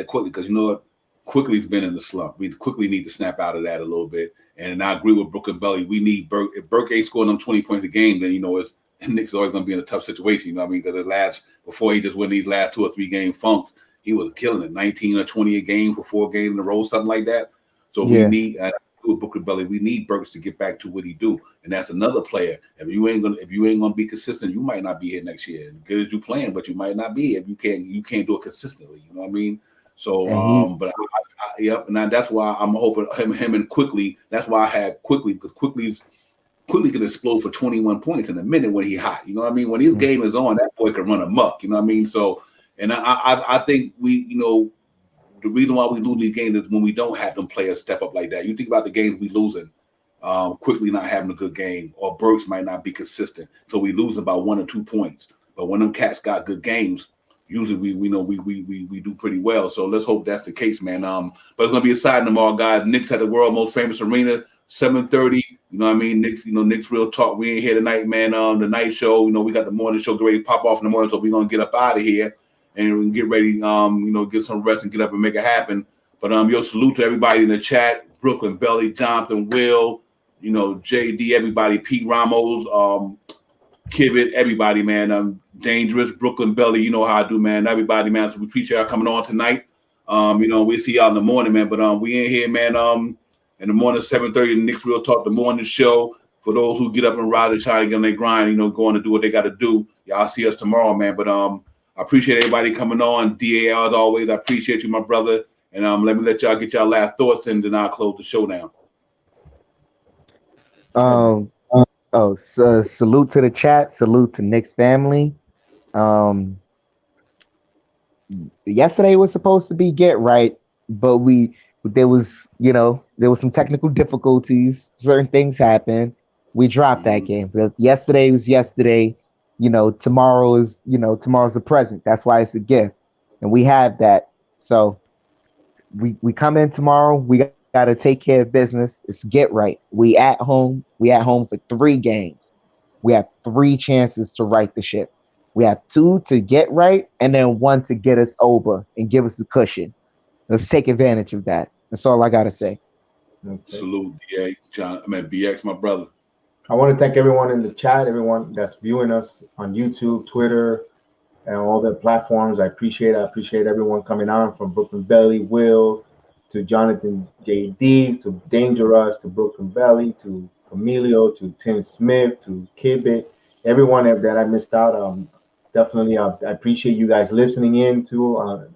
Quickly, because Quickly's been in the slump. We quickly need to snap out of that a little bit. And I agree with Brooklyn Belly. We need Burke. If Burke ain't scoring them 20 points a game, then Knicks always going to be in a tough situation. You know what I mean? Because before he just win these last 2 or 3 game funks, he was killing it, 19 or 20 a game for 4 games in a row, something like that. So we Yeah. need with Booker Belly, we need Burks to get back to what he do, and that's another player. If you ain't gonna be consistent, you might not be here next year. As good as you playing, but you might not be if you can't do it consistently. You know what I mean? So, And but yep, and that's why I'm hoping him and Quickly. That's why I had Quickly, because Quickly can explode for 21 points in a minute when he hot. You know what I mean? When his game is on, that boy can run amok. You know what I mean? So, and I think we, the reason why we lose these games is when we don't have them players step up like that. You think about the games we losing, Quickly not having a good game, or Burks might not be consistent, so we lose about 1 or 2 points. But when them cats got good games, usually we do pretty well. So let's hope that's the case, man. But it's gonna be exciting tomorrow, guys. Knicks at the world most famous arena, 7:30. You know what I mean? Knicks Real Talk. We ain't here tonight, man. The night show. We got the morning show get ready to pop off in the morning, so we're gonna get up out of here and we can get ready. Get some rest and get up and make it happen. But salute to everybody in the chat: Brooklyn Belly, Jonathan, Will, JD, everybody, Pete Ramos, Kivit, everybody, man. Dangerous, Brooklyn Belly, you know how I do, man. Everybody, man. So we appreciate y'all coming on tonight. We'll see y'all in the morning, man. But we in here, man. In the morning, 7:30, the Knicks Real Talk, the morning show. For those who get up and ride and try to get on their grind, going to do what they got to do. Y'all see us tomorrow, man. But I appreciate everybody coming on. DAR as always. I appreciate you, my brother. And let me let y'all get y'all last thoughts, and then I'll close the show down. Salute to the chat. Salute to Knicks family. Yesterday was supposed to be get right, but there was some technical difficulties. Certain things happened. We dropped that game. Yesterday was yesterday. Tomorrow's the present. That's why it's a gift, and we have that. So we come in tomorrow. We got to take care of business. It's get right. We at home. We at home for 3 games. We have 3 chances to right the ship. We have 2 to get right, and then 1 to get us over and give us a cushion. Let's take advantage of that. That's all I gotta say. Okay. Salute, BX, my brother. I want to thank everyone in the chat, everyone that's viewing us on YouTube, Twitter, and all the platforms. I appreciate everyone coming on, from Brooklyn Belly, Will, to Jonathan JD, to Dangerous, to Brooklyn Belly, to Camilio, to Tim Smith, to Kibit, everyone that I missed out. Definitely, I appreciate you guys listening in to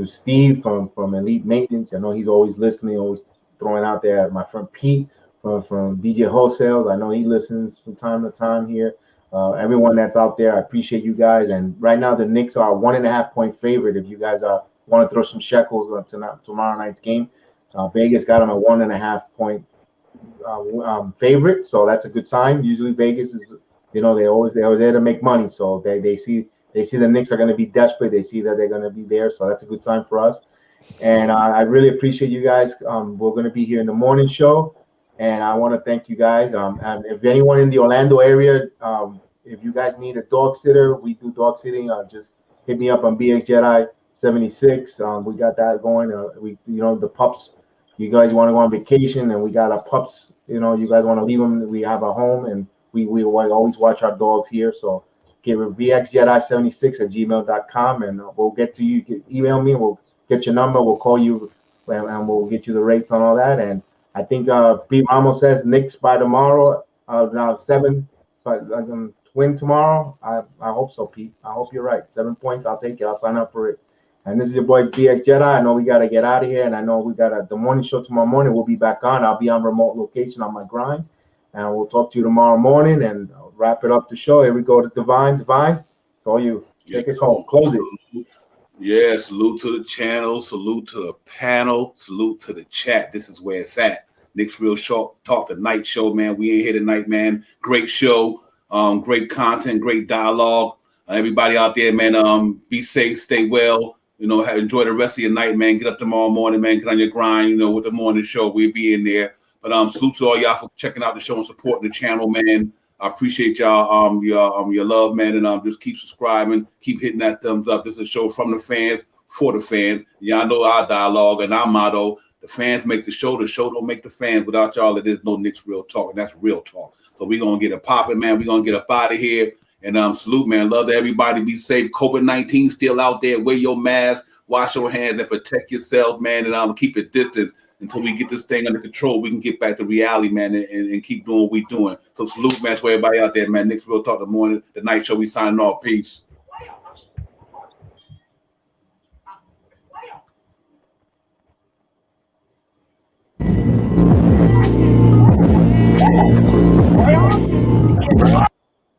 Steve from Elite Maintenance. I know he's always listening, always throwing out there. My friend Pete from BJ Wholesales, I know he listens from time to time here. Everyone that's out there, I appreciate you guys. And right now, the Knicks are a 1.5 point favorite. If you guys want to throw some shekels tomorrow night's game, Vegas got them a 1.5 point favorite, so that's a good sign. Usually Vegas is, they're always there to make money. So they see the Knicks are going to be desperate. They see that they're going to be there, so that's a good sign for us. And I really appreciate you guys. We're going to be here in the morning show, and I want to thank you guys. And if anyone in the Orlando area, if you guys need a dog sitter, we do dog sitting. Just hit me up on BX Jedi 76. We got that going. The pups. You guys want to go on vacation, and we got our pups. You guys want to leave them. We have a home, and we always watch our dogs here. So give it bxjedi76@gmail.com, and we'll get to you. Email me, we'll get your number, we'll call you, and we'll get you the rates on all that. And I think Pete Ramos says Knicks by tomorrow. Now 7, win tomorrow. I hope so, Pete. I hope you're right. 7 points, I'll take it. I'll sign up for it. And this is your boy BX Jedi. I know we got to get out of here, and I know we got the morning show tomorrow morning. We'll be back on. I'll be on remote location on my grind, and we'll talk to you tomorrow morning and wrap it up the show. Here we go to Divine. Divine, it's all you. Take us home. Close it. Yeah, salute to the channel. Salute to the panel. Salute to the chat. This is where it's at. Knicks Real Talk, the night show, man. We ain't here tonight, man. Great show. Great content, great dialogue. Everybody out there, man, be safe, stay well. Enjoy the rest of your night, man. Get up tomorrow morning, man. Get on your grind, with the morning show. We'll be in there. But salute to all y'all for checking out the show and supporting the channel, man. I appreciate y'all, your love, man, and just keep subscribing, keep hitting that thumbs up. This is a show from the fans for the fans. Y'all know our dialogue and our motto: the fans make the show don't make the fans. Without y'all, there's no Knicks Real Talk, and that's real talk. So we're gonna get it popping, man. We're gonna get up out of here. And salute, man. Love to everybody. Be safe. COVID-19 still out there. Wear your mask, wash your hands, and protect yourselves, man. And keep it distance until we get this thing under control. We can get back to reality, man, and keep doing what we're doing. So salute, man, to everybody out there, man. Knicks Real Talk the morning, the night show. We signing off. Peace.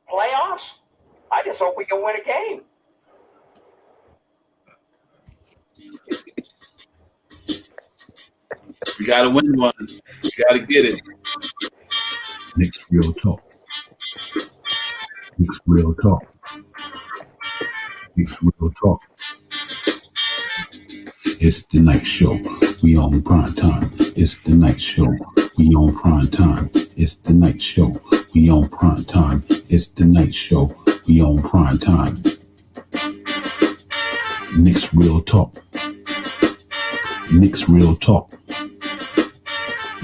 Playoffs? I just hope we can win a game. We got to win one. We got to get it. Knicks Real Talk. Knicks Real Talk. Knicks Real Talk. It's the night show. We on prime time. It's the night show. We on prime time. It's the night show. We on prime time. It's the night show. We on prime time. Knicks Real Talk. Knicks Real Talk.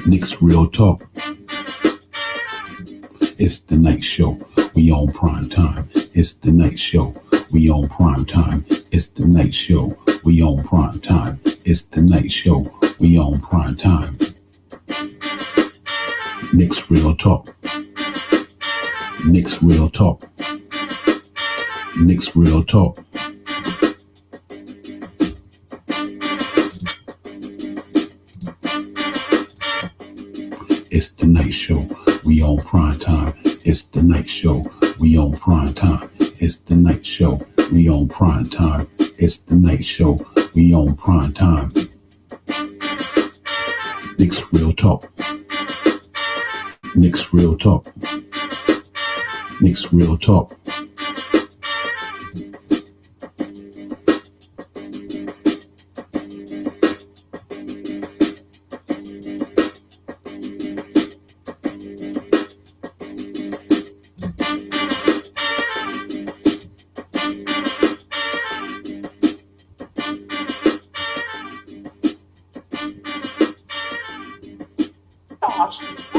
Knicks Real Talk. It's the night show. We on prime time. It's the night show. We on prime time. It's the night show. We on prime time. It's the night show. We on prime time. Knicks Real Talk. Knicks Real Talk. Knicks Real Talk. It's the night show. We on prime time. It's the night show. We on prime time. It's the night show. We on prime time. It's the night show. We on prime time. Knicks Real Talk. Knicks Real Talk. Knicks Real Talk.